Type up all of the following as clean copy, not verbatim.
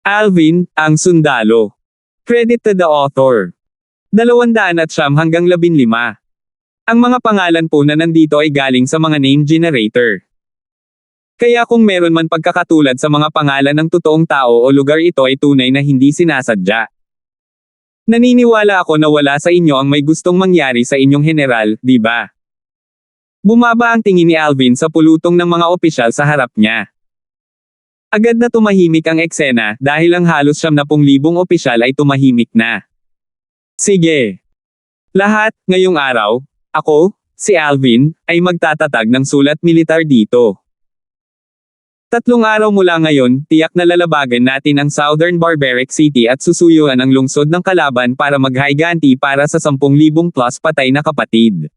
Alvin, ang sundalo. Credit to the author. 200 hanggang 15. Ang mga pangalan po na nandito ay galing sa mga name generator. Kaya kung meron man pagkakatulad sa mga pangalan ng totoong tao o lugar, ito ay tunay na hindi sinasadya. Naniniwala ako na wala sa inyo ang may gustong mangyari sa inyong general, di ba? Bumaba ang tingin ni Alvin sa pulutong ng mga opisyal sa harap niya. Agad na tumahimik ang eksena dahil ang halos 70,000 opisyal ay tumahimik na. Sige. Lahat, ngayong araw, ako, si Alvin, ay magtatatag ng sulat militar dito. 3 araw mula ngayon, tiyak na lalabagan natin ang Southern Barbaric City at susuyuan ang lungsod ng kalaban para maghiganti para sa 10,000 plus patay na kapatid.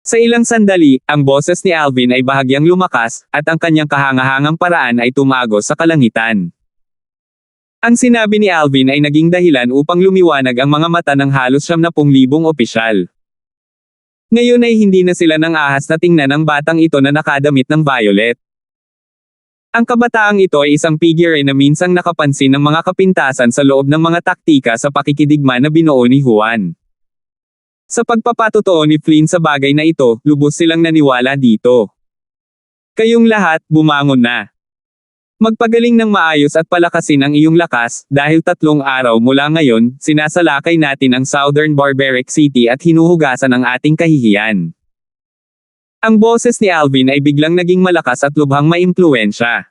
Sa ilang sandali, ang boses ni Alvin ay bahagyang lumakas, at ang kanyang kahangahangang paraan ay tumagos sa kalangitan. Ang sinabi ni Alvin ay naging dahilan upang lumiwanag ang mga mata ng halos 70,000 opisyal. Ngayon ay hindi na sila nang ahas na tingnan ang batang ito na nakadamit ng violet. Ang kabataang ito ay isang figure na minsang nakapansin ng mga kapintasan sa loob ng mga taktika sa pakikidigma na binuo ni Juan. Sa pagpapatotoo ni Flynn sa bagay na ito, lubos silang naniwala dito. Kayong lahat, bumangon na. Magpagaling ng maayos at palakasin ang iyong lakas, dahil 3 araw mula ngayon, sinasalakay natin ang Southern Barbaric City at hinuhugasan ang ating kahihiyan. Ang boses ni Alvin ay biglang naging malakas at lubhang maimpluwensya.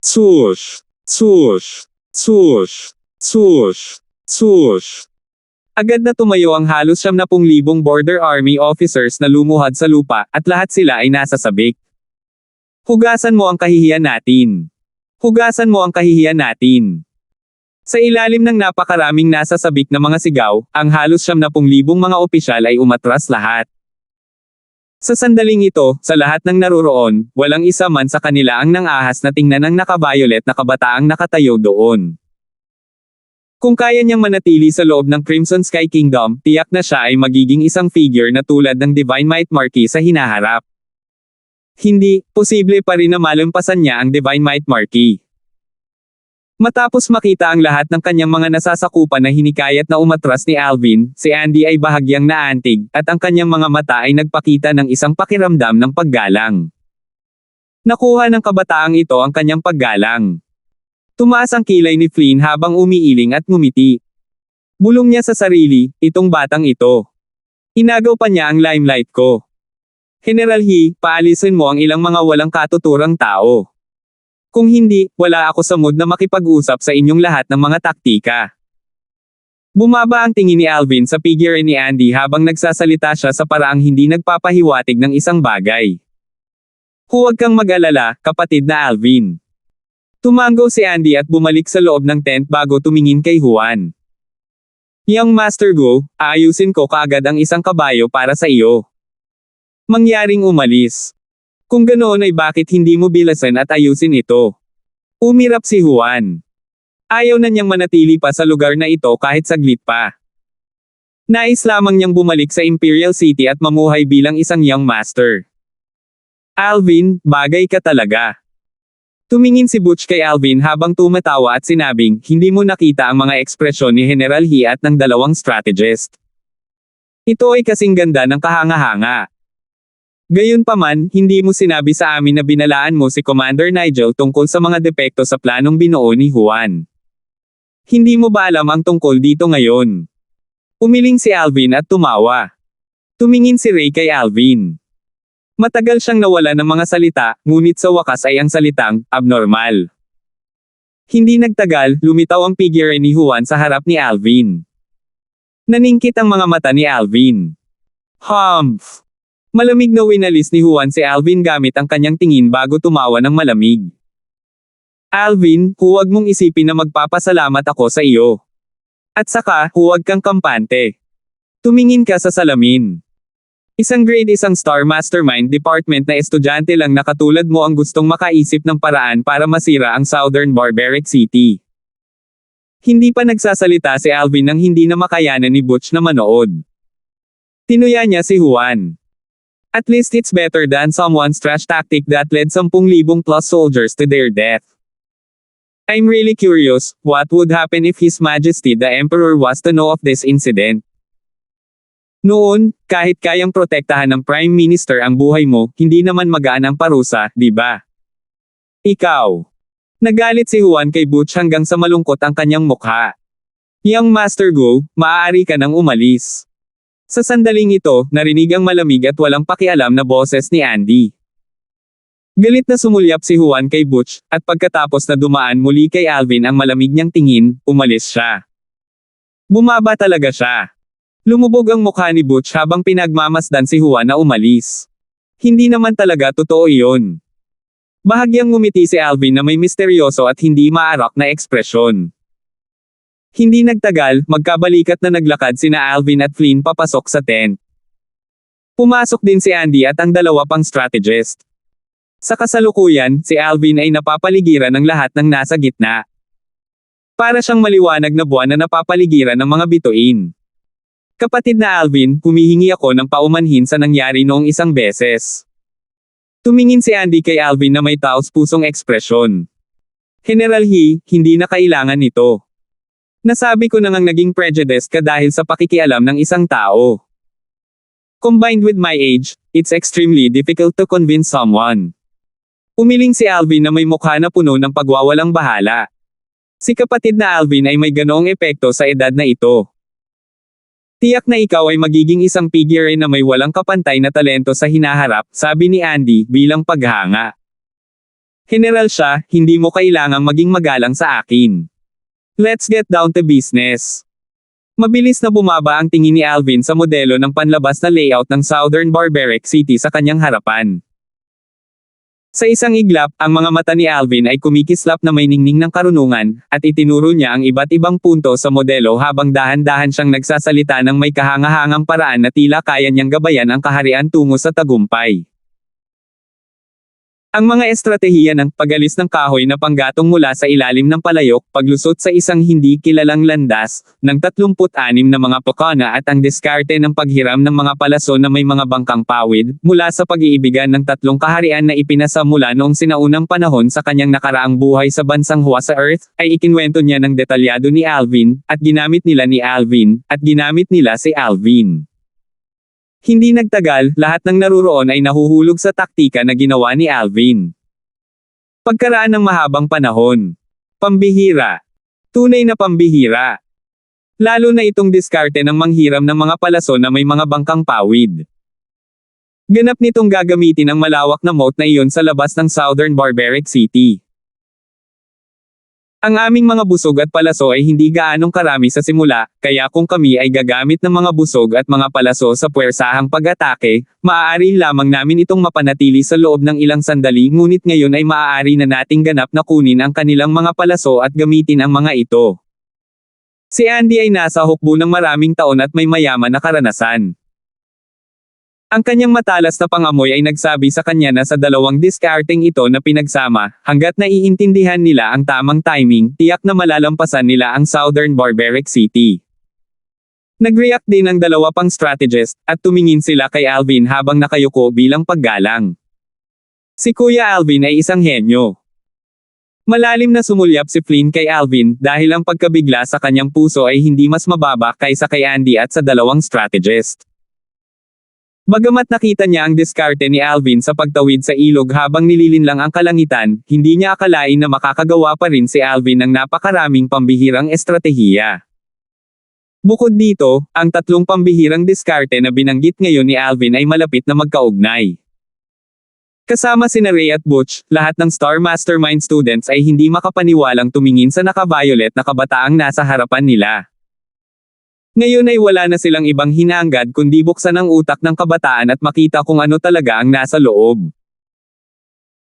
Swoosh! Swoosh! Swoosh! Swoosh! Swoosh! Agad na tumayo ang halos 70,000 border army officers na lumuhad sa lupa, at lahat sila ay nasa sabik. Hugasan mo ang kahihiyan natin. Hugasan mo ang kahihiyan natin. Sa ilalim ng napakaraming nasa sabik na mga sigaw, ang halos 70,000 mga opisyal ay umatras lahat. Sa sandaling ito, sa lahat ng naroroon, walang isa man sa kanila ang nang-ahas na tingnan ang naka-violet na kabataang nakatayo doon. Kung kaya niyang manatili sa loob ng Crimson Sky Kingdom, tiyak na siya ay magiging isang figure na tulad ng Divine Might Marquis sa hinaharap. Hindi, posible pa rin na malampasan niya ang Divine Might Marquis. Matapos makita ang lahat ng kanyang mga nasasakupan na hinikayat na umatras ni Alvin, si Andy ay bahagyang naantig, at ang kanyang mga mata ay nagpakita ng isang pakiramdam ng paggalang. Nakuha ng kabataang ito ang kanyang paggalang. Tumaas ang kilay ni Flynn habang umiiling at ngumiti. Bulong niya sa sarili, itong batang ito. Inagaw pa niya ang limelight ko. General He, paalisin mo ang ilang mga walang katuturang tao. Kung hindi, wala ako sa mood na makipag-usap sa inyong lahat ng mga taktika. Bumaba ang tingin ni Alvin sa figure ni Andy habang nagsasalita siya sa paraang hindi nagpapahiwatig ng isang bagay. Huwag kang mag-alala, kapatid na Alvin. Tumango si Andy at bumalik sa loob ng tent bago tumingin kay Juan. Young Master Go, aayusin ko kaagad ang isang kabayo para sa iyo. Mangyaring umalis. Kung ganoon ay bakit hindi mo bilasan at ayusin ito? Umirap si Juan. Ayaw na niyang manatili pa sa lugar na ito kahit saglit pa. Nais lamang niyang bumalik sa Imperial City at mamuhay bilang isang Young Master. Alvin, bagay ka talaga. Tumingin si Butch kay Alvin habang tumatawa at sinabing, hindi mo nakita ang mga ekspresyon ni General He at ng dalawang strategist. Ito ay kasing ganda ng kahanga-hanga. Gayunpaman, hindi mo sinabi sa amin na binalaan mo si Commander Nigel tungkol sa mga depekto sa planong binuo ni Juan. Hindi mo ba alam ang tungkol dito ngayon? Umiling si Alvin at tumawa. Tumingin si Ray kay Alvin. Matagal siyang nawala ng mga salita, ngunit sa wakas ay ang salitang, abnormal. Hindi nagtagal, lumitaw ang figure ni Juan sa harap ni Alvin. Naningkit ang mga mata ni Alvin. Humph! Malamig na winalis ni Juan si Alvin gamit ang kanyang tingin bago tumawa ng malamig. Alvin, huwag mong isipin na magpapasalamat ako sa iyo. At saka, huwag kang kampante. Tumingin ka sa salamin. Isang grade isang star mastermind department na estudyante lang na katulad mo ang gustong makaisip ng paraan para masira ang Southern Barbaric City. Hindi pa nagsasalita si Alvin nang hindi na makayanan ni Butch na manood. Tinuya niya si Juan. At least it's better than someone's trash tactic that led 10,000 plus soldiers to their death. I'm really curious, what would happen if His Majesty the Emperor was to know of this incident? Noon, kahit kayang protektahan ng Prime Minister ang buhay mo, hindi naman magaan ang parusa, di ba? Ikaw. Nagalit si Juan kay Butch hanggang sa malungkot ang kanyang mukha. Young Master Go, maaari ka nang umalis. Sa sandaling ito, narinig ang malamig at walang pakialam na boses ni Andy. Galit na sumulyap si Juan kay Butch, at pagkatapos na dumaan muli kay Alvin ang malamig niyang tingin, umalis siya. Bumaba talaga siya. Lumubog ang mukha ni Butch habang pinagmamasdan si Juan na umalis. Hindi naman talaga totoo iyon. Bahagyang ngumiti si Alvin na may misteryoso at hindi maarak na ekspresyon. Hindi nagtagal, magkabalikat na naglakad sina Alvin at Flynn papasok sa tent. Pumasok din si Andy at ang dalawa pang strategist. Sa kasalukuyan, si Alvin ay napapaligiran ng lahat ng nasa gitna. Para siyang maliwanag na buwan na napapaligiran ng mga bituin. Kapatid na Alvin, humihingi ako ng paumanhin sa nangyari noong isang beses. Tumingin si Andy kay Alvin na may taos-pusong ekspresyon. General He, hindi na kailangan nito. Nasabi ko na ngang naging prejudiced ka dahil sa pakikialam ng isang tao. Combined with my age, it's extremely difficult to convince someone. Umiling si Alvin na may mukha na puno ng pagwawalang bahala. Si kapatid na Alvin ay may ganoong epekto sa edad na ito. Tiyak na ikaw ay magiging isang figure na may walang kapantay na talento sa hinaharap, sabi ni Andy, bilang paghanga. General siya, hindi mo kailangang maging magalang sa akin. Let's get down to business. Mabilis na bumaba ang tingin ni Alvin sa modelo ng panlabas na layout ng Southern Barbaric City sa kanyang harapan. Sa isang iglap, ang mga mata ni Alvin ay kumikislap na may ningning ng karunungan, at itinuro niya ang iba't ibang punto sa modelo habang dahan-dahan siyang nagsasalita ng may kahangahangang paraan na tila kaya niyang gabayan ang kaharian tungo sa tagumpay. Ang mga estratehiya ng pagalis ng kahoy na panggatong mula sa ilalim ng palayok, paglusot sa isang hindi kilalang landas, ng 36 na mga pakana at ang diskarte ng paghiram ng mga palaso na may mga bangkang pawid, mula sa pag-iibigan ng 3 kaharian na ipinasa mula noong sinaunang panahon sa kanyang nakaraang buhay sa bansang Hua sa Earth, ay ikinwento niya ng detalyado ni Alvin, at ginamit nila ni Alvin, at ginamit nila si Alvin. Hindi nagtagal, lahat ng naruroon ay nahuhulog sa taktika na ginawa ni Alvin. Pagkaraan ng mahabang panahon. Pambihira. Tunay na pambihira. Lalo na itong diskarte ng manghiram ng mga palaso na may mga bangkang pawid. Ganap nitong gagamitin ang malawak na moat na iyon sa labas ng Southern Barbaric City. Ang aming mga busog at palaso ay hindi gaanong karami sa simula, kaya kung kami ay gagamit ng mga busog at mga palaso sa puwersahang pag-atake, maaari lamang namin itong mapanatili sa loob ng ilang sandali ngunit ngayon ay maaari na nating ganap na kunin ang kanilang mga palaso at gamitin ang mga ito. Si Andy ay nasa hukbo ng maraming taon at may mayaman na karanasan. Ang kanyang matalas na pangamoy ay nagsabi sa kanya na sa dalawang diskarteng ito na pinagsama, hanggat naiintindihan nila ang tamang timing, tiyak na malalampasan nila ang Southern Barbaric City. Nag-react din ang dalawa pang strategist, at tumingin sila kay Alvin habang nakayuko bilang paggalang. Si Kuya Alvin ay isang henyo. Malalim na sumulyap si Flynn kay Alvin dahil ang pagkabigla sa kanyang puso ay hindi mas mababa kaysa kay Andy at sa dalawang strategist. Bagamat nakita niya ang diskarte ni Alvin sa pagtawid sa ilog habang nililinlang ang kalangitan, hindi niya akalain na makakagawa pa rin si Alvin ng napakaraming pambihirang estratehiya. Bukod dito, ang 3 pambihirang diskarte na binanggit ngayon ni Alvin ay malapit na magkaugnay. Kasama sina Ray at Butch, lahat ng Star Mastermind students ay hindi makapaniwalang tumingin sa naka-violet na kabataang nasa harapan nila. Ngayon ay wala na silang ibang hinahangad kundi buksan ang utak ng kabataan at makita kung ano talaga ang nasa loob.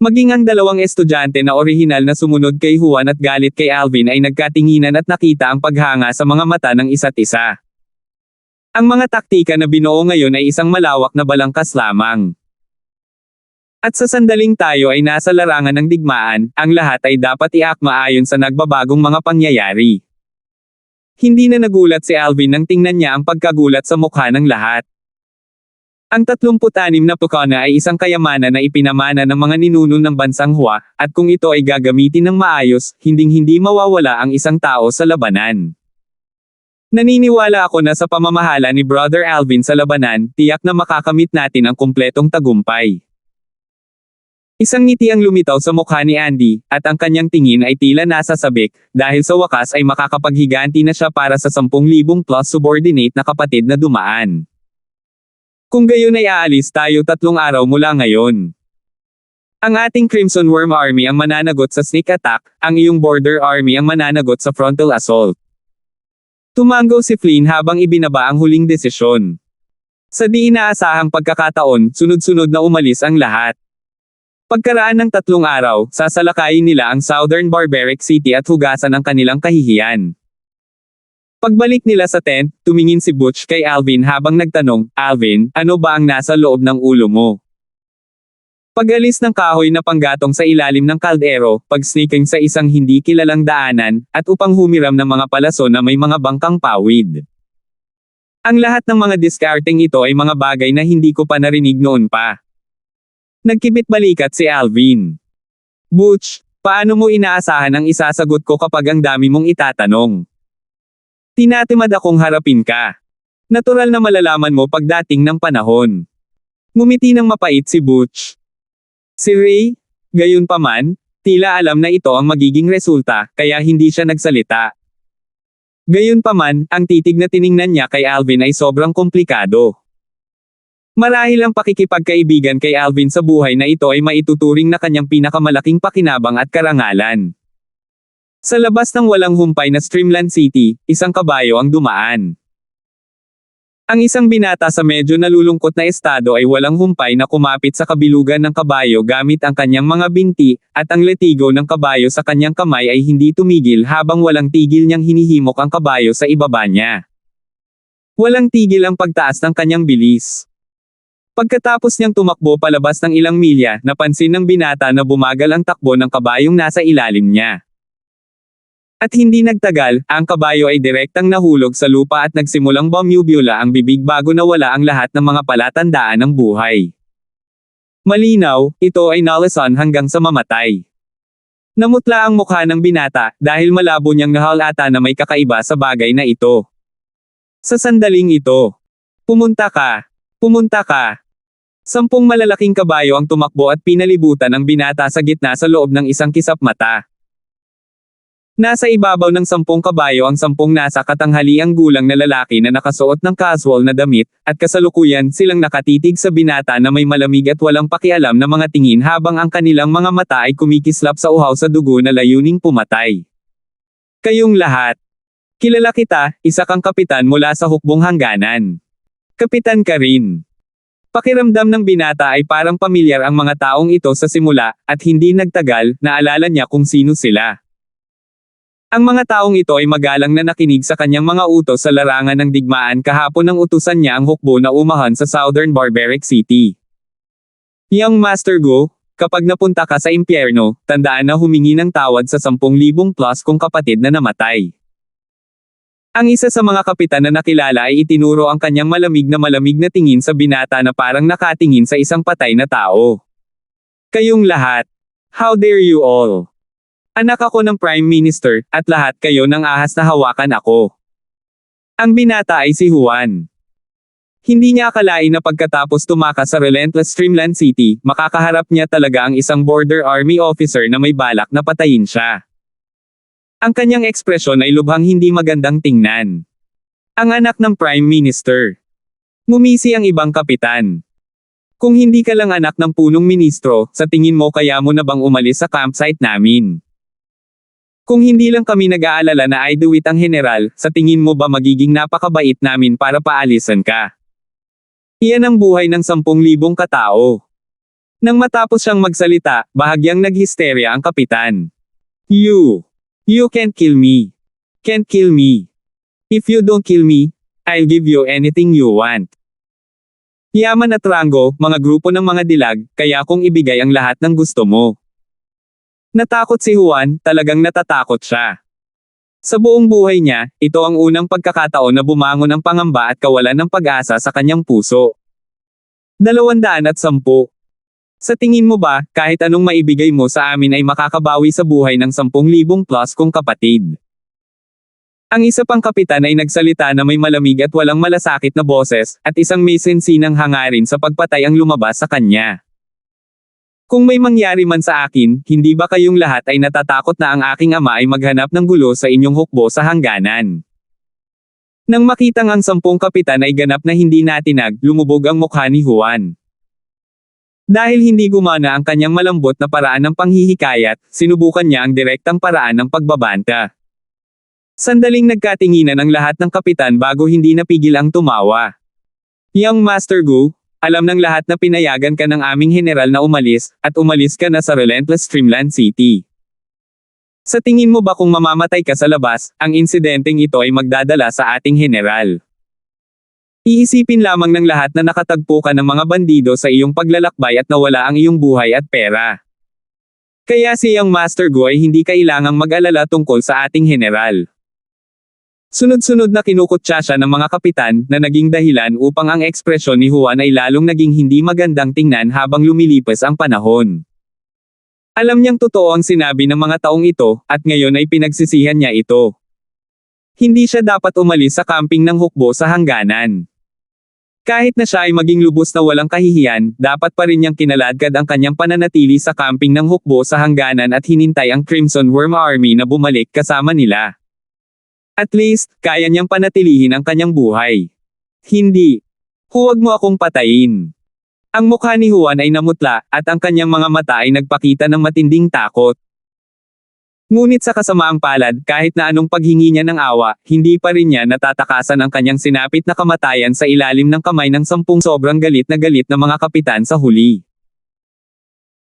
Maging ang dalawang estudyante na orihinal na sumunod kay Juan at galit kay Alvin ay nagkatinginan at nakita ang paghanga sa mga mata ng isa't isa. Ang mga taktika na binuo ngayon ay isang malawak na balangkas lamang. At sa sandaling tayo ay nasa larangan ng digmaan, ang lahat ay dapat iakma ayon sa nagbabagong mga pangyayari. Hindi na nagulat si Alvin nang tingnan niya ang pagkagulat sa mukha ng lahat. Ang 36 na pukana ay isang kayamanan na ipinamana ng mga ninuno ng bansang Hua, at kung ito ay gagamitin ng maayos, hinding-hindi mawawala ang isang tao sa labanan. Naniniwala ako na sa pamamahala ni Brother Alvin sa labanan, tiyak na makakamit natin ang kumpletong tagumpay. Isang ngiti ang lumitaw sa mukha ni Andy, at ang kanyang tingin ay tila nasa sabik, dahil sa wakas ay makakapaghiganti na siya para sa 10,000 plus subordinate na kapatid na dumaan. Kung gayon ay aalis tayo 3 araw mula ngayon. Ang ating Crimson Worm Army ang mananagot sa sneak attack, ang iyong Border Army ang mananagot sa frontal assault. Tumango si Flynn habang ibinaba ang huling desisyon. Sa di inaasahang pagkakataon, sunod-sunod na umalis ang lahat. Pagkaraan ng 3 araw, sasalakayin nila ang Southern Barbaric City at hugasan ang kanilang kahihiyan. Pagbalik nila sa tent, tumingin si Butch kay Alvin habang nagtanong, "Alvin, ano ba ang nasa loob ng ulo mo?" Pag-alis ng kahoy na panggatong sa ilalim ng kaldero, pag-sneaking sa isang hindi kilalang daanan, at upang humiram ng mga palaso na may mga bangkang pawid. Ang lahat ng mga discarding ito ay mga bagay na hindi ko pa narinig noon pa. Nagkibit balikat si Alvin. "Butch, paano mo inaasahan ang isasagot ko kapag ang dami mong itatanong? Tinatimad akong harapin ka. Natural na malalaman mo pagdating ng panahon." Ngumiti ng mapait si Butch. Si Ray, gayunpaman, tila alam na ito ang magiging resulta, kaya hindi siya nagsalita. Gayunpaman, ang titig na tiningnan niya kay Alvin ay sobrang komplikado. Marahil ang pakikipagkaibigan kay Alvin sa buhay na ito ay maituturing na kanyang pinakamalaking pakinabang at karangalan. Sa labas ng walang humpay na Streamland City, isang kabayo ang dumaan. Ang isang binata sa medyo nalulungkot na estado ay walang humpay na kumapit sa kabilugan ng kabayo gamit ang kanyang mga binti, at ang letigo ng kabayo sa kanyang kamay ay hindi tumigil habang walang tigil niyang hinihimok ang kabayo sa ibaba niya. Walang tigil ang pagtaas ng kanyang bilis. Pagkatapos niyang tumakbo palabas ng ilang milya, napansin ng binata na bumagal ang takbo ng kabayong nasa ilalim niya. At hindi nagtagal, ang kabayo ay direktang nahulog sa lupa at nagsimulang bumubula ang bibig bago nawala ang lahat ng mga palatandaan ng buhay. Malinaw, ito ay nalason hanggang sa mamatay. Namutla ang mukha ng binata, dahil malabo niyang nahalata na may kakaiba sa bagay na ito. Sa sandaling ito. Pumunta ka. Pumunta ka. 10 malalaking kabayo ang tumakbo at pinalibutan ang binata sa gitna sa loob ng isang kisap mata. Nasa ibabaw ng 10 kabayo ang 10 nasa katanghaliang gulang na lalaki na nakasuot ng casual na damit, at kasalukuyan silang nakatitig sa binata na may malamig at walang pakialam na mga tingin habang ang kanilang mga mata ay kumikislap sa uhaw sa dugo na layuning pumatay. Kayong lahat. Kilala kita, isa kang kapitan mula sa hukbong hangganan. Kapitan ka rin. Pakiramdam ng binata ay parang pamilyar ang mga taong ito sa simula, at hindi nagtagal, naalala niya kung sino sila. Ang mga taong ito ay magalang na nakinig sa kanyang mga utos sa larangan ng digmaan kahapon nang utusan niya ang hukbo na umahan sa Southern Barbaric City. Young Master Go, kapag napunta ka sa impyerno, tandaan na humingi ng tawad sa 10,000 plus kong kapatid na namatay. Ang isa sa mga kapitan na nakilala ay itinuro ang kanyang malamig na tingin sa binata na parang nakatingin sa isang patay na tao. Kayong lahat. How dare you all? Anak ako ng Prime Minister, at lahat kayo ng ahas na hawakan ako. Ang binata ay si Juan. Hindi niya akalain na pagkatapos tumakas sa relentless Streamland City, makakaharap niya talaga ang isang Border Army officer na may balak na patayin siya. Ang kanyang ekspresyon ay lubhang hindi magandang tingnan. Ang anak ng Prime Minister. Ngumisi ang ibang kapitan. Kung hindi ka lang anak ng punong ministro, sa tingin mo kaya mo na bang umalis sa campsite namin? Kung hindi lang kami nag-aalala na Idewit ang general, sa tingin mo ba magiging napakabait namin para paalisan ka? Iyan ang buhay ng 10,000 katao. Nang matapos siyang magsalita, bahagyang naghisterya ang kapitan. You can't kill me. Can't kill me. If you don't kill me, I'll give you anything you want. Yaman at ranggo, mga grupo ng mga dilag, kaya kung ibigay ang lahat ng gusto mo. Natakot si Juan, talagang natatakot siya. Sa buong buhay niya, ito ang unang pagkakataon na bumangon ang pangamba at kawalan ng pag-asa sa kanyang puso. 210. Sa tingin mo ba, kahit anong maibigay mo sa amin ay makakabawi sa buhay ng 10,000 plus kong kapatid? Ang isa pang kapitan ay nagsalita na may malamig at walang malasakit na boses, at isang may sensinang hangarin sa pagpatay ang lumabas sa kanya. Kung may mangyari man sa akin, hindi ba kayong lahat ay natatakot na ang aking ama ay maghanap ng gulo sa inyong hukbo sa hangganan? Nang makitang ang 10 kapitan ay ganap na hindi natinag, lumubog ang mukha ni Juan. Dahil hindi gumana ang kanyang malambot na paraan ng panghihikayat, sinubukan niya ang direktang paraan ng pagbabanta. Sandaling nagkatinginan ang lahat ng kapitan bago hindi napigil ang tumawa. Young Master Gu, alam ng lahat na pinayagan ka ng aming general na umalis, at umalis ka na sa Relentless Streamland City. Sa tingin mo ba kung mamamatay ka sa labas, ang insidenteng ito ay magdadala sa ating general? Iisipin lamang ng lahat na nakatagpo ka ng mga bandido sa iyong paglalakbay at nawala ang iyong buhay at pera. Kaya si Young Master Gu ay hindi kailangang mag-alala tungkol sa ating general. Sunod-sunod na kinukutya siya ng mga kapitan na naging dahilan upang ang ekspresyon ni Juan ay lalong naging hindi magandang tingnan habang lumilipas ang panahon. Alam niyang totoo ang sinabi ng mga taong ito, at ngayon ay pinagsisihan niya ito. Hindi siya dapat umalis sa camping ng hukbo sa hangganan. Kahit na siya ay maging lubos na walang kahihiyan, dapat pa rin niyang kinaladkad ang kanyang pananatili sa camping ng hukbo sa hangganan at hinintay ang Crimson Worm Army na bumalik kasama nila. At least, kaya niyang panatilihin ang kanyang buhay. Hindi. Huwag mo akong patayin. Ang mukha ni Juan ay namutla, at ang kanyang mga mata ay nagpakita ng matinding takot. Ngunit sa kasamaang palad, kahit na anong paghingi niya ng awa, hindi pa rin niya natatakasan ang kanyang sinapit na kamatayan sa ilalim ng kamay ng 10 sobrang galit na mga kapitan sa huli.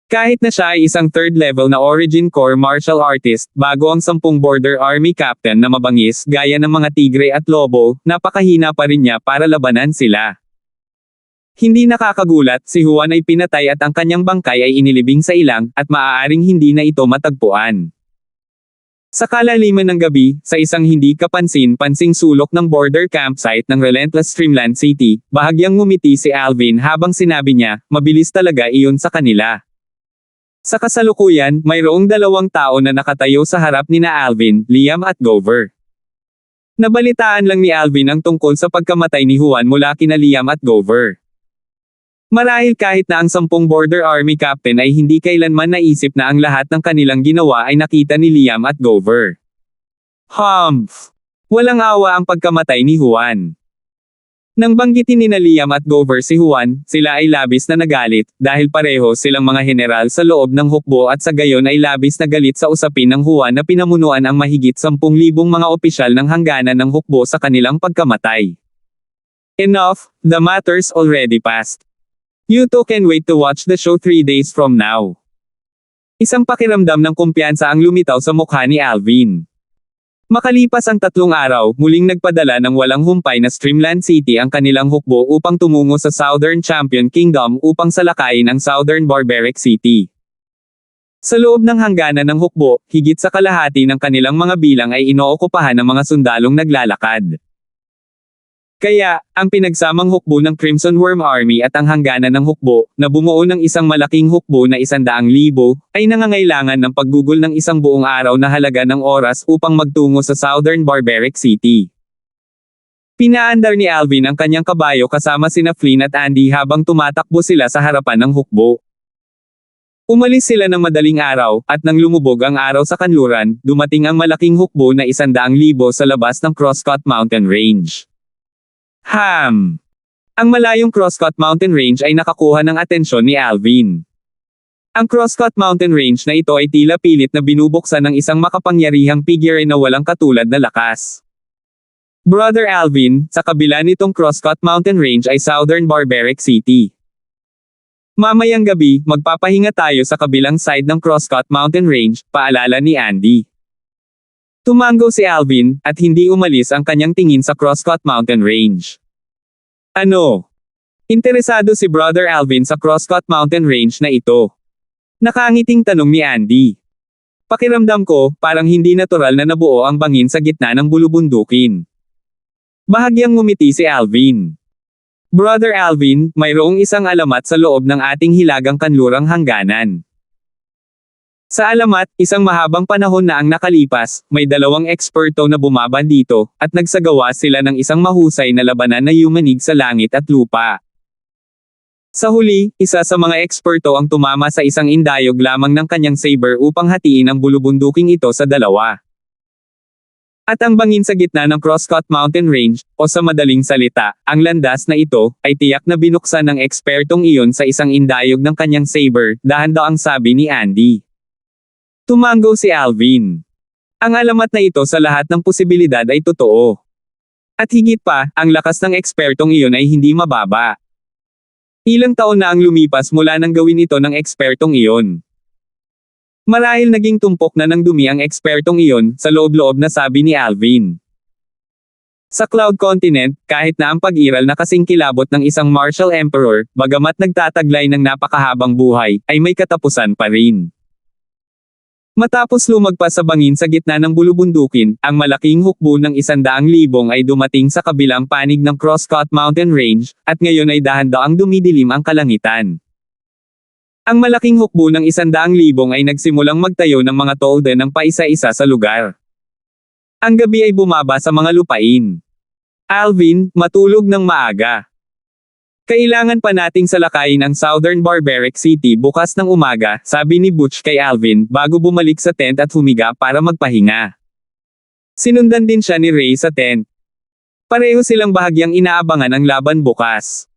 Kahit na siya ay isang third level na Origin Core martial artist, bago ang 10 Border Army Captain na mabangis gaya ng mga tigre at lobo, napakahina pa rin niya para labanan sila. Hindi nakakagulat, si Juan ay pinatay at ang kanyang bangkay ay inilibing sa ilang, at maaaring hindi na ito matagpuan. Sa kalaliman ng gabi, sa isang hindi kapansin-pansing sulok ng border campsite ng Relentless Streamland City, bahagyang ngumiti si Alvin habang sinabi niya, mabilis talaga iyon sa kanila. Sa kasalukuyan, mayroong 2 tao na nakatayo sa harap ni na Alvin, Liam at Gover. Nabalitaan lang ni Alvin ang tungkol sa pagkamatay ni Juan mula kina Liam at Gover. Marahil kahit na ang 10 Border Army Captain ay hindi kailanman naisip na ang lahat ng kanilang ginawa ay nakita ni Liam at Gover. Humph! Walang awa ang pagkamatay ni Juan. Nang banggitin ni na Liam at Gover si Juan, sila ay labis na nagalit, dahil pareho silang mga general sa loob ng hukbo at sa gayon ay labis na galit sa usapin ng Juan na pinamunuan ang mahigit 10,000 mga opisyal ng hangganan ng hukbo sa kanilang pagkamatay. Enough, the matter's already passed. You two can wait to watch the show 3 days from now. Isang pakiramdam ng kumpiyansa ang lumitaw sa mukha ni Alvin. Makalipas ang 3 araw, muling nagpadala ng walang humpay na Streamland City ang kanilang hukbo upang tumungo sa Southern Champion Kingdom upang salakayin ang Southern Barbaric City. Sa loob ng hangganan ng hukbo, higit sa kalahati ng kanilang mga bilang ay inookupahan ng mga sundalong naglalakad. Kaya, ang pinagsamang hukbo ng Crimson Worm Army at ang hangganan ng hukbo, na bumuo ng isang malaking hukbo na 100,000, ay nangangailangan ng paggugol ng isang buong araw na halaga ng oras upang magtungo sa Southern Barbaric City. Pinaandar ni Alvin ang kanyang kabayo kasama sina Flynn at Andy habang tumatakbo sila sa harapan ng hukbo. Umalis sila ng madaling araw, at nang lumubog ang araw sa kanluran, dumating ang malaking hukbo na 100,000 sa labas ng Crosscut Mountain Range. Ang malayong Crosscut Mountain Range ay nakakuha ng atensyon ni Alvin. Ang Crosscut Mountain Range na ito ay tila pilit na binubuksan ng isang makapangyarihang figure na walang katulad na lakas. Brother Alvin, sa kabila nitong Crosscut Mountain Range ay Southern Barbaric City. Mamayang gabi, magpapahinga tayo sa kabilang side ng Crosscut Mountain Range, paalala ni Andy. Tumango si Alvin, at hindi umalis ang kanyang tingin sa Crosscut Mountain Range. Ano? Interesado si Brother Alvin sa Crosscut Mountain Range na ito. Nakangiting tanong ni Andy. Pakiramdam ko, parang hindi natural na nabuo ang bangin sa gitna ng bulubundukin. Bahagyang ngumiti si Alvin. Brother Alvin, mayroong isang alamat sa loob ng ating hilagang kanlurang hangganan. Sa alamat, isang mahabang panahon na ang nakalipas, may dalawang eksperto na bumaba dito, at nagsagawa sila ng isang mahusay na labanan na yumanig sa langit at lupa. Sa huli, isa sa mga eksperto ang tumama sa isang indayog lamang ng kanyang saber upang hatiin ang bulubunduking ito sa dalawa. At ang bangin sa gitna ng Crosscut Mountain Range, o sa madaling salita, ang landas na ito, ay tiyak na binuksan ng ekspertong iyon sa isang indayog ng kanyang saber, dahan daw ang sabi ni Andy. Tumango si Alvin. Ang alamat na ito sa lahat ng posibilidad ay totoo. At higit pa, ang lakas ng ekspertong iyon ay hindi mababa. Ilang taon na ang lumipas mula nang gawin ito ng ekspertong iyon. Marahil naging tumpok na ng dumi ang ekspertong iyon, sa loob-loob na sabi ni Alvin. Sa Cloud Continent, kahit na ang pag-iral na kasing kilabot ng isang martial emperor, bagamat nagtataglay ng napakahabang buhay, ay may katapusan pa rin. Matapos lumagpas sa bangin sa gitna ng bulubundukin, ang malaking hukbo ng 100,000 ay dumating sa kabilang panig ng Crosscut Mountain Range, at ngayon ay dahan-daang dumidilim ang kalangitan. Ang malaking hukbo ng 100,000 ay nagsimulang magtayo ng mga tolda ng paisa-isa sa lugar. Ang gabi ay bumaba sa mga lupain. Alvin, matulog ng maaga. Kailangan pa nating salakayin ang Southern Barbaric City bukas ng umaga, sabi ni Butch kay Alvin, bago bumalik sa tent at humiga para magpahinga. Sinundan din siya ni Ray sa tent. Pareho silang bahagyang inaabangan ang laban bukas.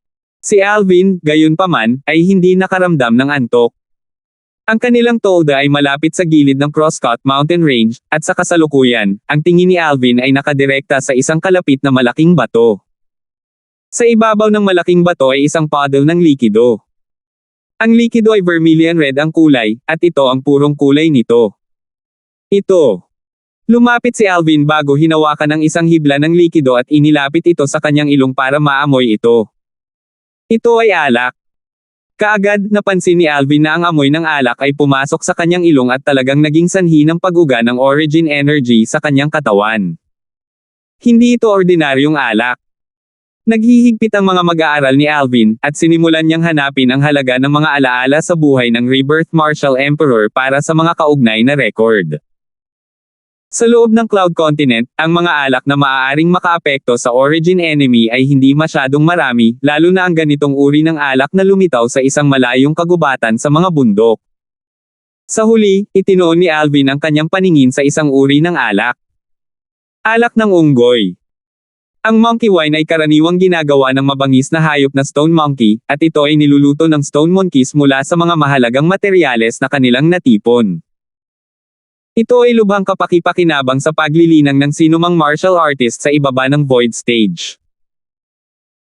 Si Alvin, gayunpaman, ay hindi nakaramdam ng antok. Ang kanilang tolda ay malapit sa gilid ng Crosscut Mountain Range, at sa kasalukuyan, ang tingin ni Alvin ay nakadirekta sa isang kalapit na malaking bato. Sa ibabaw ng malaking bato ay isang puddle ng likido. Ang likido ay vermilion red ang kulay, at ito ang purong kulay nito. Ito. Lumapit si Alvin bago hinawakan ang isang hibla ng likido at inilapit ito sa kanyang ilong para maamoy ito. Ito ay alak. Kaagad, napansin ni Alvin na ang amoy ng alak ay pumasok sa kanyang ilong at talagang naging sanhi ng pag-uga ng origin energy sa kanyang katawan. Hindi ito ordinaryong alak. Naghihigpit ang mga mag-aaral ni Alvin, at sinimulan niyang hanapin ang halaga ng mga alaala sa buhay ng Rebirth Martial Emperor para sa mga kaugnay na record. Sa loob ng Cloud Continent, ang mga alak na maaaring makaapekto sa origin enemy ay hindi masyadong marami, lalo na ang ganitong uri ng alak na lumitaw sa isang malayong kagubatan sa mga bundok. Sa huli, itinoon ni Alvin ang kanyang paningin sa isang uri ng alak. Alak ng unggoy. Ang monkey wine ay karaniwang ginagawa ng mabangis na hayop na stone monkey, at ito ay niluluto ng stone monkeys mula sa mga mahalagang materyales na kanilang natipon. Ito ay lubhang kapaki-pakinabang sa paglilinang ng sinumang martial artist sa ibaba ng void stage.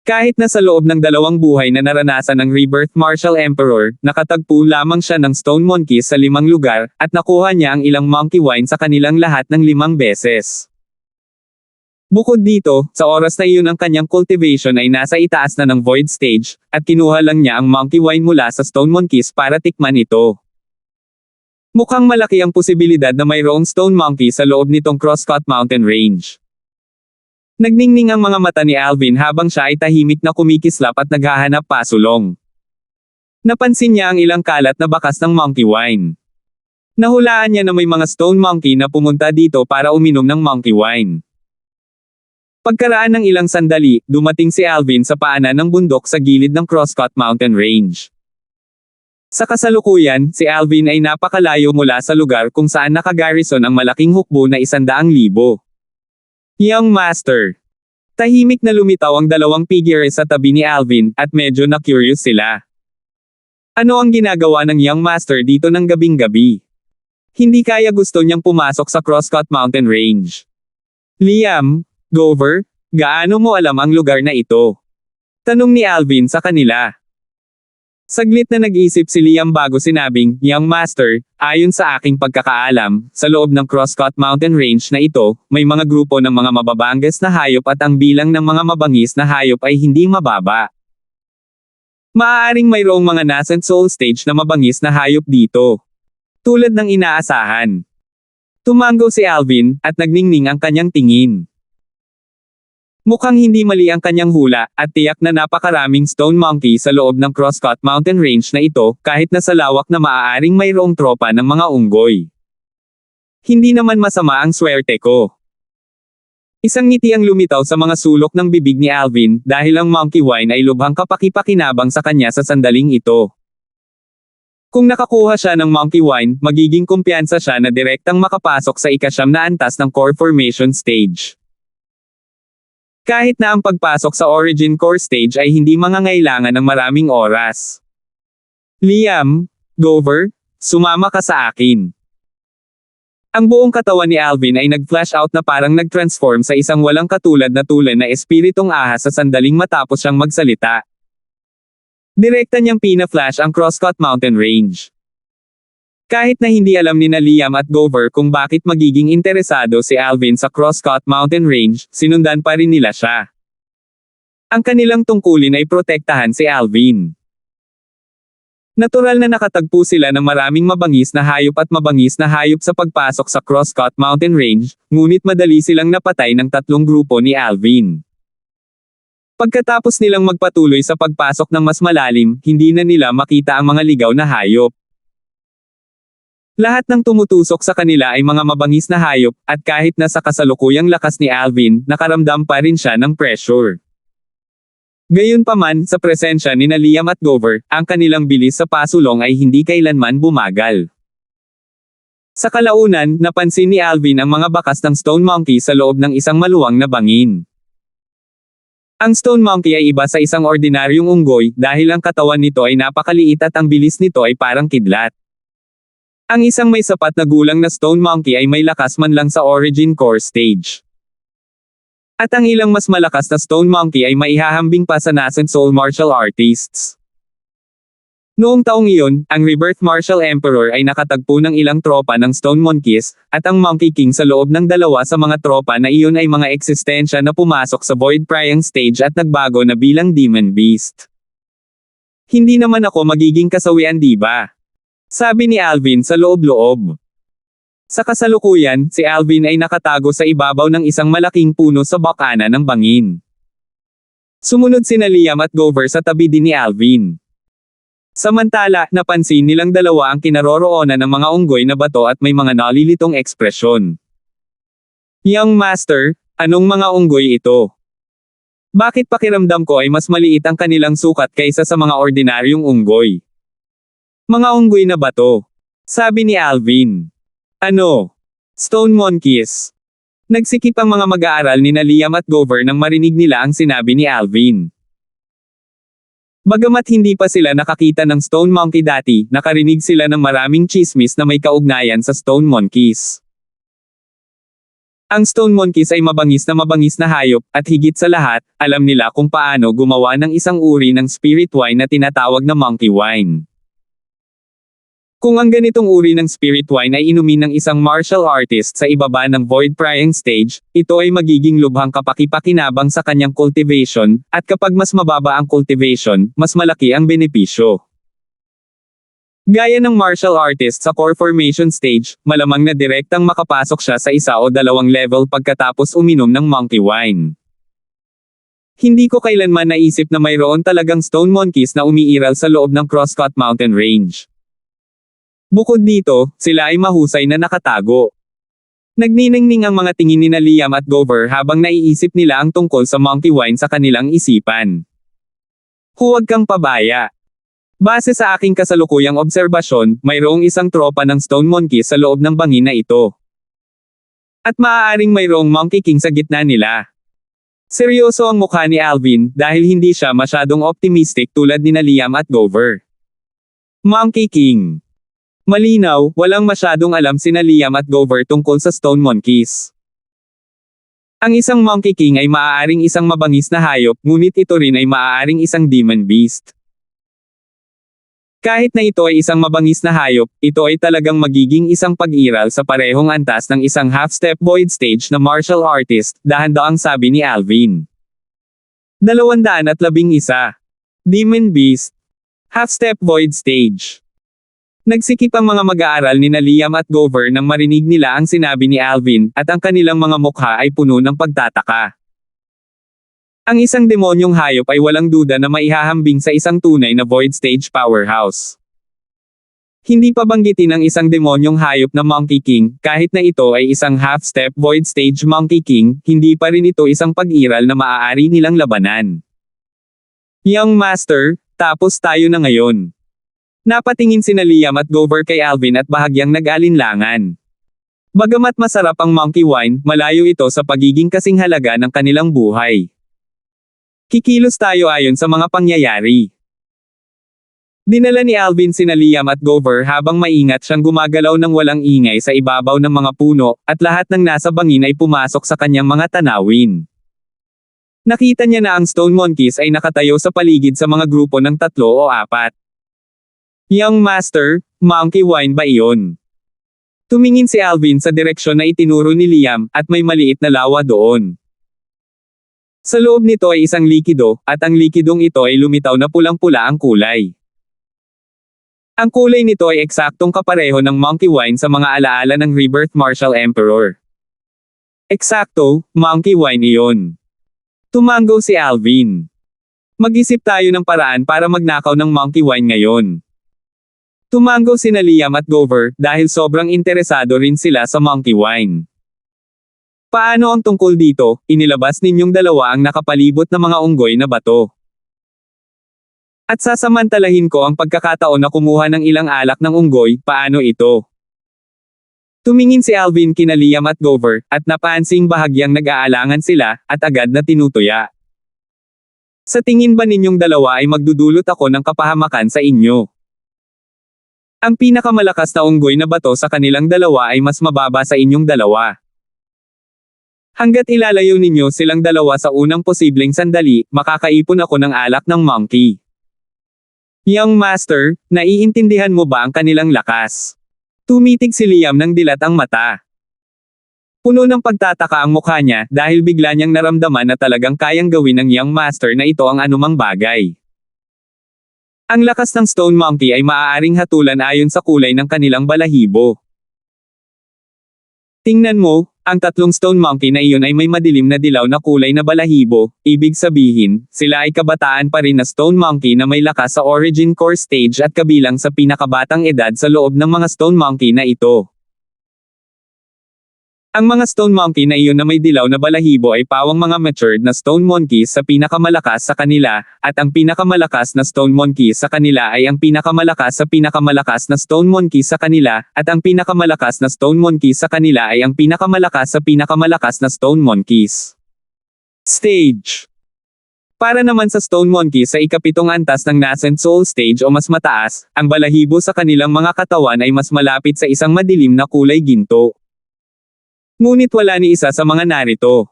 Kahit na sa loob ng 2 buhay na naranasan ng Rebirth Martial Emperor, nakatagpo lamang siya ng stone monkeys sa 5 lugar, at nakuha niya ang ilang monkey wine sa kanilang lahat ng 5 beses. Bukod dito, sa oras na iyon ang kanyang cultivation ay nasa itaas na ng void stage, at kinuha lang niya ang monkey wine mula sa stone monkeys para tikman ito. Mukhang malaki ang posibilidad na mayroong stone monkey sa loob nitong Crosscut Mountain Range. Nagningning ang mga mata ni Alvin habang siya ay tahimik na kumikislap at naghahanap pasulong. Napansin niya ang ilang kalat na bakas ng monkey wine. Nahulaan niya na may mga stone monkey na pumunta dito para uminom ng monkey wine. Pagkaraan ng ilang sandali, dumating si Alvin sa paanan ng bundok sa gilid ng Crosscut Mountain Range. Sa kasalukuyan, si Alvin ay napakalayo mula sa lugar kung saan nakagarrison ang malaking hukbo na 100,000. Young Master. Tahimik na lumitaw ang 2 figures sa tabi ni Alvin, at medyo na-curious sila. Ano ang ginagawa ng Young Master dito ng gabing-gabi? Hindi kaya gusto niyang pumasok sa Crosscut Mountain Range. Liam, Gover, gaano mo alam ang lugar na ito? Tanong ni Alvin sa kanila. Saglit na nag-isip si Liam bago sinabing, Young Master, ayon sa aking pagkakaalam, sa loob ng Crosscut Mountain Range na ito, may mga grupo ng mga mababanges na hayop at ang bilang ng mga mabangis na hayop ay hindi mababa. Maaaring mayroong mga nascent soul stage na mabangis na hayop dito. Tulad ng inaasahan. Tumango si Alvin, at nagningning ang kanyang tingin. Mukhang hindi mali ang kanyang hula, at tiyak na napakaraming stone monkey sa loob ng Crosscut Mountain Range na ito, kahit na sa lawak na maaaring mayroong tropa ng mga unggoy. Hindi naman masama ang swerte ko. Isang ngiti ang lumitaw sa mga sulok ng bibig ni Alvin, dahil ang monkey wine ay lubhang kapaki-pakinabang sa kanya sa sandaling ito. Kung nakakuha siya ng monkey wine, magiging kumpiyansa siya na direktang makapasok sa ika-9 na antas ng core formation stage. Kahit na ang pagpasok sa origin core stage ay hindi mangangailangan ng maraming oras. Liam, Gover, sumama ka sa akin. Ang buong katawan ni Alvin ay nag-flash out na parang nag-transform sa isang walang katulad na tulad na espiritong ahas sa sandaling matapos siyang magsalita. Direkta niyang pina-flash ang Crosscut Mountain Range. Kahit na hindi alam ni Liam at Gover kung bakit magiging interesado si Alvin sa Crosscut Mountain Range, sinundan pa rin nila siya. Ang kanilang tungkulin ay protektahan si Alvin. Natural na nakatagpo sila ng maraming mabangis na hayop at mabangis na hayop sa pagpasok sa Crosscut Mountain Range, ngunit madali silang napatay ng 3 grupo ni Alvin. Pagkatapos nilang magpatuloy sa pagpasok ng mas malalim, hindi na nila makita ang mga ligaw na hayop. Lahat ng tumutusok sa kanila ay mga mabangis na hayop, at kahit na sa kasalukuyang lakas ni Alvin, nakaramdam pa rin siya ng pressure. Gayunpaman, sa presensya ni Liam at Gover, ang kanilang bilis sa pasulong ay hindi kailanman bumagal. Sa kalaunan, napansin ni Alvin ang mga bakas ng stone monkey sa loob ng isang maluwang na bangin. Ang stone monkey ay iba sa isang ordinaryong unggoy, dahil ang katawan nito ay napakaliit at ang bilis nito ay parang kidlat. Ang isang may sapat na gulang na stone monkey ay may lakas man lang sa origin core stage. At ang ilang mas malakas na stone monkey ay maihahambing pa sa nascent soul martial artists. Noong taong iyon, ang Rebirth Martial Emperor ay nakatagpo ng ilang tropa ng stone monkeys, at ang Monkey King sa loob ng 2 sa mga tropa na iyon ay mga eksistensya na pumasok sa Void Prying stage at nagbago na bilang Demon Beast. Hindi naman ako magiging kasawian, di ba? Sabi ni Alvin sa loob-loob. Sa kasalukuyan, si Alvin ay nakatago sa ibabaw ng isang malaking puno sa bakana ng bangin. Sumunod sina Liam at Gover sa tabi din ni Alvin. Samantala, napansin nilang dalawa ang kinaroroonan ng mga unggoy na bato at may mga nalilitong ekspresyon. Young Master, anong mga unggoy ito? Bakit pakiramdam ko ay mas maliit ang kanilang sukat kaysa sa mga ordinaryong unggoy? Mga unggoy na bato. Sabi ni Alvin. Ano? Stone monkeys. Nagsikip ang mga mag-aaral ni Liam at Gover nang marinig nila ang sinabi ni Alvin. Bagamat hindi pa sila nakakita ng stone monkey dati, nakarinig sila ng maraming chismis na may kaugnayan sa stone monkeys. Ang stone monkeys ay mabangis na hayop, at higit sa lahat, alam nila kung paano gumawa ng isang uri ng spirit wine na tinatawag na monkey wine. Kung ang ganitong uri ng spirit wine ay inumin ng isang martial artist sa ibaba ng void prying stage, ito ay magiging lubhang kapaki-pakinabang sa kanyang cultivation, at kapag mas mababa ang cultivation, mas malaki ang benepisyo. Gaya ng martial artist sa core formation stage, malamang na direktang makapasok siya sa 1 o 2 level pagkatapos uminom ng monkey wine. Hindi ko kailanman naisip na mayroon talagang stone monkeys na umiiral sa loob ng Crosscut Mountain Range. Bukod dito, sila ay mahusay na nakatago. Nagniningning ang mga tingin ni Liam at Gover habang naiisip nila ang tungkol sa monkey wine sa kanilang isipan. Huwag kang pabaya. Base sa aking kasalukuyang obserbasyon, mayroong isang tropa ng stone monkey sa loob ng bangin na ito. At maaaring mayroong monkey king sa gitna nila. Seryoso ang mukha ni Alvin dahil hindi siya masyadong optimistic tulad ni Liam at Gover. Monkey King. Malinaw, walang masyadong alam sina Liam at Gover tungkol sa stone monkeys. Ang isang Monkey King ay maaaring isang mabangis na hayop, ngunit ito rin ay maaaring isang demon beast. Kahit na ito ay isang mabangis na hayop, ito ay talagang magiging isang pag-iral sa parehong antas ng isang half-step void stage na martial artist, dahan-daang sabi ni Alvin. 211. Demon Beast. Half-step void stage. Nagsikip ang mga mag-aaral ni Liam at Gover nang marinig nila ang sinabi ni Alvin, at ang kanilang mga mukha ay puno ng pagtataka. Ang isang demonyong hayop ay walang duda na maihahambing sa isang tunay na void stage powerhouse. Hindi pa banggitin ang isang demonyong hayop na Monkey King, kahit na ito ay isang half-step void stage Monkey King, hindi pa rin ito isang pag-iral na maaari nilang labanan. Young Master, tapos tayo na ngayon. Napatingin sina Liam at Gover kay Alvin at bahagyang nag-alinlangan. Bagamat masarap ang monkey wine, malayo ito sa pagiging kasing halaga ng kanilang buhay. Kikilos tayo ayon sa mga pangyayari. Dinala ni Alvin sina Liam at Gover habang maingat siyang gumagalaw ng walang ingay sa ibabaw ng mga puno, at lahat ng nasa bangin ay pumasok sa kanyang mga tanawin. Nakita niya na ang stone monkeys ay nakatayo sa paligid sa mga grupo ng 3 o 4. Young Master, monkey wine ba iyon? Tumingin si Alvin sa direksyon na itinuro ni Liam, at may maliit na lawa doon. Sa loob nito ay isang likido, at ang likidong ito ay lumitaw na pulang-pula ang kulay. Ang kulay nito ay eksaktong kapareho ng monkey wine sa mga alaala ng Rebirth Martial Emperor. Eksakto, monkey wine iyon. Tumango si Alvin. Mag-isip tayo ng paraan para magnakaw ng monkey wine ngayon. Tumango sina Liam at Gover, dahil sobrang interesado rin sila sa monkey wine. Paano ang tungkol dito? Inilabas ninyong dalawa ang nakapalibot na mga unggoy na bato. At sasamantalahin ko ang pagkakataon na kumuha ng ilang alak ng unggoy, paano ito? Tumingin si Alvin kina Liam at Gover, at napansing bahagyang nag-aalangan sila, at agad na tinutuya. Sa tingin ba ninyong dalawa ay magdudulot ako ng kapahamakan sa inyo? Ang pinakamalakas na unggoy na bato sa kanilang dalawa ay mas mababa sa inyong dalawa. Hanggat ilalayo ninyo silang dalawa sa unang posibleng sandali, makakaipon ako ng alak ng monkey. Young Master, naiintindihan mo ba ang kanilang lakas? Tumitig si Liam ng dilat ang mata. Puno ng pagtataka ang mukha niya dahil bigla niyang naramdaman na talagang kayang gawin ng Young Master na ito ang anumang bagay. Ang lakas ng Stone Monkey ay maaaring hatulan ayon sa kulay ng kanilang balahibo. Tingnan mo, ang 3 Stone Monkey na iyon ay may madilim na dilaw na kulay na balahibo, ibig sabihin, sila ay kabataan pa rin na Stone Monkey na may lakas sa Origin Core Stage at kabilang sa pinakabatang edad sa loob ng mga Stone Monkey na ito. Ang mga Stone Monkey na iyon na may dilaw na balahibo ay pawang mga matured na Stone Monkeys sa pinakamalakas sa kanila, at ang pinakamalakas na Stone Monkeys sa kanila ay ang pinakamalakas sa pinakamalakas na Stone Monkeys sa kanila, at ang pinakamalakas na Stone Monkeys sa kanila ay ang pinakamalakas sa pinakamalakas na Stone Monkeys. Stage. Para naman sa Stone Monkeys sa ikapitong antas ng Nascent Soul Stage o mas mataas, ang balahibo sa kanilang mga katawan ay mas malapit sa isang madilim na kulay ginto. Ngunit wala ni isa sa mga narito.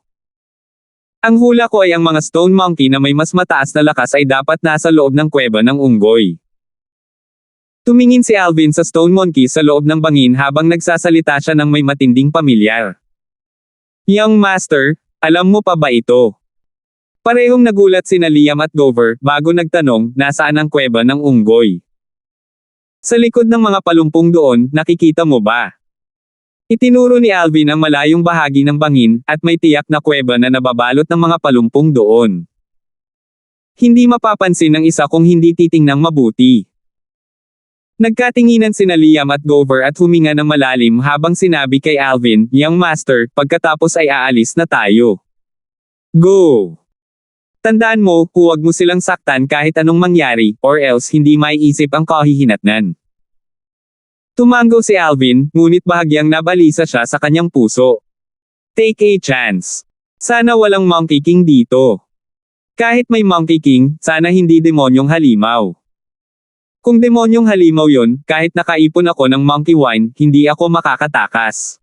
Ang hula ko ay ang mga Stone Monkey na may mas mataas na lakas ay dapat nasa loob ng kuweba ng unggoy. Tumingin si Alvin sa Stone Monkey sa loob ng bangin habang nagsasalita siya ng may matinding pamilyar. Young Master, alam mo pa ba ito? Parehong nagulat sina Liam at Gover bago nagtanong, nasaan ang kuweba ng unggoy? Sa likod ng mga palumpong doon, nakikita mo ba? Itinuro ni Alvin ang malayong bahagi ng bangin, at may tiyak na kuweba na nababalot ng mga palumpong doon. Hindi mapapansin ng isa kung hindi titingnang mabuti. Nagkatinginan sina Liam at Gover at huminga ng malalim habang sinabi kay Alvin, Young Master, pagkatapos ay aalis na tayo. Go! Tandaan mo, huwag mo silang saktan kahit anong mangyari, or else hindi maiisip ang kahihinatnan. Tumango si Alvin, ngunit bahagyang nabalisa siya sa kanyang puso. Take a chance. Sana walang Monkey King dito. Kahit may Monkey King, sana hindi demonyong halimaw. Kung demonyong halimaw yon, kahit nakaipon ako ng monkey wine, hindi ako makakatakas.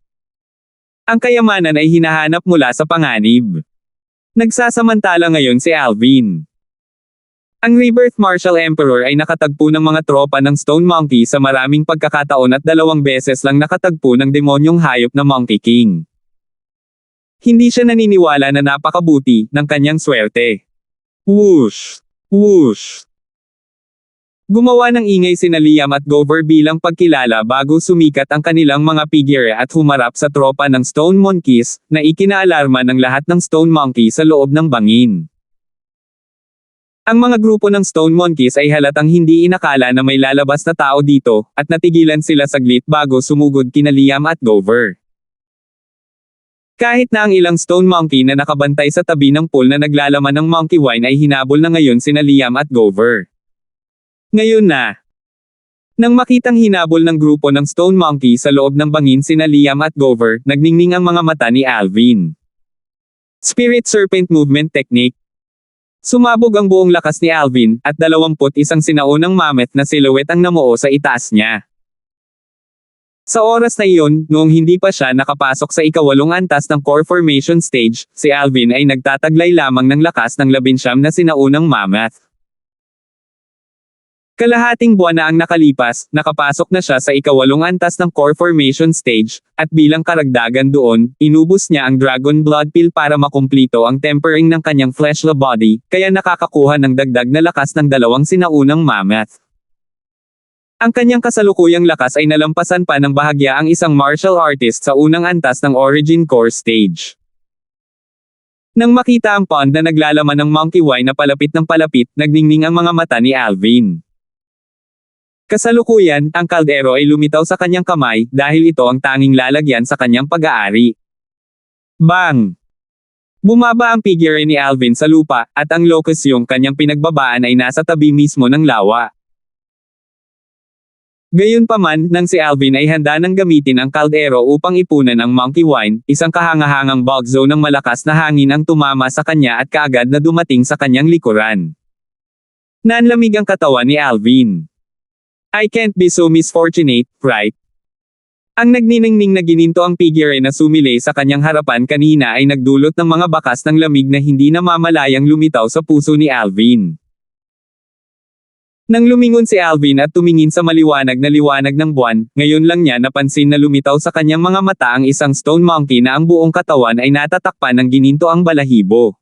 Ang kayamanan ay hinahanap mula sa panganib. Nagsasamantala ngayon si Alvin. Ang Rebirth Martial Emperor ay nakatagpo ng mga tropa ng Stone Monkey sa maraming pagkakataon at 2 beses lang nakatagpo ng demonyong hayop na Monkey King. Hindi siya naniniwala na napakabuti ng kanyang swerte. Whoosh! Whoosh! Gumawa ng ingay sina Liam at Gover bilang pagkilala bago sumikat ang kanilang mga figure at humarap sa tropa ng Stone Monkeys, na ikinaalarma ng lahat ng Stone Monkey sa loob ng bangin. Ang mga grupo ng Stone Monkeys ay halatang hindi inakala na may lalabas na tao dito, at natigilan sila saglit bago sumugod kina Liam at Dover. Kahit na ang ilang Stone Monkey na nakabantay sa tabi ng pool na naglalaman ng monkey wine ay hinabol na ngayon sina Liam at Dover. Ngayon na. Nang makitang hinabol ng grupo ng Stone Monkey sa loob ng bangin sina Liam at Dover, nagningning ang mga mata ni Alvin. Spirit Serpent Movement Technique. Sumabog ang buong lakas ni Alvin, at 21 sinaunang mammoth na silhouette ang namuo sa itaas niya. Sa oras na iyon, noong hindi pa siya nakapasok sa ika-8 antas ng core formation stage, si Alvin ay nagtataglay lamang ng lakas ng 19 na sinaunang mammoth. Kalahating buwan na ang nakalipas, nakapasok na siya sa ika-8 antas ng core formation stage, at bilang karagdagan doon, inubos niya ang Dragon Blood Pill para makumplito ang tempering ng kanyang fleshly body, kaya nakakakuha ng dagdag na lakas ng 2 sinaunang mammoth. Ang kanyang kasalukuyang lakas ay nalampasan pa ng bahagya ang isang martial artist sa unang antas ng Origin Core stage. Nang makita ang pond na naglalaman ng monkey wine na palapit ng palapit, nagningning ang mga mata ni Alvin. Kasalukuyan, ang kaldero ay lumitaw sa kanyang kamay, dahil ito ang tanging lalagyan sa kanyang pag-aari. Bang! Bumaba ang figure ni Alvin sa lupa, at ang locus yung kanyang pinagbabaan ay nasa tabi mismo ng lawa. Gayunpaman, nang si Alvin ay handa nang gamitin ang kaldero upang ipunan ang monkey wine, isang kahangahangang bugzo ng malakas na hangin ang tumama sa kanya at kaagad na dumating sa kanyang likuran. Nanlamig ang katawan ni Alvin. I can't be so misfortunate, right? Ang nagniningning na gininto ang figure na sumilay sa kanyang harapan kanina ay nagdulot ng mga bakas ng lamig na hindi namamalayang lumitaw sa puso ni Alvin. Nang lumingon si Alvin at tumingin sa maliwanag na liwanag ng buwan, ngayon lang niya napansin na lumitaw sa kanyang mga mata ang isang stone monkey na ang buong katawan ay natatakpan ng gininto ang balahibo.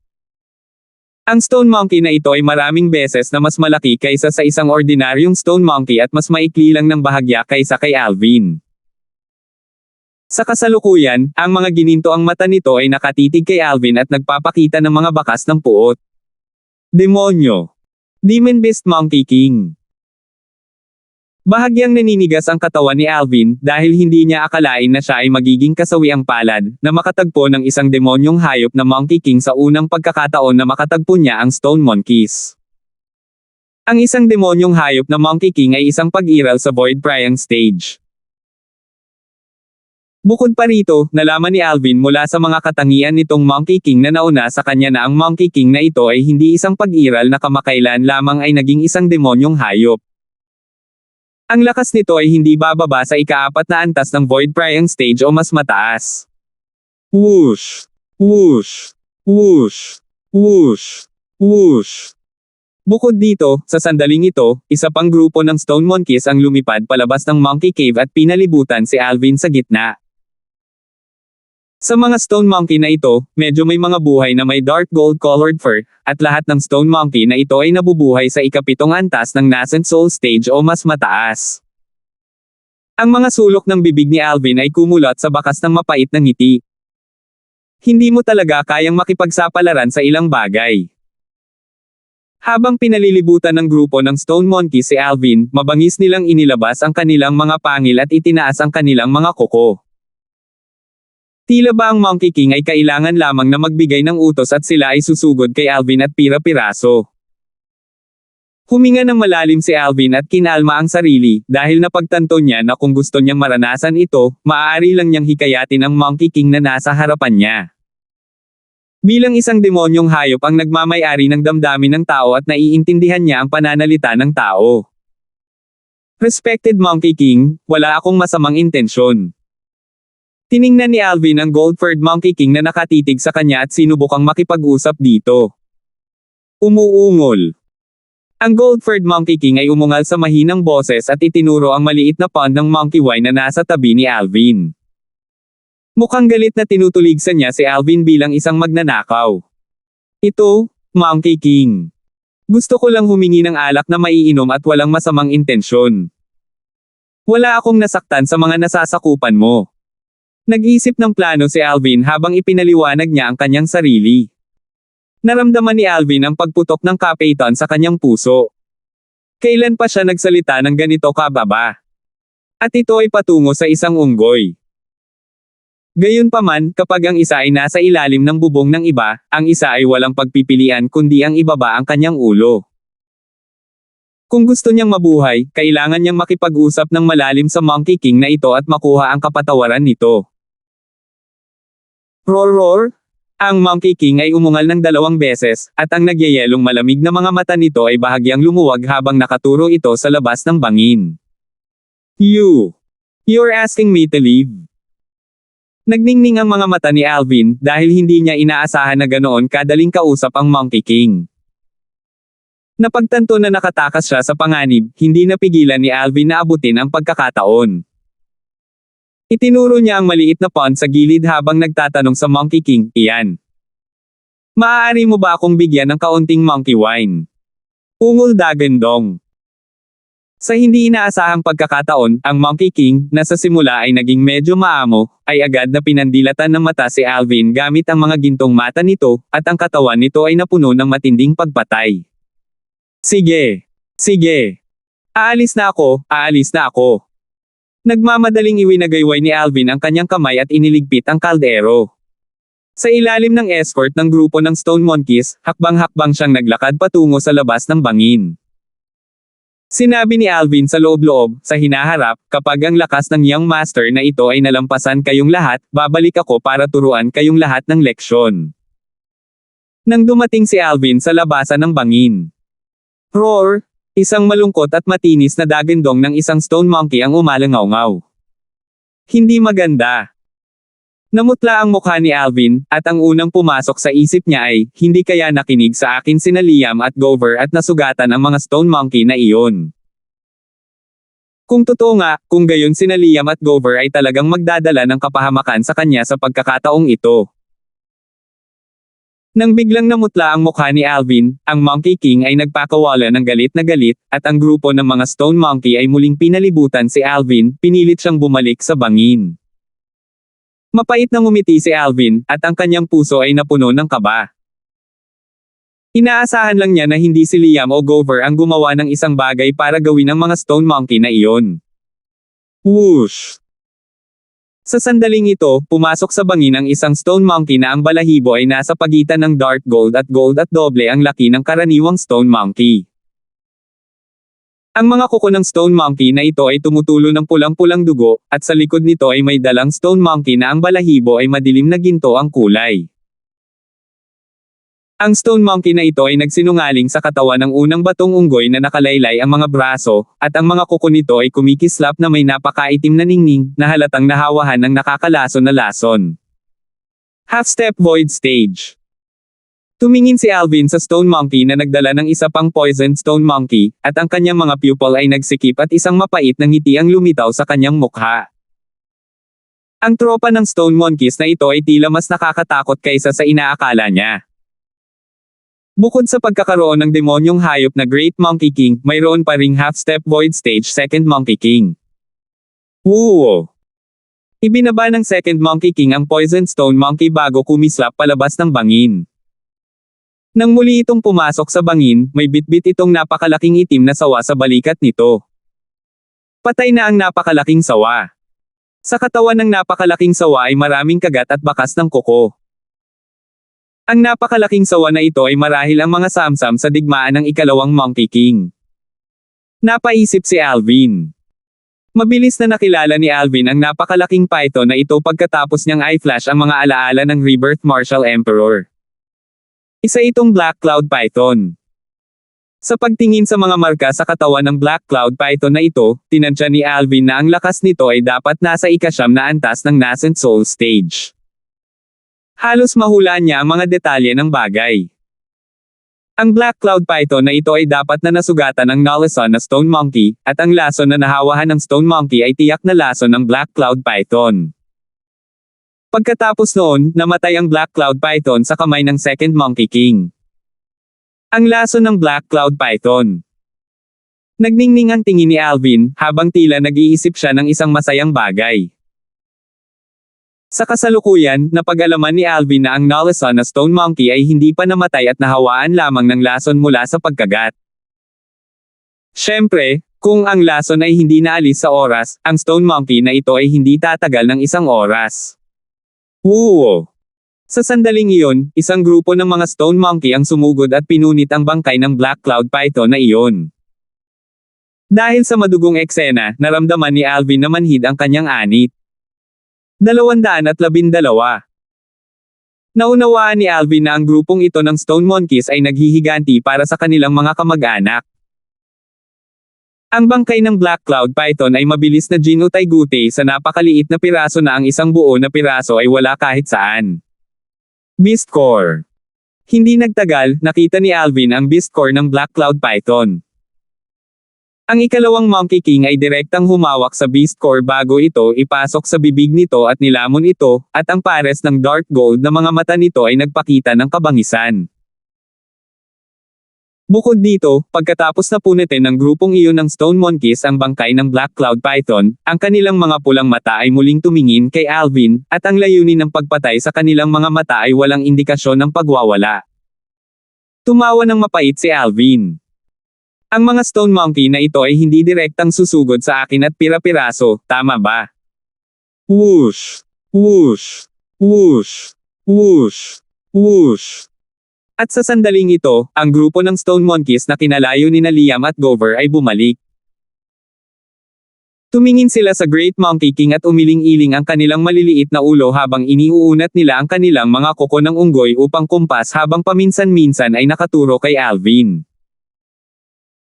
Ang stone monkey na ito ay maraming beses na mas malaki kaysa sa isang ordinaryong stone monkey at mas maikli lang ng bahagya kaysa kay Alvin. Sa kasalukuyan, ang mga gininto ang mata nito ay nakatitig kay Alvin at nagpapakita ng mga bakas ng puot. Demonyo! Demon Beast Monkey King. Bahagyang naninigas ang katawan ni Alvin dahil hindi niya akalain na siya ay magiging kasawiang palad na makatagpo ng isang demonyong hayop na Monkey King sa unang pagkakataon na makatagpo niya ang Stone Monkeys. Ang isang demonyong hayop na Monkey King ay isang pag-iral sa Void Priang stage. Bukod pa rito, nalaman ni Alvin mula sa mga katangian nitong Monkey King na nauna sa kanya na ang Monkey King na ito ay hindi isang pag-iral na kamakailan lamang ay naging isang demonyong hayop. Ang lakas nito ay hindi bababa sa ika-4 na antas ng Void Priang stage o mas mataas. Whoosh! Whoosh! Whoosh! Whoosh! Whoosh! Bukod dito, sa sandaling ito, isa pang grupo ng Stone Monkeys ang lumipad palabas ng Monkey Cave at pinalibutan si Alvin sa gitna. Sa mga Stone Monkey na ito, medyo may mga buhay na may dark gold-colored fur, at lahat ng Stone Monkey na ito ay nabubuhay sa ika-7 antas ng Nascent Soul Stage o mas mataas. Ang mga sulok ng bibig ni Alvin ay kumulat sa bakas ng mapait na ngiti. Hindi mo talaga kayang makipagsapalaran sa ilang bagay. Habang pinalilibutan ng grupo ng Stone Monkey si Alvin, mabangis nilang inilabas ang kanilang mga pangil at itinaas ang kanilang mga kuko. Tila ba ang Monkey King ay kailangan lamang na magbigay ng utos at sila ay susugod kay Alvin at pira-piraso. Huminga ng malalim si Alvin at kinalma ang sarili, dahil napagtanto niya na kung gusto niyang maranasan ito, maaari lang niyang hikayatin ang Monkey King na nasa harapan niya. Bilang isang demonyong hayop ang nagmamay-ari ng damdamin ng tao at naiintindihan niya ang pananalita ng tao. Respected Monkey King, wala akong masamang intensyon. Tiningnan ni Alvin ang gold-furred Monkey King na nakatitig sa kanya at sinubukang makipag-usap dito. Umuungol. Ang gold-furred Monkey King ay umungal sa mahinang boses at itinuro ang maliit na pond ng monkey wine na nasa tabi ni Alvin. Mukhang galit na tinutuligsan niya si Alvin bilang isang magnanakaw. Ito, Monkey King. Gusto ko lang humingi ng alak na maiinom at walang masamang intensyon. Wala akong nasaktan sa mga nasasakupan mo. Nag-isip ng plano si Alvin habang ipinaliwanag niya ang kanyang sarili. Naramdaman ni Alvin ang pagputok ng kapeitan sa kanyang puso. Kailan pa siya nagsalita ng ganito kababa? At ito ay patungo sa isang unggoy. Gayunpaman, kapag ang isa ay nasa ilalim ng bubong ng iba, ang isa ay walang pagpipilian kundi ang ibaba ang kanyang ulo. Kung gusto niyang mabuhay, kailangan niyang makipag-usap ng malalim sa Monkey King na ito at makuha ang kapatawaran nito. Roar roar! Ang Monkey King ay umungal ng 2 beses, at ang nagyayelong malamig na mga mata nito ay bahagyang lumuwag habang nakaturo ito sa labas ng bangin. You're asking me to leave? Nagningning ang mga mata ni Alvin dahil hindi niya inaasahan na ganoon kadaling kausap ang Monkey King. Napagtanto na nakatakas siya sa panganib, hindi napigilan ni Alvin na abutin ang pagkakataon. Itinuro niya ang maliit na pond sa gilid habang nagtatanong sa Monkey King, "Iyan. Maaari mo ba akong bigyan ng kaunting monkey wine?" Ungol Dagandong. Sa hindi inaasahang pagkakataon, ang Monkey King, na sa simula ay naging medyo maamo, ay agad na pinandilatan ng mata si Alvin gamit ang mga gintong mata nito, at ang katawan nito ay napuno ng matinding pagpatay. Sige. Aalis na ako. Nagmamadaling iwinagayway ni Alvin ang kanyang kamay at iniligpit ang kaldero. Sa ilalim ng escort ng grupo ng Stone Monkeys, hakbang-hakbang siyang naglakad patungo sa labas ng bangin. Sinabi ni Alvin sa loob-loob, sa hinaharap, "Kapag ang lakas ng Young Master na ito ay nalampasan kayong lahat, babalik ako para turuan kayong lahat ng leksyon." Nang dumating si Alvin sa labasan ng bangin. Roar! Isang malungkot at matinis na dagandong ng isang stone monkey ang umalangaw-ngaw. Hindi maganda. Namutla ang mukha ni Alvin, at ang unang pumasok sa isip niya ay, hindi kaya nakinig sa akin sina Liam at Gover at nasugatan ang mga stone monkey na iyon. Kung totoo nga, kung gayon sina Liam at Gover ay talagang magdadala ng kapahamakan sa kanya sa pagkakataong ito. Nang biglang namutla ang mukha ni Alvin, ang Monkey King ay nagpakawala ng galit na galit, at ang grupo ng mga Stone Monkey ay muling pinalibutan si Alvin, pinilit siyang bumalik sa bangin. Mapait na ngumiti si Alvin, at ang kanyang puso ay napuno ng kaba. Inaasahan lang niya na hindi si Liam o Gover ang gumawa ng isang bagay para gawin ang mga Stone Monkey na iyon. Whoosh! Sa sandaling ito, pumasok sa bangin ang isang stone monkey na ang balahibo ay nasa pagitan ng dark gold at doble ang laki ng karaniwang stone monkey. Ang mga kuko ng stone monkey na ito ay tumutulo ng pulang-pulang dugo, at sa likod nito ay may dalang stone monkey na ang balahibo ay madilim na ginto ang kulay. Ang stone monkey na ito ay nagsinungaling sa katawan ng unang batong unggoy na nakalaylay ang mga braso, at ang mga kuko nito ay kumikislap na may napakaitim na ningning, na halatang nahawahan ng nakakalason na lason. Half-step void stage. Tumingin si Alvin sa stone monkey na nagdala ng isa pang poison stone monkey, at ang kanyang mga pupil ay nagsikip at isang mapait na ngiti ang lumitaw sa kanyang mukha. Ang tropa ng stone monkeys na ito ay tila mas nakakatakot kaysa sa inaakala niya. Bukod sa pagkakaroon ng demonyong hayop na Great Monkey King, mayroon pa ring half-step void stage Second Monkey King. Woo! Ibinaba ng Second Monkey King ang Poison Stone Monkey bago kumislap palabas ng bangin. Nang muli itong pumasok sa bangin, may bitbit itong napakalaking itim na sawa sa balikat nito. Patay na ang napakalaking sawa. Sa katawan ng napakalaking sawa ay maraming kagat at bakas ng kuko. Ang napakalaking sawa na ito ay marahil ang mga samsam sa digmaan ng ikalawang Monkey King. Napaisip si Alvin. Mabilis na nakilala ni Alvin ang napakalaking python na ito pagkatapos niyang i-flash ang mga alaala ng Rebirth Martial Emperor. Isa itong Black Cloud Python. Sa pagtingin sa mga marka sa katawan ng Black Cloud Python na ito, tinansya ni Alvin na ang lakas nito ay dapat nasa ika-9 na antas ng Nascent Soul Stage. Halos mahulaan niya ang mga detalye ng bagay. Ang Black Cloud Python na ito ay dapat na nasugatan ng Nalason na Stone Monkey, at ang lason na nahawahan ng Stone Monkey ay tiyak na lason ng Black Cloud Python. Pagkatapos noon, namatay ang Black Cloud Python sa kamay ng Second Monkey King. Ang lason ng Black Cloud Python. Nagningning ang tingin ni Alvin, habang tila nag-iisip siya ng isang masayang bagay. Sa kasalukuyan, napag-alaman ni Alvin na ang Nalasan na Stone Monkey ay hindi pa namatay at nahawaan lamang ng lason mula sa pagkagat. Siyempre, kung ang lason ay hindi naalis sa oras, ang Stone Monkey na ito ay hindi tatagal ng 1 oras. Woo! Sa sandaling iyon, isang grupo ng mga Stone Monkey ang sumugod at pinunit ang bangkay ng Black Cloud Python na iyon. Dahil sa madugong eksena, naramdaman ni Alvin na manhid ang kanyang anit. 212. Naunawaan ni Alvin na ang grupong ito ng Stone Monkeys ay naghihiganti para sa kanilang mga kamag-anak. Ang bangkay ng Black Cloud Python ay mabilis na ginutay-gutay sa napakaliit na piraso na ang isang buo na piraso ay wala kahit saan. Beast Core. Hindi nagtagal, nakita ni Alvin ang Beast Core ng Black Cloud Python. Ang ikalawang Monkey King ay direktang humawak sa Beast Core bago ito ipasok sa bibig nito at nilamon ito, at ang pares ng dark gold na mga mata nito ay nagpakita ng kabangisan. Bukod dito, pagkatapos na punitin ng grupong iyon ng Stone Monkeys ang bangkay ng Black Cloud Python, ang kanilang mga pulang mata ay muling tumingin kay Alvin, at ang layunin ng pagpatay sa kanilang mga mata ay walang indikasyon ng pagwawala. Tumawa ng mapait si Alvin. Ang mga Stone Monkey na ito ay hindi direktang susugod sa akin at pira-piraso, tama ba? Whoosh! Whoosh! Whoosh! Whoosh! Whoosh! At sa sandaling ito, ang grupo ng Stone Monkeys na kinalayo ni Liam at Gover ay bumalik. Tumingin sila sa Great Monkey King at umiling-iling ang kanilang maliliit na ulo habang iniuunat nila ang kanilang mga kuko ng unggoy upang kumpas habang paminsan-minsan ay nakaturo kay Alvin.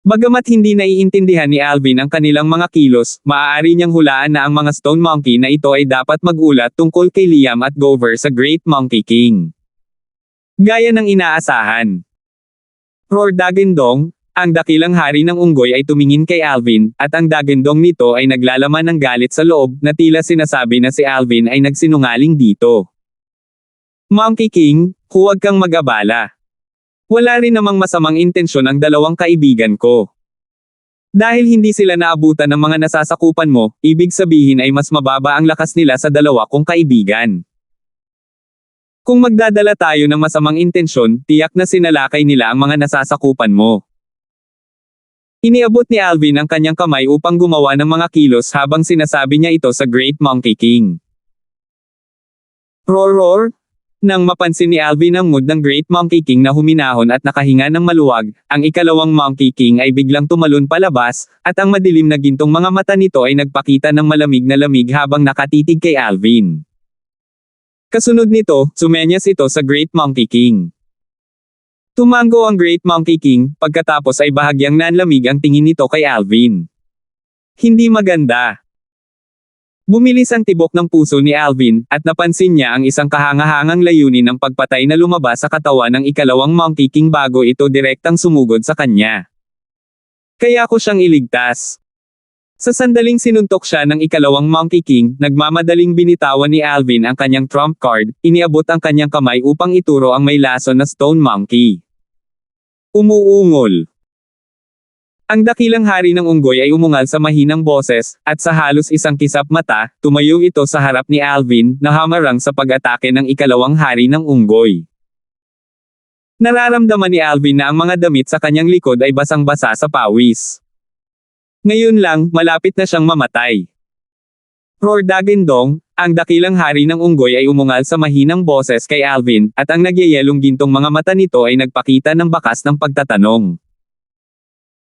Bagamat hindi naiintindihan ni Alvin ang kanilang mga kilos, maaari niyang hulaan na ang mga Stone Monkey na ito ay dapat mag-ulat tungkol kay Liam at Gover sa Great Monkey King. Gaya ng inaasahan. Roar Dagendong, ang dakilang hari ng unggoy ay tumingin kay Alvin, at ang dagendong nito ay naglalaman ng galit sa loob na tila sinasabi na si Alvin ay nagsinungaling dito. Monkey King, huwag kang mag-abala. Wala rin namang masamang intensyon ang dalawang kaibigan ko. Dahil hindi sila naabutan ng mga nasasakupan mo, ibig sabihin ay mas mababa ang lakas nila sa dalawa kong kaibigan. Kung magdadala tayo ng masamang intensyon, tiyak na sinalakay nila ang mga nasasakupan mo. Iniabot ni Alvin ang kanyang kamay upang gumawa ng mga kilos habang sinasabi niya ito sa Great Monkey King. Roar roar! Nang mapansin ni Alvin ang mood ng Great Monkey King na huminahon at nakahinga ng maluwag, ang ikalawang Monkey King ay biglang tumalon palabas, at ang madilim na gintong mga mata nito ay nagpakita ng malamig na lamig habang nakatitig kay Alvin. Kasunod nito, sumenyas ito sa Great Monkey King. Tumango ang Great Monkey King, pagkatapos ay bahagyang nanlamig ang tingin nito kay Alvin. Hindi maganda. Bumilis ang tibok ng puso ni Alvin, at napansin niya ang isang kahangahangang layunin ng pagpatay na lumabas sa katawan ng ikalawang Monkey King bago ito direktang sumugod sa kanya. Kaya ko siyang iligtas. Sa sandaling sinuntok siya ng ikalawang Monkey King, nagmamadaling binitawan ni Alvin ang kanyang trump card, iniabot ang kanyang kamay upang ituro ang may lason na Stone Monkey. Umuungol. Ang dakilang hari ng unggoy ay umungal sa mahinang boses, at sa halos isang kisap mata, tumayo ito sa harap ni Alvin, na hamarang sa pag-atake ng ikalawang hari ng unggoy. Nararamdaman ni Alvin na ang mga damit sa kanyang likod ay basang-basa sa pawis. Ngayon lang, malapit na siyang mamatay. Roar Dagendong, ang dakilang hari ng unggoy ay umungal sa mahinang boses kay Alvin, at ang nagyayelong gintong mga mata nito ay nagpakita ng bakas ng pagtatanong.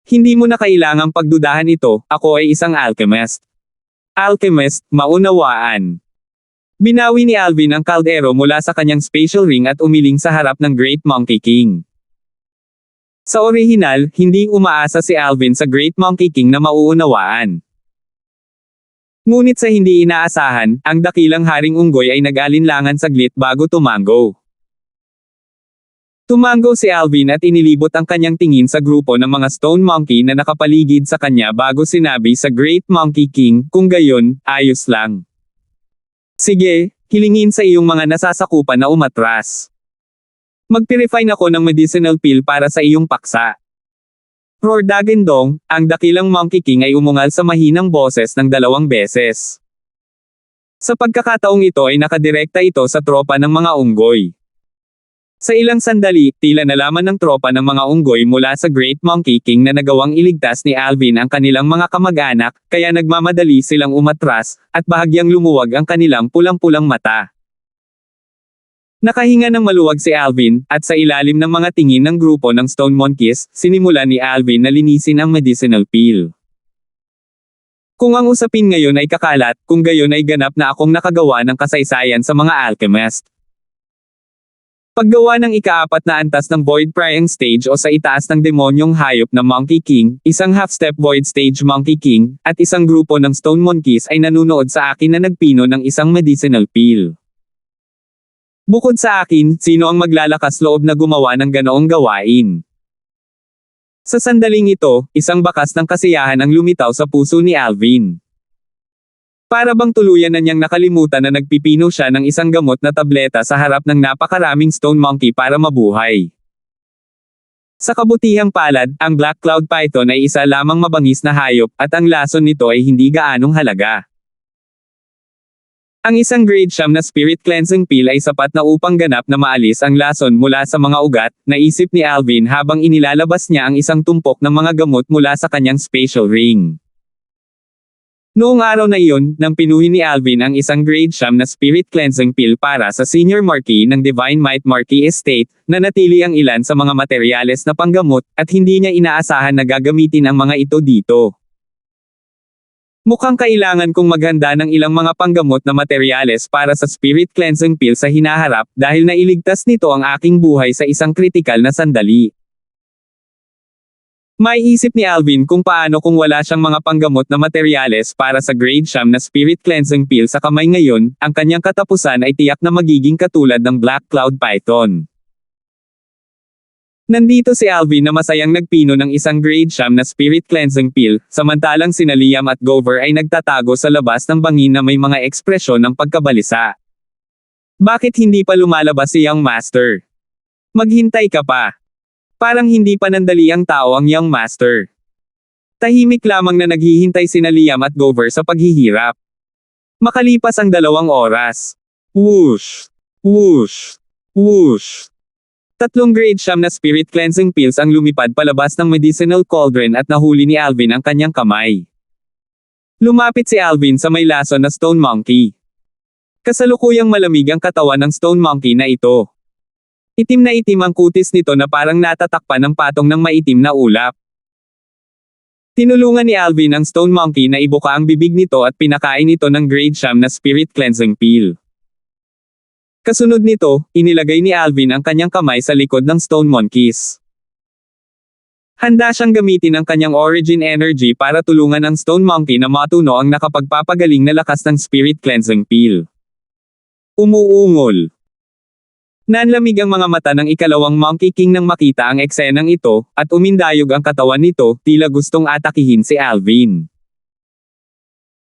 Hindi mo na kailangang pagdudahan ito, ako ay isang alchemist. Alchemist, maunawaan. Binawi ni Alvin ang kaldero mula sa kanyang spatial ring at umiling sa harap ng Great Monkey King. Sa orihinal, hindi umaasa si Alvin sa Great Monkey King na mauunawaan. Ngunit sa hindi inaasahan, ang dakilang haring unggoy ay nag-alinlangan saglit bago tumango. Tumango si Alvin at inilibot ang kanyang tingin sa grupo ng mga Stone Monkey na nakapaligid sa kanya bago sinabi sa Great Monkey King, kung gayon, ayos lang. Sige, hilingin sa iyong mga nasasakupan na umatras. Mag-purify ako ng medicinal pill para sa iyong paksa. Roar Dagendong, ang dakilang Monkey King ay umungal sa mahinang boses ng 2 beses. Sa pagkakataong ito ay nakadirekta ito sa tropa ng mga unggoy. Sa ilang sandali, tila nalaman ng tropa ng mga unggoy mula sa Great Monkey King na nagawang iligtas ni Alvin ang kanilang mga kamag-anak, kaya nagmamadali silang umatras, at bahagyang lumuwag ang kanilang pulang-pulang mata. Nakahinga ng maluwag si Alvin, at sa ilalim ng mga tingin ng grupo ng Stone Monkeys, sinimula ni Alvin na linisin ang medicinal pill. Kung ang usapin ngayon ay kakalat, kung gayon ay ganap na akong nakagawa ng kasaysayan sa mga alchemist. Paggawa ng ika-4 na antas ng Void Prying Stage o sa itaas ng demonyong hayop na Monkey King, isang half-step Void Stage Monkey King, at isang grupo ng Stone Monkeys ay nanunood sa akin na nagpino ng isang medicinal pill. Bukod sa akin, sino ang maglalakas loob na gumawa ng ganoong gawain? Sa sandaling ito, isang bakas ng kasiyahan ang lumitaw sa puso ni Alvin. Para bang tuluyan na niyang nakalimutan na nagpipino siya ng isang gamot na tableta sa harap ng napakaraming Stone Monkey para mabuhay. Sa kabutihang palad, ang Black Cloud Python ay isa lamang mabangis na hayop, at ang lason nito ay hindi gaanong halaga. Ang isang grade 9 na spirit cleansing pill ay sapat na upang ganap na maalis ang lason mula sa mga ugat, naisip ni Alvin habang inilalabas niya ang isang tumpok ng mga gamot mula sa kanyang spatial ring. Noong araw na iyon, nang pinuhin ni Alvin ang isang grade 9 na spirit cleansing pill para sa senior marquee ng Divine Might Marquee Estate, nanatili ang ilan sa mga materyales na panggamot, at hindi niya inaasahan na gagamitin ang mga ito dito. Mukhang kailangan kong maghanda ng ilang mga panggamot na materyales para sa spirit cleansing pill sa hinaharap, dahil nailigtas nito ang aking buhay sa isang kritikal na sandali. Maiisip ni Alvin kung paano kung wala siyang mga panggamot na materyales para sa grade 9 na spirit cleansing pill sa kamay ngayon, ang kanyang katapusan ay tiyak na magiging katulad ng Black Cloud Python. Nandito si Alvin na masayang nagpino ng isang grade 9 na spirit cleansing pill, samantalang sina Liam at Gover ay nagtatago sa labas ng bangin na may mga ekspresyon ng pagkabalisa. Bakit hindi pa lumalabas si Young Master? Maghintay ka pa. Parang hindi pa nandali ang tao ang Young Master. Tahimik lamang na naghihintay sina Liam at Gover sa paghihirap. Makalipas ang 2 oras. Whoosh! Whoosh! Whoosh! 3 grade 9 na spirit cleansing pills ang lumipad palabas ng medicinal cauldron at nahuli ni Alvin ang kanyang kamay. Lumapit si Alvin sa may lason na Stone Monkey. Kasalukuyang malamig ang katawan ng Stone Monkey na ito. Itim na itim ang kutis nito na parang natatakpan ng patong ng maitim na ulap. Tinulungan ni Alvin ang Stone Monkey na ibuka ang bibig nito at pinakain ito ng grade 9 na spirit cleansing pill. Kasunod nito, inilagay ni Alvin ang kanyang kamay sa likod ng Stone Monkeys. Handa siyang gamitin ang kanyang origin energy para tulungan ang Stone Monkey na matuno ang nakapagpapagaling na lakas ng spirit cleansing pill. Umuungol. Nanlamig ang mga mata ng ikalawang Monkey King nang makita ang eksenang ito, at umindayog ang katawan nito, tila gustong atakihin si Alvin.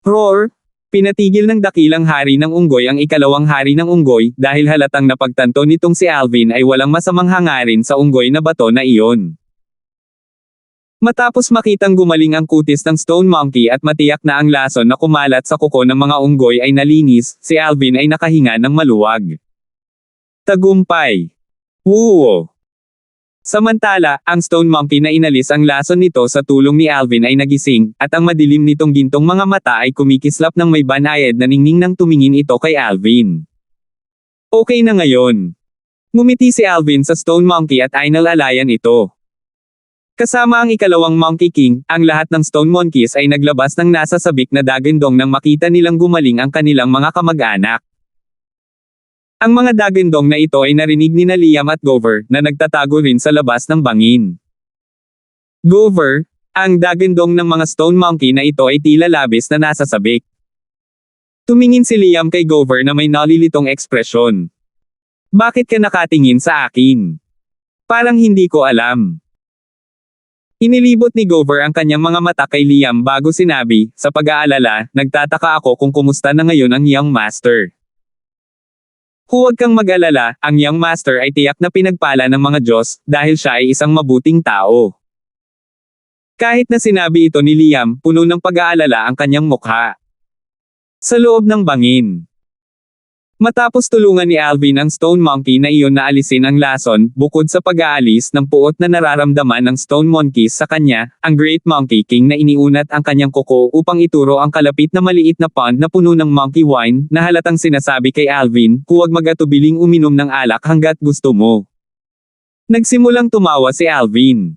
Roar! Pinatigil ng dakilang hari ng unggoy ang ikalawang hari ng unggoy, dahil halatang napagtanto nitong si Alvin ay walang masamang hangarin sa unggoy na bato na iyon. Matapos makitang gumaling ang kutis ng Stone Monkey at matiyak na ang lason na kumalat sa kuko ng mga unggoy ay nalinis, si Alvin ay nakahinga ng maluwag. Tagumpay. Wuo. Samantala, ang Stone Monkey na inalis ang lason nito sa tulong ni Alvin ay nagising, at ang madilim nitong gintong mga mata ay kumikislap ng may banayad na ningning nang tumingin ito kay Alvin. Okay na ngayon. Ngumiti si Alvin sa Stone Monkey at inalalayan ito. Kasama ang ikalawang Monkey King, ang lahat ng Stone Monkeys ay naglabas ng nasa sabik na dagandong nang makita nilang gumaling ang kanilang mga kamag-anak. Ang mga dagandong na ito ay narinig ni Liam at Gover, na nagtatago rin sa labas ng bangin. Gover, ang dagandong ng mga Stone Monkey na ito ay tila labis na nasa sabik. Tumingin si Liam kay Gover na may nalilitong ekspresyon. Bakit ka nakatingin sa akin? Parang hindi ko alam. Inilibot ni Gover ang kanyang mga mata kay Liam bago sinabi, sa pag-aalala, nagtataka ako kung kumusta na ngayon ang Young Master. Huwag kang mag-alala, ang Young Master ay tiyak na pinagpala ng mga Diyos, dahil siya ay isang mabuting tao. Kahit na sinabi ito ni Liam, puno ng pag-aalala ang kanyang mukha. Sa loob ng bangin. Matapos tulungan ni Alvin ang Stone Monkey na iyon na alisin ang lason, bukod sa pag-aalis ng puot na nararamdaman ng Stone Monkeys sa kanya, ang Great Monkey King na iniunat ang kanyang kuko upang ituro ang kalapit na maliit na pond na puno ng monkey wine, na halatang sinasabi kay Alvin, huwag mag-atubiling uminom ng alak hanggat gusto mo. Nagsimulang tumawa si Alvin.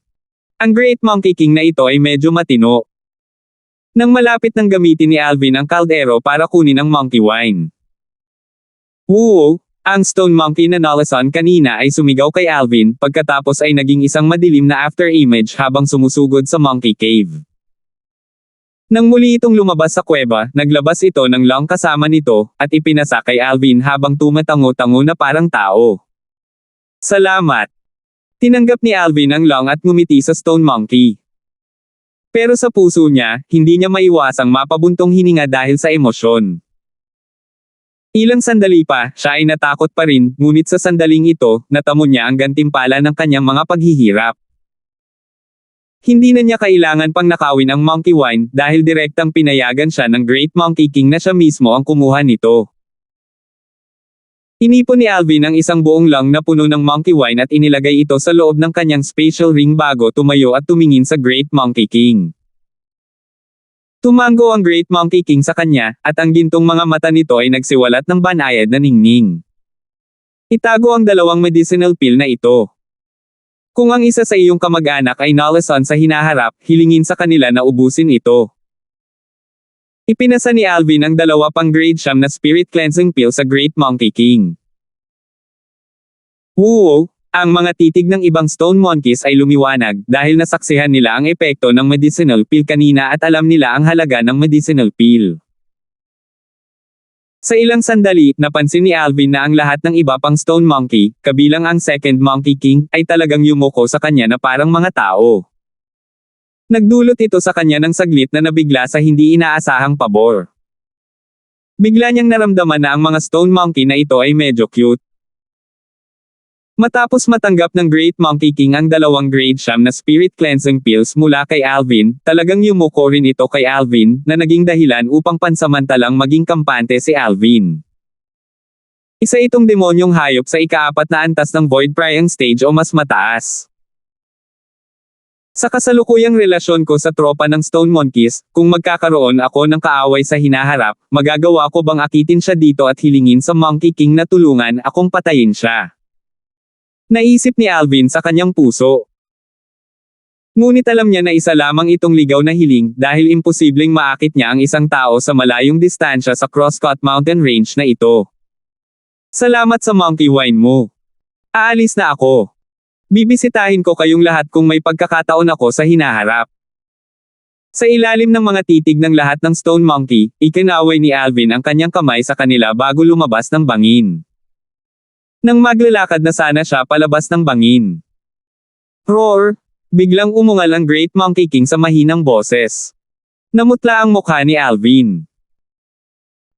Ang Great Monkey King na ito ay medyo matino. Nang malapit nang gamitin ni Alvin ang kaldero para kunin ang monkey wine. Woo! Ang Stone Monkey na nalasan kanina ay sumigaw kay Alvin, pagkatapos ay naging isang madilim na after image habang sumusugod sa Monkey Cave. Nang muli itong lumabas sa kuweba, naglabas ito ng long kasama nito, at ipinasa kay Alvin habang tumatango-tango na parang tao. Salamat! Tinanggap ni Alvin ang long at ngumiti sa Stone Monkey. Pero sa puso niya, hindi niya maiwasang mapabuntong hininga dahil sa emosyon. Ilang sandali pa, siya ay natakot pa rin, ngunit sa sandaling ito, natamo niya ang gantimpala ng kanyang mga paghihirap. Hindi na niya kailangan pang nakawin ang monkey wine, dahil direktang pinayagan siya ng Great Monkey King na siya mismo ang kumuha nito. Inipon ni Alvin ang isang buong long na puno ng monkey wine at inilagay ito sa loob ng kanyang special ring bago tumayo at tumingin sa Great Monkey King. Tumango ang Great Monkey King sa kanya, at ang gintong mga mata nito ay nagsiwalat ng banayad na ningning. Itago ang dalawang medicinal pill na ito. Kung ang isa sa iyong kamag-anak ay nalasan sa hinaharap, hilingin sa kanila na ubusin ito. Ipinasa ni Alvin ang dalawa pang grade 9 na spirit cleansing pill sa Great Monkey King. Woo! Ang mga titig ng ibang Stone Monkeys ay lumiwanag, dahil nasaksihan nila ang epekto ng medicinal pill kanina at alam nila ang halaga ng medicinal pill. Sa ilang sandali, napansin ni Alvin na ang lahat ng iba pang Stone Monkey, kabilang ang Second Monkey King, ay talagang yumuko sa kanya na parang mga tao. Nagdulot ito sa kanya ng saglit na nabigla sa hindi inaasahang pabor. Bigla niyang naramdaman na ang mga Stone Monkey na ito ay medyo cute. Matapos matanggap ng Great Monkey King ang dalawang grade 9 na spirit cleansing pills mula kay Alvin, talagang yumuko rin ito kay Alvin, na naging dahilan upang pansamantalang maging kampante si Alvin. Isa itong demonyong hayop sa ika-4 na antas ng Void Prying Stage o mas mataas. Sa kasalukuyang relasyon ko sa tropa ng Stone Monkeys, kung magkakaroon ako ng kaaway sa hinaharap, magagawa ko bang akitin siya dito at hilingin sa Monkey King na tulungan akong patayin siya? Naisip ni Alvin sa kanyang puso. Ngunit alam niya na isa lamang itong ligaw na hiling, dahil imposibleng maakit niya ang isang tao sa malayong distansya sa Crosscut Mountain Range na ito. Salamat sa monkey wine mo. Aalis na ako. Bibisitahin ko kayong lahat kung may pagkakataon ako sa hinaharap. Sa ilalim ng mga titig ng lahat ng Stone Monkey, ikinaway ni Alvin ang kanyang kamay sa kanila bago lumabas ng bangin. Nang maglalakad na sana siya palabas ng bangin. Roar! Biglang umungal ang Great Monkey King sa mahinang boses. Namutla ang mukha ni Alvin.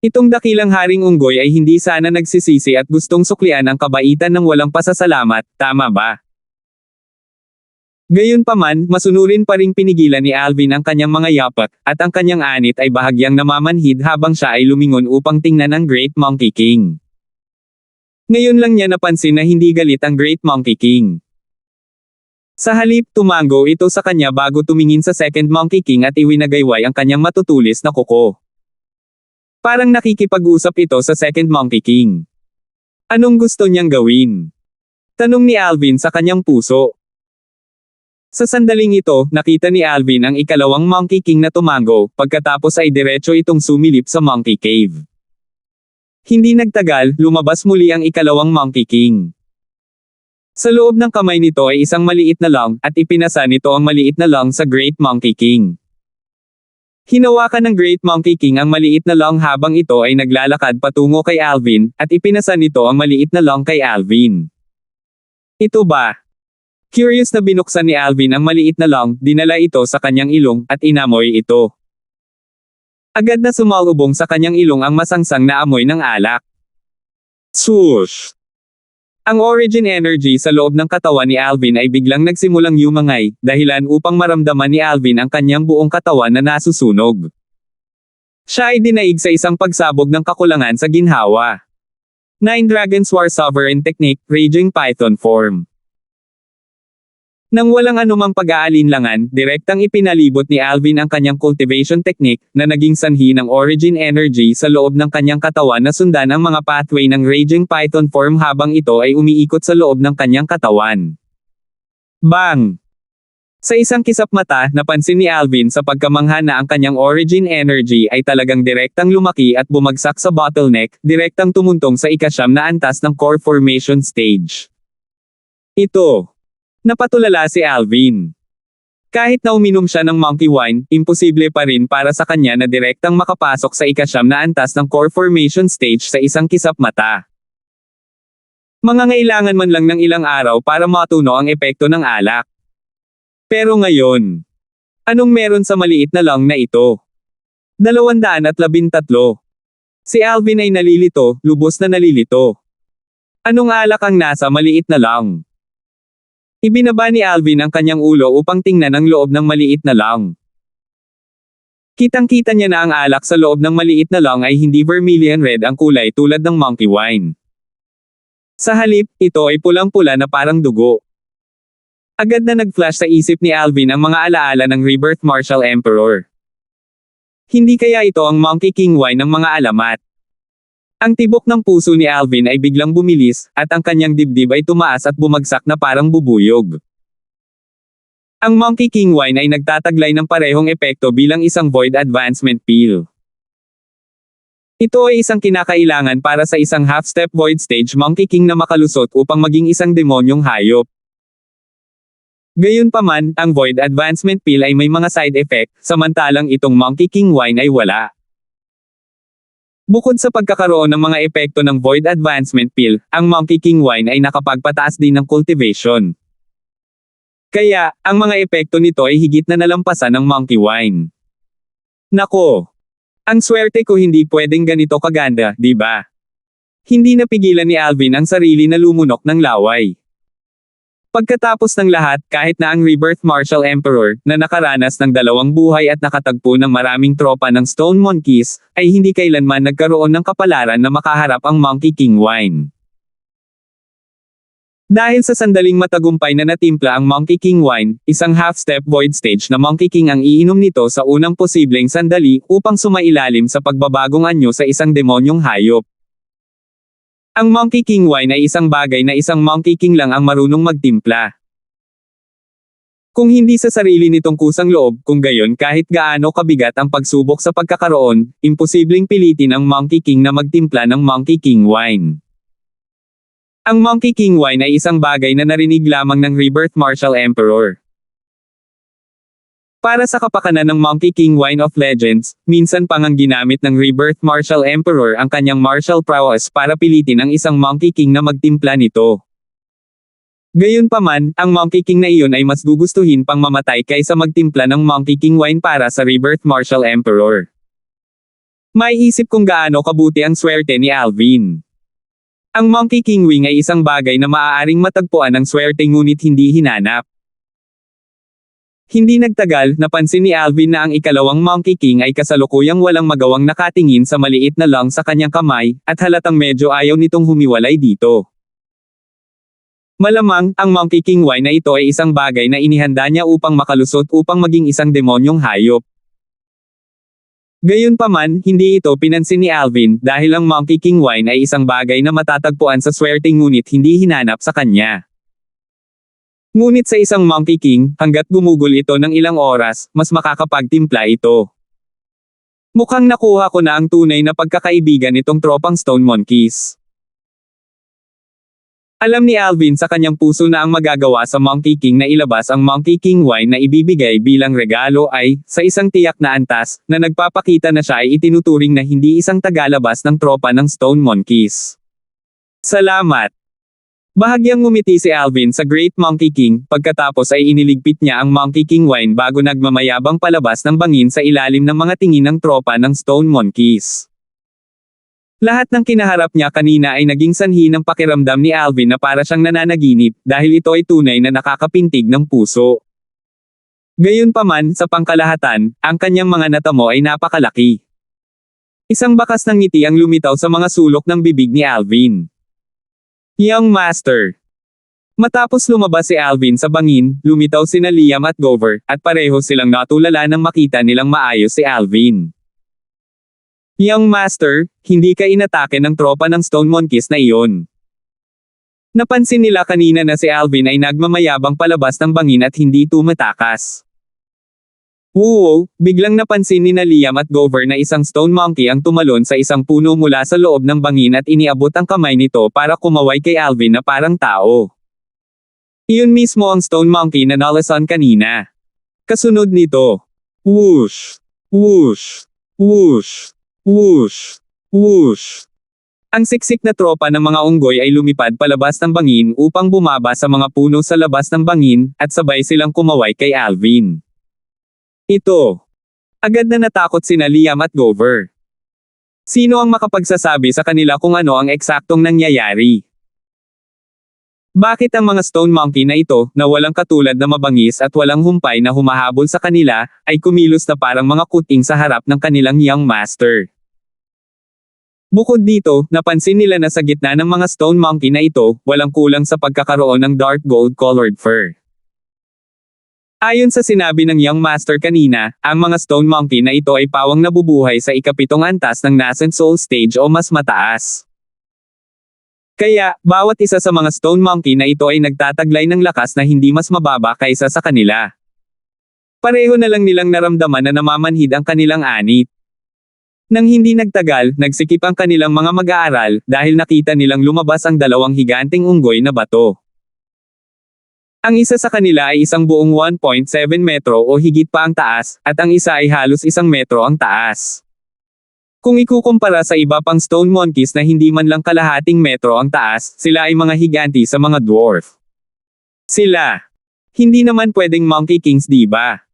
Itong dakilang haring unggoy ay hindi sana nagsisisi at gustong suklian ang kabaitan ng walang pasasalamat, tama ba? Gayunpaman, masunurin pa ring pinigilan ni Alvin ang kanyang mga yapak, at ang kanyang anit ay bahagyang namamanhid habang siya ay lumingon upang tingnan ang Great Monkey King. Ngayon lang niya napansin na hindi galit ang Great Monkey King. Sa halip, tumango ito sa kanya bago tumingin sa Second Monkey King at iwinagayway ang kanyang matutulis na kuko. Parang nakikipag-usap ito sa Second Monkey King. Anong gusto niyang gawin? Tanong ni Alvin sa kanyang puso. Sa sandaling ito, nakita ni Alvin ang ikalawang Monkey King na tumango, pagkatapos ay diretso itong sumilip sa Monkey Cave. Hindi nagtagal, lumabas muli ang ikalawang Monkey King. Sa loob ng kamay nito ay isang maliit na long, at ipinasa nito ang maliit na long sa Great Monkey King. Hinawakan ng Great Monkey King ang maliit na long habang ito ay naglalakad patungo kay Alvin, at ipinasa nito ang maliit na long kay Alvin. Ito ba? Curious na binuksan ni Alvin ang maliit na long, dinala ito sa kanyang ilong, at inamoy ito. Agad na sumalubong sa kanyang ilong ang masangsang na amoy ng alak. Swoosh! Ang origin energy sa loob ng katawan ni Alvin ay biglang nagsimulang yumangay, dahilan upang maramdaman ni Alvin ang kanyang buong katawan na nasusunog. Siya ay dinaig sa isang pagsabog ng kakulangan sa ginhawa. 9 Dragon's War Sovereign Technique, Raging Python Form. Nang walang anumang pag-aalinlangan, direktang ipinalibot ni Alvin ang kanyang cultivation technique, na naging sanhi ng origin energy sa loob ng kanyang katawan na sundan ang mga pathway ng Raging Python Form habang ito ay umiikot sa loob ng kanyang katawan. Bang! Sa isang kisap mata, napansin ni Alvin sa pagkamangha na ang kanyang origin energy ay talagang direktang lumaki at bumagsak sa bottleneck, direktang tumuntong sa ika-9 na antas ng core formation stage. Ito. Napatulala si Alvin. Kahit na uminom siya ng monkey wine, imposible pa rin para sa kanya na direktang makapasok sa ika-9 na antas ng core formation stage sa isang kisap mata. Mangangailangan man lang ng ilang araw para matuno ang epekto ng alak. Pero ngayon, anong meron sa maliit na lang na ito? 213. Si Alvin ay nalilito, lubos na nalilito. Anong alak ang nasa maliit na lang? Ibinaba ni Alvin ang kanyang ulo upang tingnan ang loob ng maliit na lang. Kitang-kita niya na ang alak sa loob ng maliit na lang ay hindi vermilion red ang kulay tulad ng monkey wine. Sa halip, ito ay pulang-pula na parang dugo. Agad na nag-flash sa isip ni Alvin ang mga alaala ng Rebirth Martial Emperor. Hindi kaya ito ang Monkey King wine ng mga alamat? Ang tibok ng puso ni Alvin ay biglang bumilis, at ang kanyang dibdib ay tumaas at bumagsak na parang bubuyog. Ang Monkey King wine ay nagtataglay ng parehong epekto bilang isang void advancement pill. Ito ay isang kinakailangan para sa isang half-step void stage Monkey King na makalusot upang maging isang demonyong hayop. Gayunpaman, ang void advancement pill ay may mga side effect, samantalang itong Monkey King wine ay wala. Bukod sa pagkakaroon ng mga epekto ng Void Advancement Pill, ang Monkey King wine ay nakapagpataas din ng cultivation. Kaya, ang mga epekto nito ay higit na nalampasan ng Monkey wine. Nako! Ang swerte ko hindi pwedeng ganito kaganda, di ba? Hindi napigilan ni Alvin ang sarili na lumunok ng laway. Pagkatapos ng lahat, kahit na ang Rebirth Martial Emperor, na nakaranas ng 2 buhay at nakatagpo ng maraming tropa ng Stone Monkeys, ay hindi kailanman nagkaroon ng kapalaran na makaharap ang Monkey King wine. Dahil sa sandaling matagumpay na natimpla ang Monkey King wine, isang half-step void stage na Monkey King ang iinom nito sa unang posibleng sandali upang sumailalim sa pagbabagong anyo sa isang demonyong hayop. Ang Monkey King wine ay isang bagay na isang Monkey King lang ang marunong magtimpla. Kung hindi sa sarili nitong kusang loob, kung gayon kahit gaano kabigat ang pagsubok sa pagkakaroon, imposibleng pilitin ang Monkey King na magtimpla ng Monkey King wine. Ang Monkey King wine ay isang bagay na narinig lamang ng Rebirth Martial Emperor. Para sa kapakanan ng Monkey King Wine of Legends, minsan pang ang ginamit ng Rebirth Martial Emperor ang kanyang martial prowess para pilitin ang isang Monkey King na magtimpla nito. Gayunpaman, ang Monkey King na iyon ay mas gugustuhin pang mamatay kaysa magtimpla ng Monkey King Wine para sa Rebirth Martial Emperor. May isip kung gaano kabuti ang swerte ni Alvin. Ang Monkey King wing ay isang bagay na maaaring matagpuan ng swerte ngunit hindi hinanap. Hindi nagtagal, napansin ni Alvin na ang ikalawang Monkey King ay kasalukuyang walang magawang nakatingin sa maliit na lang sa kanyang kamay, at halatang medyo ayaw nitong humiwalay dito. Malamang, ang Monkey King wine na ito ay isang bagay na inihanda niya upang makalusot upang maging isang demonyong hayop. Gayunpaman, hindi ito pinansin ni Alvin dahil ang Monkey King wine ay isang bagay na matatagpuan sa swerte ngunit hindi hinanap sa kanya. Ngunit sa isang Monkey King, hanggat gumugol ito ng ilang oras, mas makakapagtimpla ito. Mukhang nakuha ko na ang tunay na pagkakaibigan nitong tropang Stone Monkeys. Alam ni Alvin sa kanyang puso na ang magagawa sa Monkey King na ilabas ang Monkey King wine na ibibigay bilang regalo ay, sa isang tiyak na antas, na nagpapakita na siya ay itinuturing na hindi isang tagalabas ng tropa ng Stone Monkeys. Salamat! Bahagyang ngumiti si Alvin sa Great Monkey King, pagkatapos ay iniligpit niya ang Monkey King wine bago nagmamayabang palabas ng bangin sa ilalim ng mga tingin ng tropa ng Stone Monkeys. Lahat ng kinaharap niya kanina ay naging sanhi ng pakiramdam ni Alvin na para siyang nananaginip, dahil ito ay tunay na nakakapintig ng puso. Gayunpaman, sa pangkalahatan, ang kanyang mga natamo ay napakalaki. Isang bakas ng ngiti ang lumitaw sa mga sulok ng bibig ni Alvin. Young Master. Matapos lumabas si Alvin sa bangin, lumitaw sina Liam at Gover, at pareho silang natulala nang makita nilang maayos si Alvin. Young Master, hindi ka inatake ng tropa ng Stone Monkeys na iyon. Napansin nila kanina na si Alvin ay nagmamayabang palabas ng bangin at hindi tumatakas. Woo! Biglang napansin ni Liam at Gover na isang Stone Monkey ang tumalon sa isang puno mula sa loob ng bangin at iniabot ang kamay nito para kumaway kay Alvin na parang tao. Iyon mismo ang Stone Monkey na nalasan kanina. Kasunod nito. Whoosh! Whoosh! Whoosh! Whoosh! Whoosh! Ang siksik na tropa ng mga unggoy ay lumipad palabas ng bangin upang bumaba sa mga puno sa labas ng bangin, at sabay silang kumaway kay Alvin. Ito. Agad na natakot sina Liam at Gover. Sino ang makapagsasabi sa kanila kung ano ang eksaktong nangyayari? Bakit ang mga Stone Monkey na ito, na walang katulad na mabangis at walang humpay na humahabol sa kanila, ay kumilos na parang mga kuting sa harap ng kanilang Young Master? Bukod dito, napansin nila na sa gitna ng mga Stone Monkey na ito, walang kulang sa pagkakaroon ng dark gold-colored fur. Ayon sa sinabi ng Young Master kanina, ang mga Stone Monkey na ito ay pawang nabubuhay sa ikapitong antas ng Nascent Soul Stage o mas mataas. Kaya, bawat isa sa mga Stone Monkey na ito ay nagtataglay ng lakas na hindi mas mababa kaysa sa kanila. Pareho na lang nilang naramdaman na namamanhid ang kanilang anit. Nang hindi nagtagal, nagsikip ang kanilang mga mag-aaral, dahil nakita nilang lumabas ang dalawang higanteng unggoy na bato. Ang isa sa kanila ay isang buong 1.7 metro o higit pa ang taas, at ang isa ay halos 1 metro ang taas. Kung ikukumpara sa iba pang Stone Monkeys na hindi man lang kalahating metro ang taas, sila ay mga higanti sa mga dwarf. Sila. Hindi naman pwedeng Monkey Kings, diba?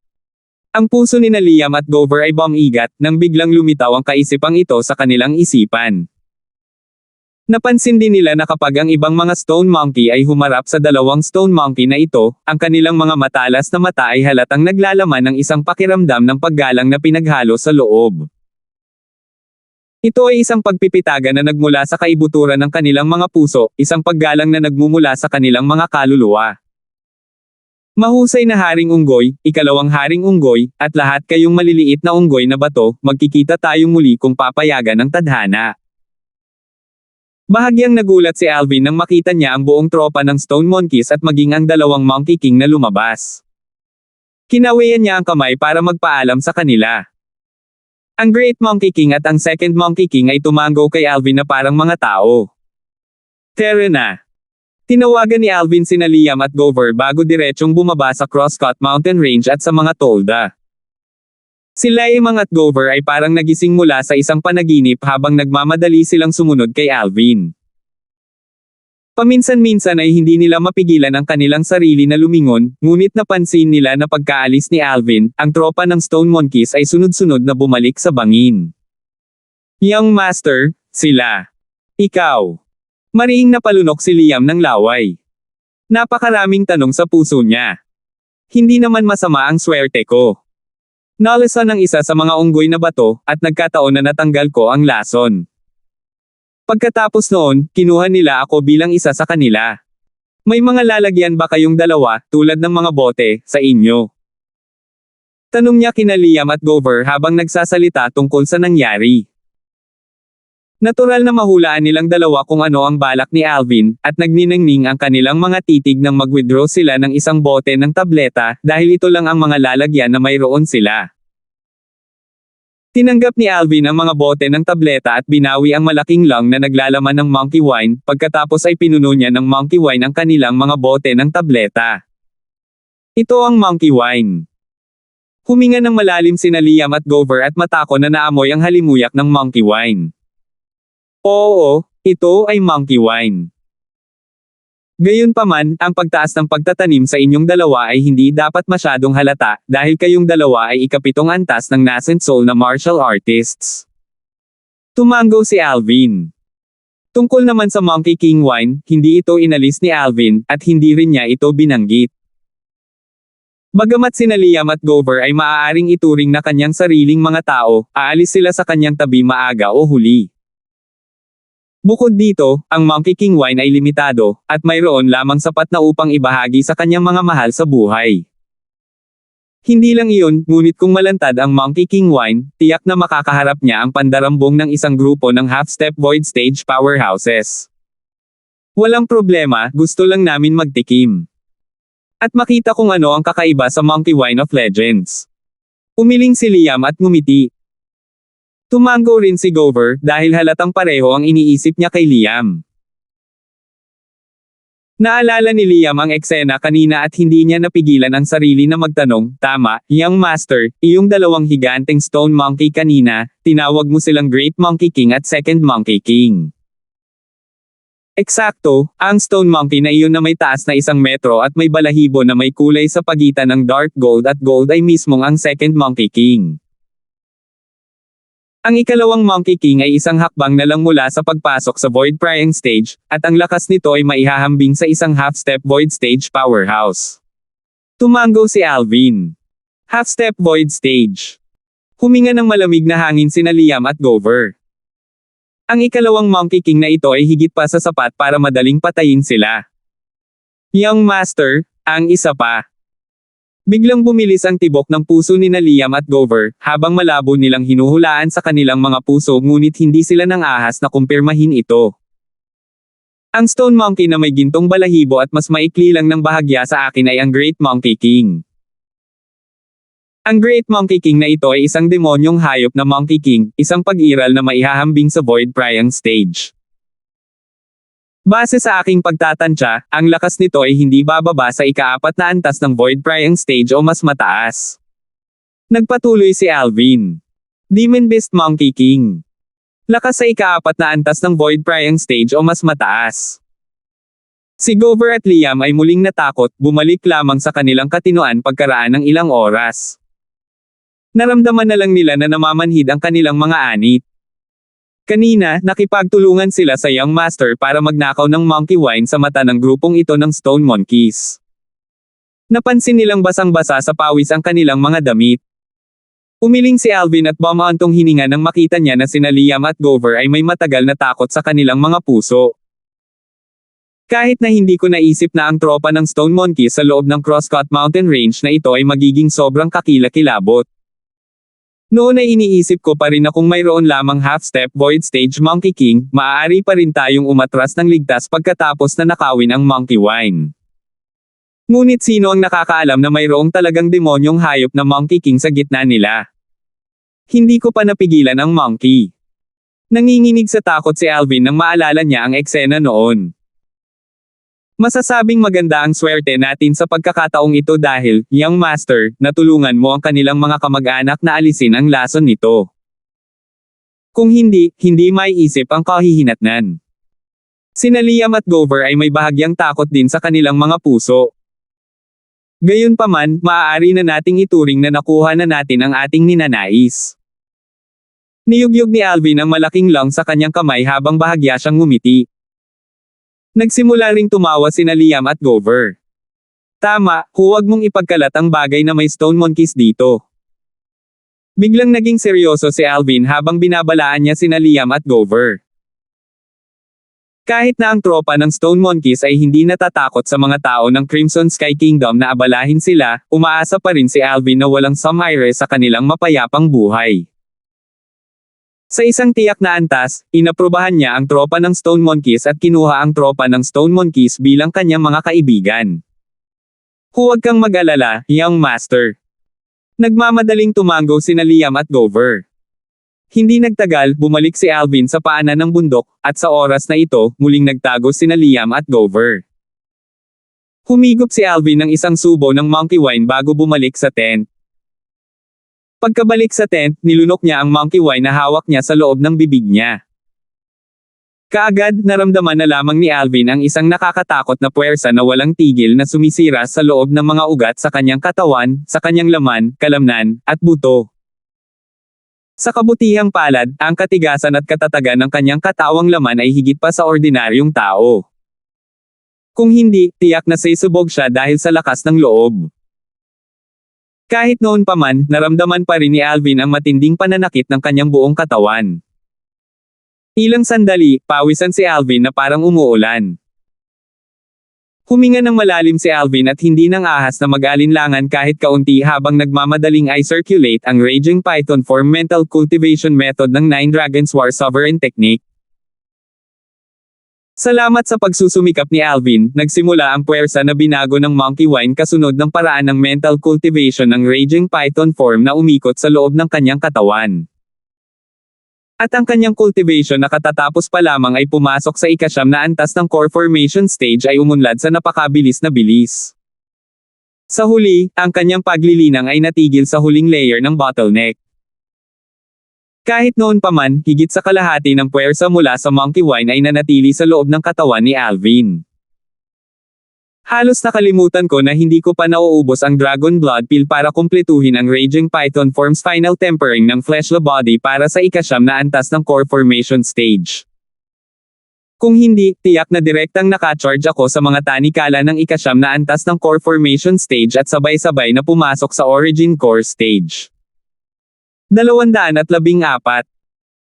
Ang puso ni Liam at Gover ay bumigat nang biglang lumitaw ang kaisipang ito sa kanilang isipan. Napansin din nila na kapag ang ibang mga Stone Monkey ay humarap sa dalawang Stone Monkey na ito, ang kanilang mga matalas na mata ay halatang naglalaman ng isang pakiramdam ng paggalang na pinaghalo sa loob. Ito ay isang pagpipitagan na nagmula sa kaibuturan ng kanilang mga puso, isang paggalang na nagmumula sa kanilang mga kaluluwa. Mahusay na haring unggoy, ikalawang haring unggoy, at lahat kayong maliliit na unggoy na bato, magkikita tayong muli kung papayagan ng tadhana. Bahagyang nagulat si Alvin nang makita niya ang buong tropa ng Stone Monkeys at maging ang dalawang Monkey King na lumabas. Kinawayan niya ang kamay para magpaalam sa kanila. Ang Great Monkey King at ang Second Monkey King ay tumango kay Alvin na parang mga tao. Tara na. Tinawagan ni Alvin sina Liam at Gover bago diretsyong bumaba sa Crosscut Mountain Range at sa mga tolda. Si Liam at Gover ay parang nagising mula sa isang panaginip habang nagmamadali silang sumunod kay Alvin. Paminsan-minsan ay hindi nila mapigilan ang kanilang sarili na lumingon, ngunit napansin nila na pagkaalis ni Alvin, ang tropa ng Stone Monkeys ay sunod-sunod na bumalik sa bangin. Young Master, sila. Ikaw. Mariing napalunok si Liam ng laway. Napakaraming tanong sa puso niya. Hindi naman masama ang swerte ko. Nalasan ang isa sa mga unggoy na bato, at nagkataon na natanggal ko ang lason. Pagkatapos noon, kinuha nila ako bilang isa sa kanila. May mga lalagyan ba kayong dalawa, tulad ng mga bote, sa inyo? Tanong niya kina Liam at Gover habang nagsasalita tungkol sa nangyari. Natural na mahulaan nilang dalawa kung ano ang balak ni Alvin, at nagniningning ang kanilang mga titig nang mag-withdraw sila ng isang bote ng tableta, dahil ito lang ang mga lalagyan na mayroon sila. Tinanggap ni Alvin ang mga bote ng tableta at binawi ang malaking lung na naglalaman ng monkey wine, pagkatapos ay pinuno niya ng monkey wine ang kanilang mga bote ng tableta. Ito ang monkey wine. Huminga ng malalim sina Liam at Gover at matako na naamoy ang halimuyak ng monkey wine. Oo, ito ay monkey wine. Gayunpaman, ang pagtaas ng pagtatanim sa inyong dalawa ay hindi dapat masyadong halata, dahil kayong dalawa ay ikapitong antas ng nascent soul na martial artists. Tumango si Alvin. Tungkol naman sa Monkey King wine, hindi ito inalis ni Alvin, at hindi rin niya ito binanggit. Bagamat sina Liam at Gover ay maaaring ituring na kanyang sariling mga tao, aalis sila sa kanyang tabi maaga o huli. Bukod dito, ang Monkey King wine ay limitado, at mayroon lamang sapat na upang ibahagi sa kanyang mga mahal sa buhay. Hindi lang iyon, ngunit kung malantad ang Monkey King wine, tiyak na makakaharap niya ang pandarambong ng isang grupo ng half-step void stage powerhouses. Walang problema, gusto lang namin magtikim. At makita kung ano ang kakaiba sa Monkey Wine of Legends. Umiling si Liam at ngumiti. Tumango rin si Gover dahil halatang pareho ang iniisip niya kay Liam. Naalala ni Liam ang eksena kanina at hindi niya napigilan ang sarili na magtanong, tama, young master, iyong dalawang higanteng stone monkey kanina, tinawag mo silang Great Monkey King at Second Monkey King. Eksakto, ang stone monkey na iyon na may taas na 1 metro at may balahibo na may kulay sa pagitan ng dark gold at gold ay mismong ang Second Monkey King. Ang ikalawang Monkey King ay isang hakbang na lang mula sa pagpasok sa Void Prying Stage, at ang lakas nito ay maihahambing sa isang half-step Void Stage powerhouse. Tumango si Alvin. Half-step Void Stage. Huminga ng malamig na hangin sina Liam at Gover. Ang ikalawang Monkey King na ito ay higit pa sa sapat para madaling patayin sila. Young Master, ang isa pa. Biglang bumilis ang tibok ng puso ni Liam at Gover, habang malabo nilang hinuhulaan sa kanilang mga puso ngunit hindi sila nang ahas na kumpirmahin ito. Ang Stone Monkey na may gintong balahibo at mas maikli lang ng bahagya sa akin ay ang Great Monkey King. Ang Great Monkey King na ito ay isang demonyong hayop na Monkey King, isang pag-iral na maihahambing sa Void Prying Stage. Base sa aking pagtatansya, ang lakas nito ay hindi bababa sa ika-4 na antas ng Void Prying Stage o mas mataas. Nagpatuloy si Alvin. Demon Beast Monkey King. Lakas sa ika-4 na antas ng Void Prying Stage o mas mataas. Si Gover at Liam ay muling natakot, bumalik lamang sa kanilang katinoan pagkaraan ng ilang oras. Naramdaman na lang nila na namamanhid ang kanilang mga anit. Kanina, nakipagtulungan sila sa Young Master para magnakaw ng Monkey Wine sa mata ng grupong ito ng Stone Monkeys. Napansin nilang basang-basa sa pawis ang kanilang mga damit. Umiling si Alvin at bumaantong hininga nang makita niya na sina Liam at Gover ay may matagal na takot sa kanilang mga puso. Kahit na hindi ko naisip na ang tropa ng Stone Monkeys sa loob ng Crosscut Mountain Range na ito ay magiging sobrang kakilakilabot. Noon ay iniisip ko pa rin na kung mayroon lamang half-step Void Stage Monkey King, maaari pa rin tayong umatras ng ligtas pagkatapos na nakawin ang Monkey Wine. Ngunit sino ang nakakaalam na mayroong talagang demonyong hayop na Monkey King sa gitna nila? Hindi ko pa napigilan ang monkey. Nanginginig sa takot si Alvin nang maalala niya ang eksena noon. Masasabing maganda ang swerte natin sa pagkakataong ito dahil, Young Master, natulungan mo ang kanilang mga kamag-anak na alisin ang lason nito. Kung hindi, hindi maiisip ang kahihinatnan. Sina Liam at Gover ay may bahagyang takot din sa kanilang mga puso. Gayunpaman, maaari na nating ituring na nakuha na natin ang ating ninanais. Niyugyug ni Alvin ang malaking lang sa kanyang kamay habang bahagya siyang ngumiti. Nagsimula ring tumawa sina Liam at Gover. Tama, huwag mong ipagkalat ang bagay na may Stone Monkeys dito. Biglang naging seryoso si Alvin habang binabalaan niya sina Liam at Gover. Kahit na ang tropa ng Stone Monkeys ay hindi natatakot sa mga tao ng Crimson Sky Kingdom na abalahin sila, umaasa pa rin si Alvin na walang sumire sa kanilang mapayapang buhay. Sa isang tiyak na antas, inaprubahan niya ang tropa ng Stone Monkeys at kinuha ang tropa ng Stone Monkeys bilang kanyang mga kaibigan. Huwag kang mag-alala, Young Master. Nagmamadaling tumango sina Liam at Gover. Hindi nagtagal, bumalik si Alvin sa paanan ng bundok, at sa oras na ito, muling nagtago sina Liam at Gover. Humigop si Alvin ng isang subo ng Monkey Wine bago bumalik sa tent. Pagkabalik sa tent, nilunok niya ang Monkey Wine na hawak niya sa loob ng bibig niya. Kaagad, naramdaman na lamang ni Alvin ang isang nakakatakot na puwersa na walang tigil na sumisira sa loob ng mga ugat sa kanyang katawan, sa kanyang laman, kalamnan, at buto. Sa kabutihang palad, ang katigasan at katatagan ng kanyang katawang laman ay higit pa sa ordinaryong tao. Kung hindi, tiyak na sisubog siya dahil sa lakas ng loob. Kahit noon pa man, naramdaman pa rin ni Alvin ang matinding pananakit ng kanyang buong katawan. Ilang sandali, pawisan si Alvin na parang umuulan. Huminga ng malalim si Alvin at hindi nang ahas na mag-alinlangan kahit kaunti habang nagmamadaling i-circulate ang Raging Python Form Mental Cultivation Method ng Nine Dragons War Sovereign Technique. Salamat sa pagsusumikap ni Alvin, nagsimula ang puwersa na binago ng Monkey Wine kasunod ng paraan ng mental cultivation ng Raging Python form na umikot sa loob ng kanyang katawan. At ang kanyang cultivation na katatapos pa lamang ay pumasok sa ika-9 na antas ng core formation stage ay umunlad sa napakabilis na bilis. Sa huli, ang kanyang paglilinang ay natigil sa huling layer ng bottleneck. Kahit noon pa man, higit sa kalahati ng puwersa mula sa Monkey Wine ay nanatili sa loob ng katawan ni Alvin. Halos nakalimutan ko na hindi ko pa nauubos ang Dragon Blood Pill para kumpletuhin ang Raging Python Form's final tempering ng fleshly body para sa ika-9 na antas ng core formation stage. Kung hindi, tiyak na direktang nakacharge ako sa mga tanikala ng ika-9 na antas ng core formation stage at sabay-sabay na pumasok sa origin core stage. 214.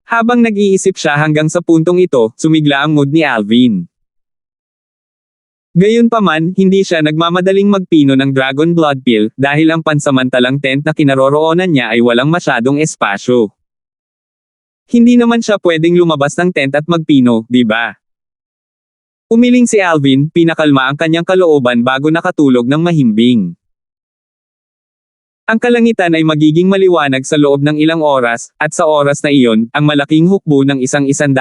Habang nag-iisip siya hanggang sa puntong ito, sumigla ang mood ni Alvin. Gayunpaman, hindi siya nagmamadaling magpino ng Dragon Blood Pill dahil ang pansamantalang tent na kinaroroonan niya ay walang masyadong espasyo. Hindi naman siya pwedeng lumabas ng tent at magpino, di ba? Umiling si Alvin, pinakalma ang kanyang kalooban bago nakatulog ng mahimbing. Ang kalangitan ay magiging maliwanag sa loob ng ilang oras, at sa oras na iyon, ang malaking hukbo ng 100,000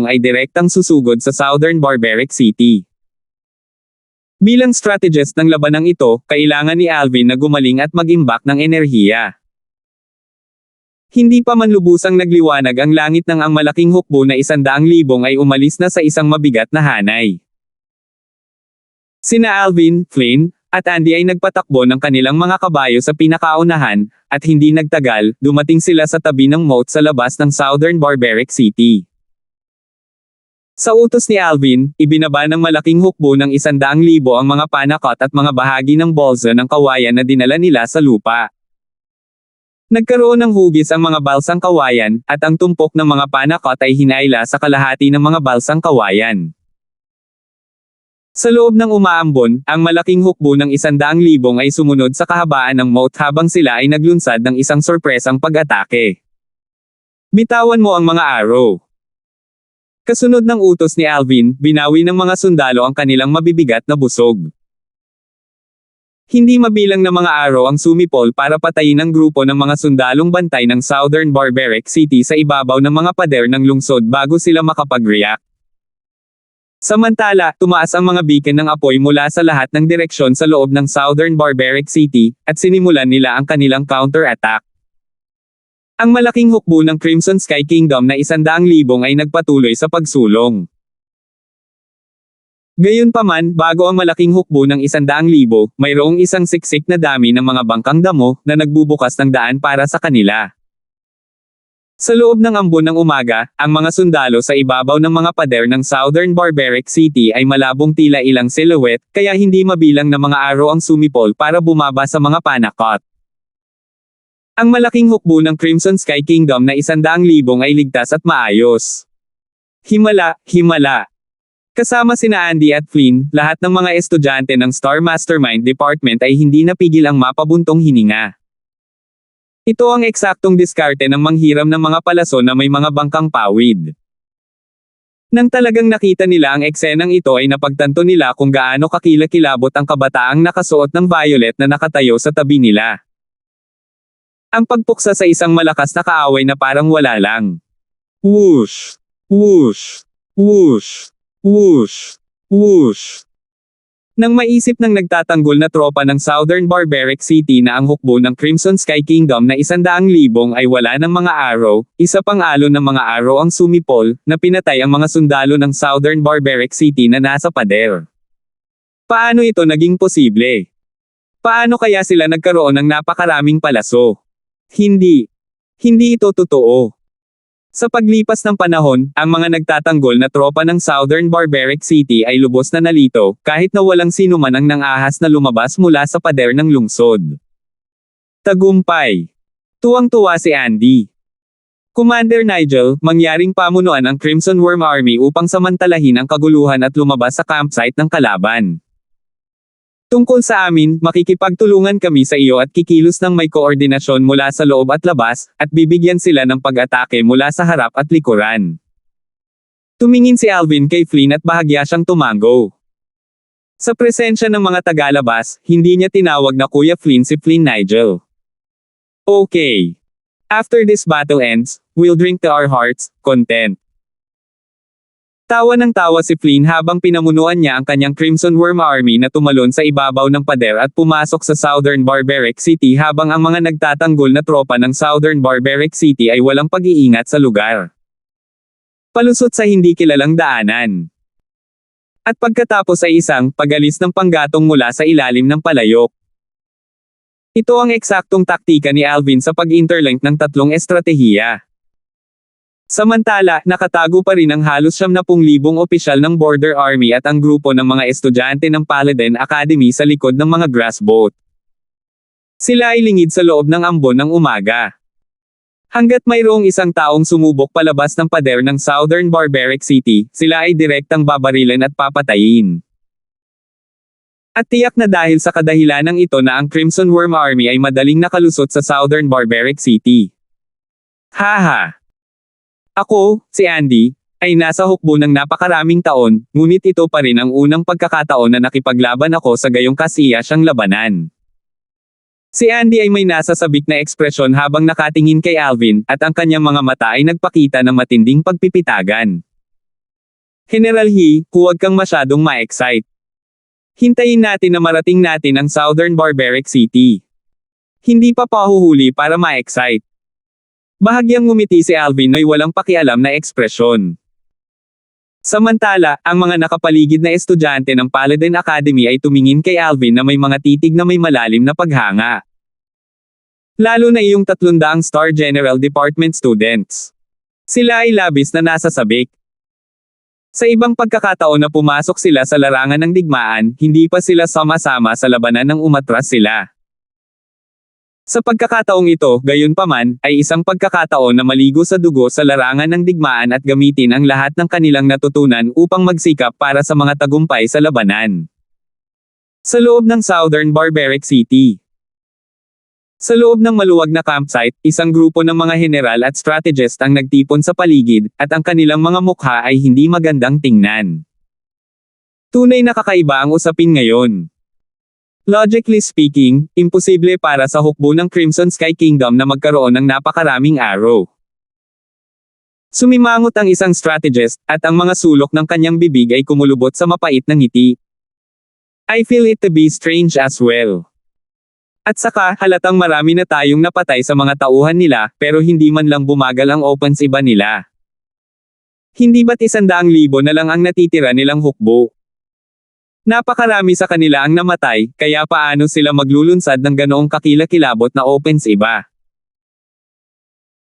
ay direktang susugod sa Southern Barbaric City. Bilang strategist ng labanang ito, kailangan ni Alvin na gumaling at mag-imbak ng enerhiya. Hindi pa man lubusang nagliwanag ang langit nang ang malaking hukbo na 100,000 ay umalis na sa isang mabigat na hanay. Sina Alvin, Flynn, at Andy ay nagpatakbo ng kanilang mga kabayo sa pinakaunahan, at hindi nagtagal, dumating sila sa tabi ng moat sa labas ng Southern Barbaric City. Sa utos ni Alvin, ibinaba ng malaking hukbo ng 100,000 ang mga panakot at mga bahagi ng bolsa ng kawayan na dinala nila sa lupa. Nagkaroon ng hugis ang mga balsang kawayan, at ang tumpok ng mga panakot ay hinayla sa kalahati ng mga balsang kawayan. Sa loob ng umaambon, ang malaking hukbo ng 100,000 ay sumunod sa kahabaan ng moat habang sila ay naglunsad ng isang sorpresang pag-atake. Bitawan mo ang mga arrow. Kasunod ng utos ni Alvin, binawi ng mga sundalo ang kanilang mabibigat na busog. Hindi mabilang na mga arrow ang sumipol para patayin ang grupo ng mga sundalong bantay ng Southern Barbaric City sa ibabaw ng mga pader ng lungsod bago sila makapag-react. Samantala, tumaas ang mga beacon ng apoy mula sa lahat ng direksyon sa loob ng Southern Barbaric City, at sinimulan nila ang kanilang counter-attack. Ang malaking hukbo ng Crimson Sky Kingdom na 100,000 ay nagpatuloy sa pagsulong. Gayunpaman, bago ang malaking hukbo ng 100,000, mayroong isang siksik na dami ng mga bangkang damo na nagbubukas ng daan para sa kanila. Sa loob ng ambon ng umaga, ang mga sundalo sa ibabaw ng mga pader ng Southern Barbaric City ay malabong tila ilang silhouette, kaya hindi mabilang na mga arrow ang sumipol para bumaba sa mga panakot. Ang malaking hukbo ng Crimson Sky Kingdom na 100,000 ay ligtas at maayos. Himala. Kasama sina Andy at Flynn, lahat ng mga estudyante ng Star Mastermind Department ay hindi napigil ang mapabuntong hininga. Ito ang eksaktong diskarte ng manghiram ng mga palaso na may mga bangkang pawid. Nang talagang nakita nila ang eksenang ito ay napagtanto nila kung gaano kakilakilabot ang kabataang nakasuot ng violet na nakatayo sa tabi nila. Ang pagpuksa sa isang malakas na kaaway na parang wala lang. Whoosh! Whoosh! Whoosh! Whoosh! Whoosh! Nang maisip ng nagtatanggol na tropa ng Southern Barbaric City na ang hukbo ng Crimson Sky Kingdom na 100,000 ay wala ng mga arrow, isa pang alon ng mga arrow ang sumipol, na pinatay ang mga sundalo ng Southern Barbaric City na nasa pader. Paano ito naging posible? Paano kaya sila nagkaroon ng napakaraming palaso? Hindi ito totoo. Sa paglipas ng panahon, ang mga nagtatanggol na tropa ng Southern Barbaric City ay lubos na nalito, kahit na walang sino man ang nangahas na lumabas mula sa pader ng lungsod. Tagumpay. Tuwang-tuwa si Andy. Commander Nigel, mangyaring pamunuan ang Crimson Worm Army upang samantalahin ang kaguluhan at lumabas sa campsite ng kalaban. Tungkol sa amin, makikipagtulungan kami sa iyo at kikilos ng may koordinasyon mula sa loob at labas, at bibigyan sila ng pag-atake mula sa harap at likuran. Tumingin si Alvin kay Flynn at bahagya siyang tumango. Sa presensya ng mga tagalabas, hindi niya tinawag na Kuya Flynn si Flynn Nigel. Okay. After this battle ends, we'll drink to our hearts' content. Tawa ng tawa si Flynn habang pinamunuan niya ang kanyang Crimson Worm Army na tumalon sa ibabaw ng pader at pumasok sa Southern Barbaric City habang ang mga nagtatanggol na tropa ng Southern Barbaric City ay walang pag-iingat sa lugar. Palusot sa hindi kilalang daanan. At pagkatapos ay isang pag-alis ng panggatong mula sa ilalim ng palayok. Ito ang eksaktong taktika ni Alvin sa pag-interlink ng tatlong estratehiya. Samantala, nakatago pa rin ang halos 70,000 opisyal ng Border Army at ang grupo ng mga estudyante ng Paladin Academy sa likod ng mga grass boat. Sila ay lingid sa loob ng ambon ng umaga. Hanggat mayroong isang taong sumubok palabas ng pader ng Southern Barbaric City, sila ay direktang babarilan at papatayin. At tiyak na dahil sa kadahilanang ito na ang Crimson Worm Army ay madaling nakalusot sa Southern Barbaric City. Haha! Ako, si Andy, ay nasa hukbo ng napakaraming taon, ngunit ito pa rin ang unang pagkakataon na nakipaglaban ako sa gayong kasiyasyang labanan. Si Andy ay may nasasabik na ekspresyon habang nakatingin kay Alvin, at ang kanyang mga mata ay nagpakita ng matinding pagpipitagan. General He, huwag kang masyadong ma-excite. Hintayin natin na marating natin ang Southern Barbaric City. Hindi pa pahuhuli para ma-excite. Bahagyang ngumiti si Alvin ay walang pakialam na ekspresyon. Samantala, ang mga nakapaligid na estudyante ng Paladin Academy ay tumingin kay Alvin na may mga titig na may malalim na paghanga. Lalo na iyong 300 Star General Department students. Sila ay labis na nasasabik. Sa ibang pagkakataon na pumasok sila sa larangan ng digmaan, hindi pa sila sama-sama sa labanan nang umatras sila. Sa pagkakataong ito, gayunpaman, ay isang pagkakataon na maligo sa dugo sa larangan ng digmaan at gamitin ang lahat ng kanilang natutunan upang magsikap para sa mga tagumpay sa labanan. Sa loob ng Southern Barbaric City. Sa loob ng maluwag na campsite, isang grupo ng mga general at strategist ang nagtipon sa paligid, at ang kanilang mga mukha ay hindi magandang tingnan. Tunay na kakaiba ang usapin ngayon. Logically speaking, imposible para sa hukbo ng Crimson Sky Kingdom na magkaroon ng napakaraming arrow. Sumimangot ang isang strategist, at ang mga sulok ng kanyang bibig ay kumulubot sa mapait na ngiti. I feel it to be strange as well. At saka, halatang marami na tayong napatay sa mga tauhan nila, pero hindi man lang bumagal ang opensiba nila. Hindi ba't 100,000 na lang ang natitira nilang hukbo? Napakarami sa kanila ang namatay, kaya paano sila maglulunsad ng ganoong kakilakilabot na opensiba?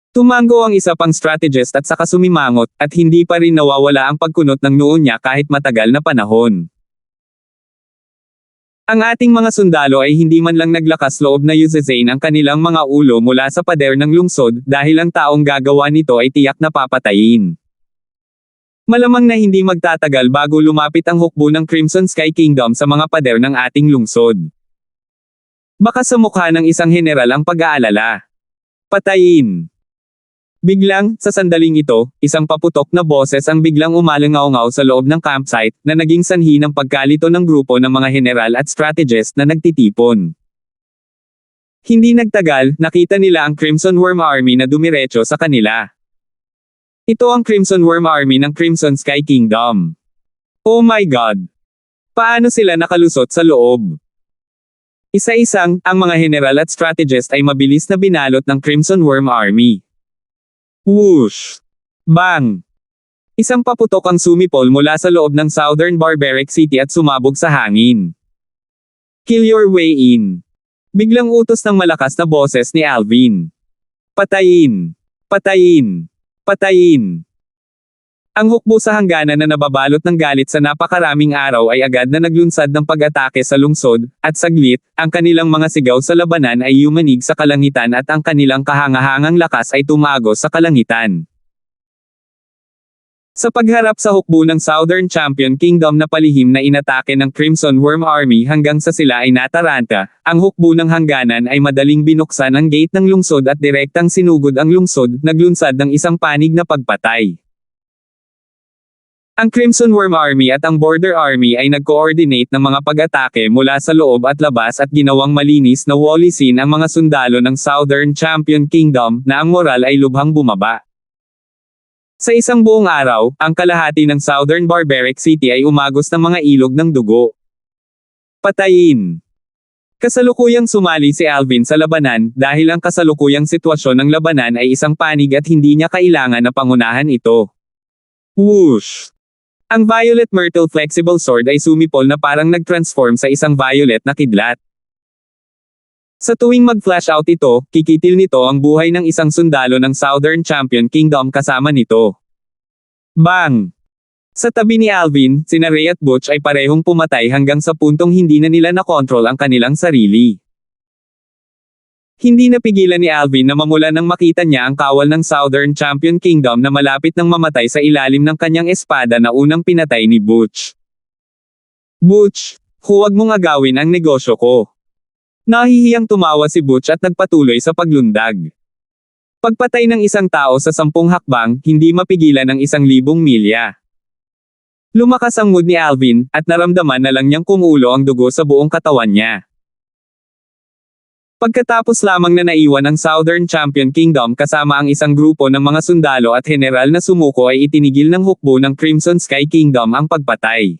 Tumango ang isa pang strategist at saka sumimangot, at hindi pa rin nawawala ang pagkunot ng noo niya kahit matagal na panahon. Ang ating mga sundalo ay hindi man lang naglakas loob na yusezain ang kanilang mga ulo mula sa pader ng lungsod dahil ang taong gagawa nito ay tiyak na papatayin. Malamang na hindi magtatagal bago lumapit ang hukbo ng Crimson Sky Kingdom sa mga pader ng ating lungsod. Baka sa mukha ng isang general ang pag-aalala. Patayin. Biglang, sa sandaling ito, isang paputok na boses ang biglang umalangaw-ngaw sa loob ng campsite, na naging sanhi ng pagkalito ng grupo ng mga general at strategist na nagtitipon. Hindi nagtagal, nakita nila ang Crimson Worm Army na dumiretso sa kanila. Ito ang Crimson Worm Army ng Crimson Sky Kingdom. Oh my God! Paano sila nakalusot sa loob? Isa-isang, ang mga general at strategist ay mabilis na binalot ng Crimson Worm Army. Whoosh! Bang! Isang paputok ang sumipol mula sa loob ng Southern Barbaric City at sumabog sa hangin. Kill your way in. Biglang utos ng malakas na boses ni Alvin. Patayin! Patayin! Patayin! Ang hukbo sa hangganan na nababalot ng galit sa napakaraming araw ay agad na naglunsad ng pag-atake sa lungsod, at saglit, ang kanilang mga sigaw sa labanan ay yumanig sa kalangitan at ang kanilang kahangahangang lakas ay tumagos sa kalangitan. Sa pagharap sa hukbo ng Southern Champion Kingdom na palihim na inatake ng Crimson Worm Army hanggang sa sila ay nataranta, ang hukbo ng hangganan ay madaling binuksan ang gate ng lungsod at direktang sinugod ang lungsod, naglunsad ng isang panig na pagpatay. Ang Crimson Worm Army at ang Border Army ay nag-coordinate ng mga pag-atake mula sa loob at labas at ginawang malinis na wally scene ang mga sundalo ng Southern Champion Kingdom na ang moral ay lubhang bumaba. Sa isang buong araw, ang kalahati ng Southern Barbaric City ay umagos ng mga ilog ng dugo. Patayin. Kasalukuyang sumali si Alvin sa labanan dahil ang kasalukuyang sitwasyon ng labanan ay isang panig at hindi niya kailangan na pangunahan ito. Whoosh! Ang Violet Myrtle Flexible Sword ay sumipol na parang nag-transform sa isang violet na kidlat. Sa tuwing mag-flash out ito, kikitil nito ang buhay ng isang sundalo ng Southern Champion Kingdom kasama nito. Bang! Sa tabi ni Alvin, sina Ray at Butch ay parehong pumatay hanggang sa puntong hindi na nila nakontrol ang kanilang sarili. Hindi napigilan ni Alvin na mamula nang makita niya ang kawal ng Southern Champion Kingdom na malapit nang mamatay sa ilalim ng kanyang espada na unang pinatay ni Butch. Butch, huwag mong agawin ang negosyo ko. Nahihiyang tumawa si Butch at nagpatuloy sa paglundag. Pagpatay ng isang tao sa 10 hakbang, hindi mapigilan ng 1,000 milya. Lumakas ang mood ni Alvin, at naramdaman na lang niyang kumulo ang dugo sa buong katawan niya. Pagkatapos lamang na naiwan ang Southern Champion Kingdom kasama ang isang grupo ng mga sundalo at general na sumuko ay itinigil ng hukbo ng Crimson Sky Kingdom ang pagpatay.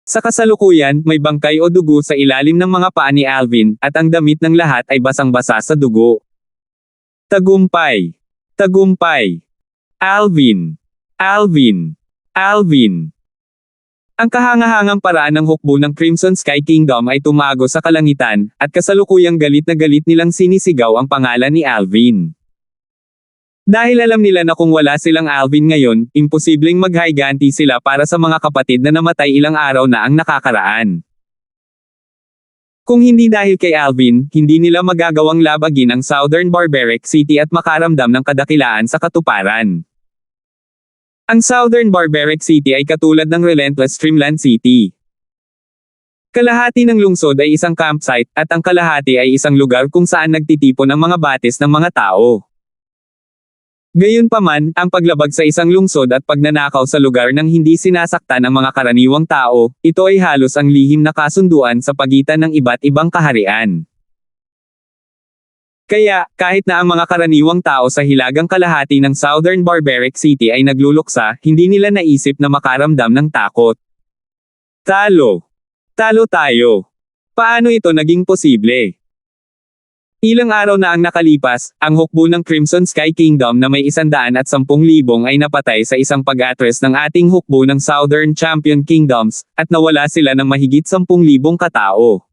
Sa kasalukuyan, may bangkay o dugo sa ilalim ng mga paa ni Alvin, at ang damit ng lahat ay basang-basa sa dugo. Tagumpay! Tagumpay! Alvin! Alvin! Alvin! Ang kahangahangang paraan ng hukbo ng Crimson Sky Kingdom ay tumago sa kalangitan, at kasalukuyang galit na galit nilang sinisigaw ang pangalan ni Alvin. Dahil alam nila na kung wala silang Alvin ngayon, imposibleng maghiganti sila para sa mga kapatid na namatay ilang araw na ang nakakaraan. Kung hindi dahil kay Alvin, hindi nila magagawang labagin ang Southern Barbaric City at makaramdam ng kadakilaan sa katuparan. Ang Southern Barbaric City ay katulad ng Relentless Streamland City. Kalahati ng lungsod ay isang campsite, at ang kalahati ay isang lugar kung saan nagtitipon ang mga batis ng mga tao. Gayunpaman, ang paglabag sa isang lungsod at pagnanakaw sa lugar nang hindi sinasaktan ang mga karaniwang tao, ito ay halos ang lihim na kasunduan sa pagitan ng iba't ibang kaharian. Kaya, kahit na ang mga karaniwang tao sa hilagang kalahati ng Southern Barbaric City ay nagluluksa, hindi nila naisip na makaramdam ng takot. Talo! Talo tayo! Paano ito naging posible? Ilang araw na ang nakalipas, ang hukbo ng Crimson Sky Kingdom na may 110,000 ay napatay sa isang pag-atres ng ating hukbo ng Southern Champion Kingdoms, at nawala sila ng mahigit 10,000 katao.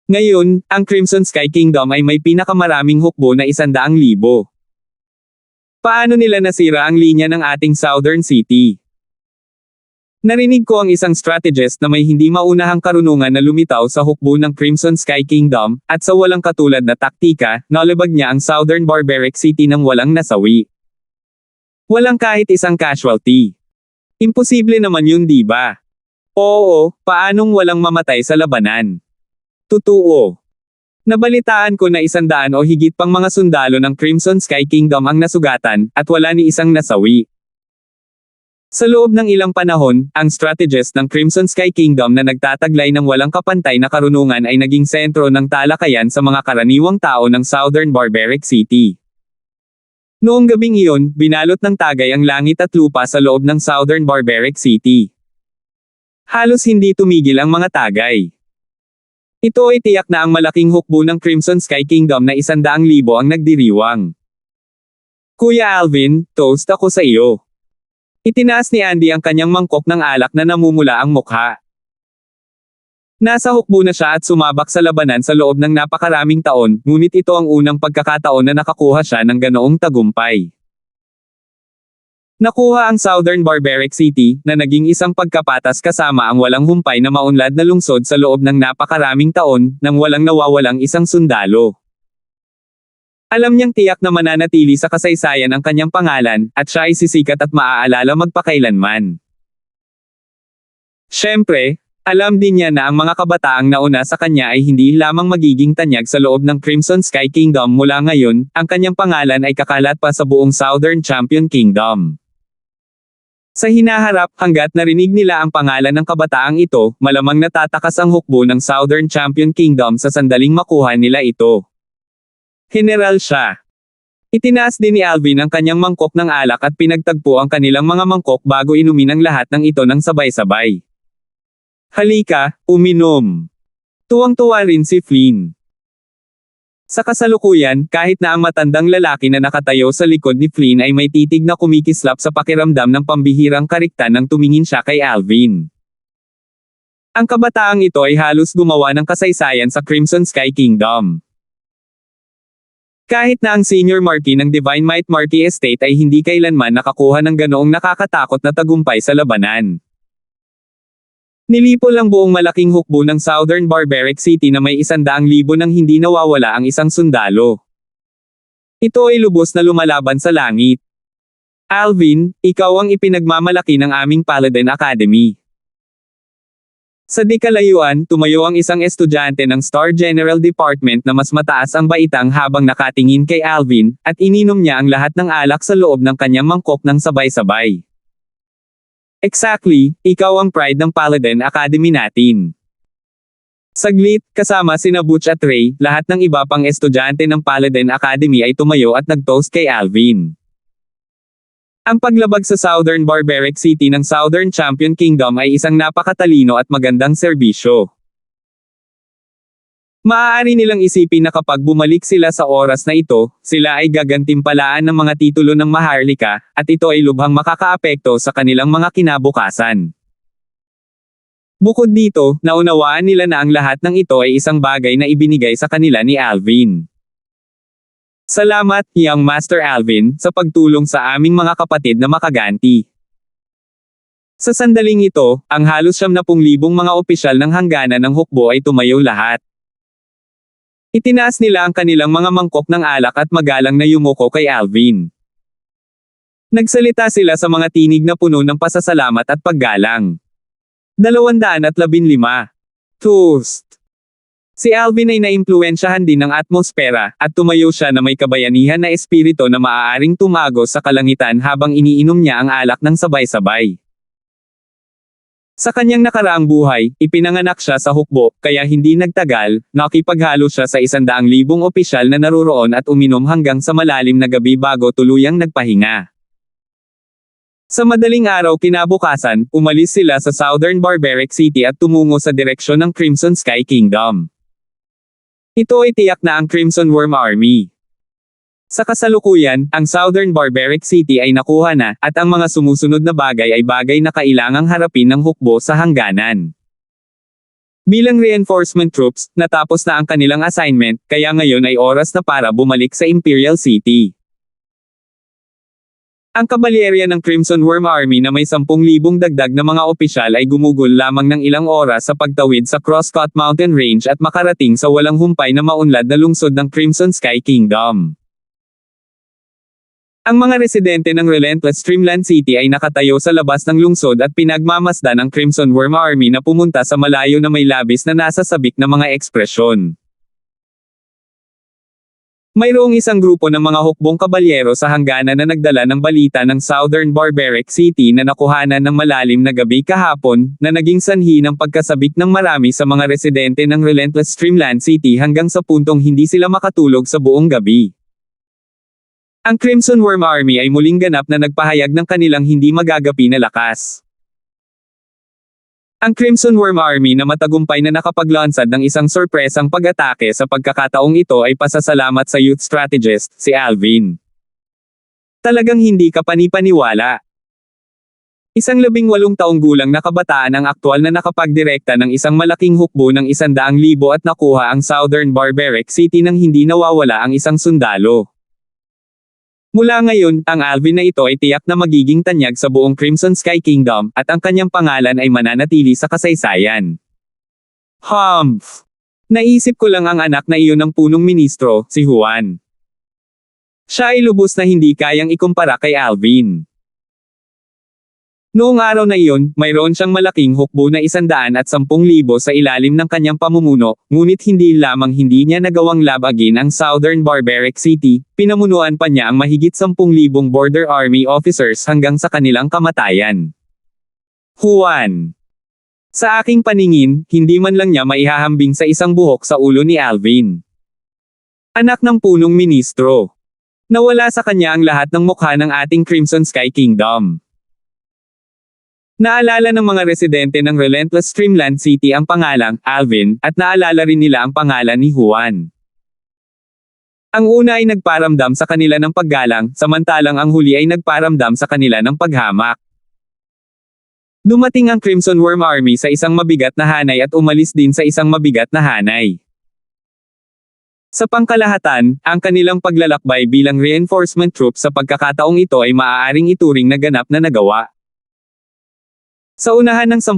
Ngayon, ang Crimson Sky Kingdom ay may pinakamaraming hukbo na 100,000. Paano nila nasira ang linya ng ating Southern City? Narinig ko ang isang strategist na may hindi maunahang karunungan na lumitaw sa hukbo ng Crimson Sky Kingdom, at sa walang katulad na taktika, nalabag niya ang Southern Barbaric City nang walang nasawi. Walang kahit isang casualty. Imposible naman yun, di ba? Oo, paanong walang mamatay sa labanan? Totoo. Nabalitaan ko na 100 o higit pang mga sundalo ng Crimson Sky Kingdom ang nasugatan, at wala ni isang nasawi. Sa loob ng ilang panahon, ang strategist ng Crimson Sky Kingdom na nagtataglay ng walang kapantay na karunungan ay naging sentro ng talakayan sa mga karaniwang tao ng Southern Barbaric City. Noong gabing iyon, binalot ng tagay ang langit at lupa sa loob ng Southern Barbaric City. Halos hindi tumigil ang mga tagay. Ito ay tiyak na ang malaking hukbo ng Crimson Sky Kingdom na 100,000 ang nagdiriwang. Kuya Alvin, toast ako sa iyo. Itinaas ni Andy ang kanyang mangkok ng alak na namumula ang mukha. Nasa hukbo na siya at sumabak sa labanan sa loob ng napakaraming taon, ngunit ito ang unang pagkakataon na nakakuha siya ng ganoong tagumpay. Nakuha ang Southern Barbaric City, na naging isang pagkapatas kasama ang walang humpay na maunlad na lungsod sa loob ng napakaraming taon, nang walang nawawalang isang sundalo. Alam niyang tiyak na mananatili sa kasaysayan ang kanyang pangalan, at siya ay sisikat at maaalala magpakailanman. Siyempre, alam din niya na ang mga kabataang nauna sa kanya ay hindi lamang magiging tanyag sa loob ng Crimson Sky Kingdom mula ngayon, ang kanyang pangalan ay kakalat pa sa buong Southern Champion Kingdom. Sa hinaharap, hanggat narinig nila ang pangalan ng kabataang ito, malamang natatakas ang hukbo ng Southern Champion Kingdom sa sandaling makuha nila ito. General siya. Itinaas din ni Alvin ang kanyang mangkok ng alak at pinagtagpo ang kanilang mga mangkok bago inumin ang lahat ng ito ng sabay-sabay. Halika, uminom. Tuwang-tuwa rin si Flynn. Sa kasalukuyan, kahit na ang matandang lalaki na nakatayo sa likod ni Flynn ay may titig na kumikislap sa pakiramdam ng pambihirang kariktan nang tumingin siya kay Alvin. Ang kabataang ito ay halos gumawa ng kasaysayan sa Crimson Sky Kingdom. Kahit na ang Senior Marquis ng Divine Might Marquis Estate ay hindi kailanman nakakuha ng ganoong nakakatakot na tagumpay sa labanan. Nilipol ang buong malaking hukbo ng Southern Barbaric City na may 100,000 nang hindi nawawala ang isang sundalo. Ito ay lubos na lumalaban sa langit. Alvin, ikaw ang ipinagmamalaki ng aming Paladin Academy. Sa di kalayuan, tumayo ang isang estudyante ng Star General Department na mas mataas ang baitang habang nakatingin kay Alvin, at ininom niya ang lahat ng alak sa loob ng kanyang mangkok ng sabay-sabay. Exactly, ikaw ang pride ng Paladin Academy natin. Saglit, kasama sina Butch at Ray, lahat ng iba pang estudyante ng Paladin Academy ay tumayo at nag-toast kay Alvin. Ang paglabag sa Southern Barbaric City ng Southern Champion Kingdom ay isang napakatalino at magandang serbisyo. Maaari nilang isipin na kapag bumalik sila sa oras na ito, sila ay gagantimpalaan ng mga titulo ng Maharlika, at ito ay lubhang makakaapekto sa kanilang mga kinabukasan. Bukod dito, naunawaan nila na ang lahat ng ito ay isang bagay na ibinigay sa kanila ni Alvin. Salamat, Young Master Alvin, sa pagtulong sa aming mga kapatid na makaganti. Sa sandaling ito, ang halos 70,000 mga opisyal ng hangganan ng hukbo ay tumayo lahat. Itinaas nila ang kanilang mga mangkok ng alak at magalang na yumuko kay Alvin. Nagsalita sila sa mga tinig na puno ng pasasalamat at paggalang. 215. Toast. Si Alvin ay naimpluwensyahan din ng atmosfera, at tumayo siya na may kabayanihan na espiritu na maaaring tumagos sa kalangitan habang iniinom niya ang alak ng sabay-sabay. Sa kanyang nakaraang buhay, ipinanganak siya sa hukbo, kaya hindi nagtagal, nakipaghalo siya sa 100,000 opisyal na naruroon at uminom hanggang sa malalim na gabi bago tuluyang nagpahinga. Sa madaling araw kinabukasan, umalis sila sa Southern Barbaric City at tumungo sa direksyon ng Crimson Sky Kingdom. Ito ay tiyak na ang Crimson Worm Army. Sa kasalukuyan, ang Southern Barbaric City ay nakuha na, at ang mga sumusunod na bagay ay bagay na kailangang harapin ng hukbo sa hangganan. Bilang reinforcement troops, natapos na ang kanilang assignment, kaya ngayon ay oras na para bumalik sa Imperial City. Ang kabalyerya ng Crimson Worm Army na may 10,000 dagdag na mga opisyal ay gumugol lamang ng ilang oras sa pagtawid sa Crosscut Mountain Range at makarating sa walang humpay na maunlad na lungsod ng Crimson Sky Kingdom. Ang mga residente ng Relentless Streamland City ay nakatayo sa labas ng lungsod at pinagmamasdan ang Crimson Worm Army na pumunta sa malayo na may labis na nasasabik na mga ekspresyon. Mayroong isang grupo ng mga hukbong kabalyero sa hangganan na nagdala ng balita ng Southern Barbaric City na nakuhanan ng malalim na gabi kahapon, na naging sanhi ng pagkasabik ng marami sa mga residente ng Relentless Streamland City hanggang sa puntong hindi sila makatulog sa buong gabi. Ang Crimson Worm Army ay muling ganap na nagpahayag ng kanilang hindi magagapi na lakas. Ang Crimson Worm Army na matagumpay na nakapaglansad ng isang sorpresang pag-atake sa pagkakataong ito ay pasasalamat sa youth strategist, si Alvin. Talagang hindi ka panipaniwala. Isang 18 taong gulang na kabataan ang aktwal na nakapagdirekta ng isang malaking hukbo ng 100,000 at nakuha ang Southern Barbaric City nang hindi nawawala ang isang sundalo. Mula ngayon, ang Alvin na ito ay tiyak na magiging tanyag sa buong Crimson Sky Kingdom, at ang kanyang pangalan ay mananatili sa kasaysayan. Humph! Naisip ko lang ang anak na iyon ng punong ministro, si Juan. Siya ay lubos na hindi kayang ikumpara kay Alvin. Noong araw na iyon, mayroon siyang malaking hukbo na 110,000 sa ilalim ng kanyang pamumuno, ngunit hindi lamang hindi niya nagawang labagin ang Southern Barbaric City, pinamunuan pa niya ang mahigit 10,000 border army officers hanggang sa kanilang kamatayan. Juan. Sa aking paningin, hindi man lang niya maihahambing sa isang buhok sa ulo ni Alvin. Anak ng punong ministro. Nawala sa kanya ang lahat ng mukha ng ating Crimson Sky Kingdom. Naalala ng mga residente ng Relentless Streamland City ang pangalang Alvin, at naalala rin nila ang pangalan ni Juan. Ang una ay nagparamdam sa kanila ng paggalang, samantalang ang huli ay nagparamdam sa kanila ng paghamak. Dumating ang Crimson Worm Army sa isang mabigat na hanay at umalis din sa isang mabigat na hanay. Sa pangkalahatan, ang kanilang paglalakbay bilang reinforcement troops sa pagkakataong ito ay maaaring ituring na ganap na nagawa. Sa unahan ng 10,000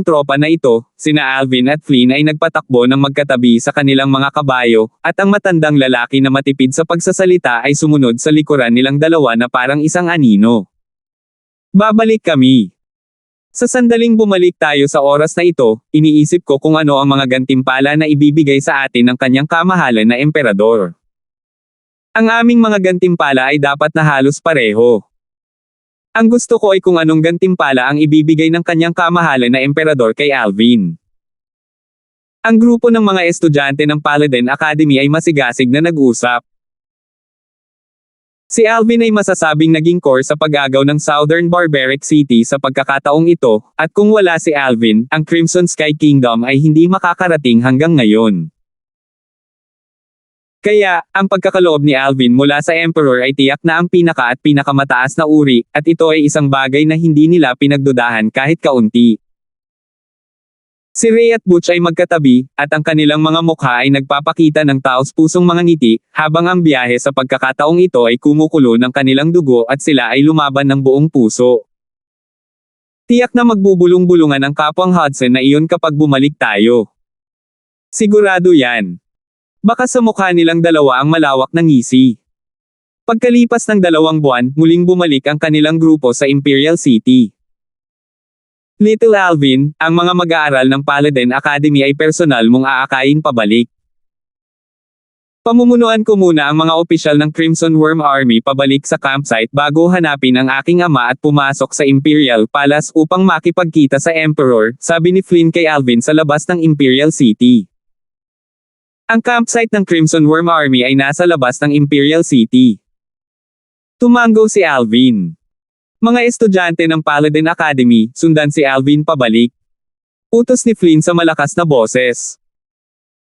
tropa na ito, sina Alvin at Flynn ay nagpatakbo ng magkatabi sa kanilang mga kabayo, at ang matandang lalaki na matipid sa pagsasalita ay sumunod sa likuran nilang dalawa na parang isang anino. Babalik kami. Sa sandaling bumalik tayo sa oras na ito, iniisip ko kung ano ang mga gantimpala na ibibigay sa atin ng kanyang kamahalan na emperador. Ang aming mga gantimpala ay dapat na halos pareho. Ang gusto ko ay kung anong gantimpala ang ibibigay ng kanyang kamahalan na emperador kay Alvin. Ang grupo ng mga estudyante ng Paladin Academy ay masigasig na nag-usap. Si Alvin ay masasabing naging core sa pag-agaw ng Southern Barbaric City sa pagkakataong ito, at kung wala si Alvin, ang Crimson Sky Kingdom ay hindi makakarating hanggang ngayon. Kaya, ang pagkakaloob ni Alvin mula sa Emperor ay tiyak na ang pinaka at pinakamataas na uri, at ito ay isang bagay na hindi nila pinagdudahan kahit kaunti. Si Ray at Butch ay magkatabi, at ang kanilang mga mukha ay nagpapakita ng taos-pusong mga ngiti, habang ang biyahe sa pagkakataong ito ay kumukulo ng kanilang dugo at sila ay lumaban ng buong puso. Tiyak na magbubulong-bulungan ang kapwang Hudson na iyon kapag bumalik tayo. Sigurado yan. Baka sa mukha nilang dalawa ang malawak na ngisi. Pagkalipas ng 2 buwan, muling bumalik ang kanilang grupo sa Imperial City. Little Alvin, ang mga mag-aaral ng Paladin Academy ay personal mong aakayin pabalik. Pamumunuan ko muna ang mga opisyal ng Crimson Worm Army pabalik sa campsite bago hanapin ang aking ama at pumasok sa Imperial Palace upang makipagkita sa Emperor, sabi ni Flynn kay Alvin sa labas ng Imperial City. Ang campsite ng Crimson Worm Army ay nasa labas ng Imperial City. Tumango si Alvin. Mga estudyante ng Paladin Academy, sundan si Alvin pabalik. Utos ni Flynn sa malakas na boses.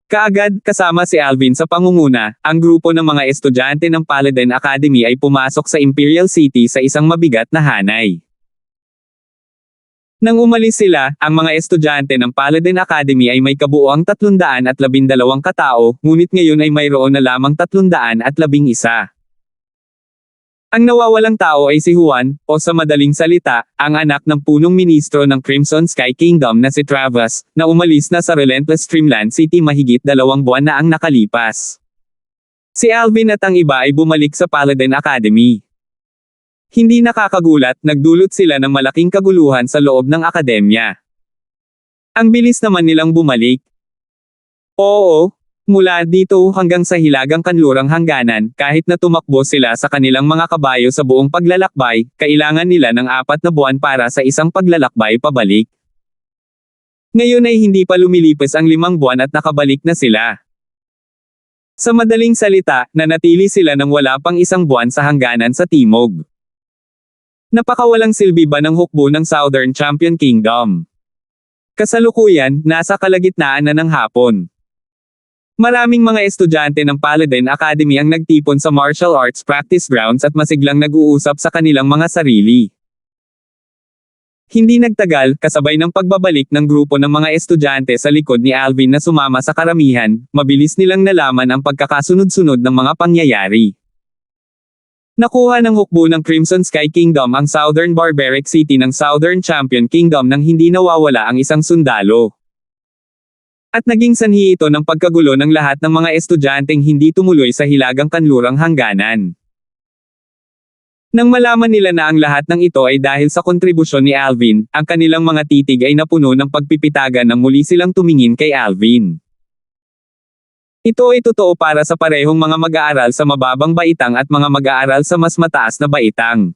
Kaagad, kasama si Alvin sa pangunguna, ang grupo ng mga estudyante ng Paladin Academy ay pumasok sa Imperial City sa isang mabigat na hanay. Nang umalis sila, ang mga estudyante ng Paladin Academy ay may kabuoang 312 katao, ngunit ngayon ay mayroon na lamang 311. Ang nawawalang tao ay si Juan, o sa madaling salita, ang anak ng punong ministro ng Crimson Sky Kingdom na si Travis, na umalis na sa Relentless Streamland City mahigit 2 buwan na ang nakalipas. Si Alvin at ang iba ay bumalik sa Paladin Academy. Hindi nakakagulat, nagdulot sila ng malaking kaguluhan sa loob ng akademya. Ang bilis naman nilang bumalik. Oo, mula dito hanggang sa hilagang kanlurang hangganan, kahit na tumakbo sila sa kanilang mga kabayo sa buong paglalakbay, kailangan nila ng 4 na buwan para sa isang paglalakbay pabalik. Ngayon ay hindi pa lumilipas ang 5 buwan at nakabalik na sila. Sa madaling salita, nanatili sila ng wala pang 1 buwan sa hangganan sa timog. Napakawalang silbi ba ng hukbo ng Southern Champion Kingdom? Kasalukuyan, nasa kalagitnaan na ng hapon. Maraming mga estudyante ng Paladin Academy ang nagtipon sa martial arts practice grounds at masiglang nag-uusap sa kanilang mga sarili. Hindi nagtagal, kasabay ng pagbabalik ng grupo ng mga estudyante sa likod ni Alvin na sumama sa karamihan, mabilis nilang nalaman ang pagkakasunod-sunod ng mga pangyayari. Nakuha ng hukbo ng Crimson Sky Kingdom ang Southern Barbaric City ng Southern Champion Kingdom nang hindi nawawala ang isang sundalo. At naging sanhi ito ng pagkagulo ng lahat ng mga estudyanteng hindi tumuloy sa hilagang kanlurang hangganan. Nang malaman nila na ang lahat ng ito ay dahil sa kontribusyon ni Alvin, ang kanilang mga titig ay napuno ng pagpipitagan nang muli silang tumingin kay Alvin. Ito ay totoo para sa parehong mga mag-aaral sa mababang baitang at mga mag-aaral sa mas mataas na baitang.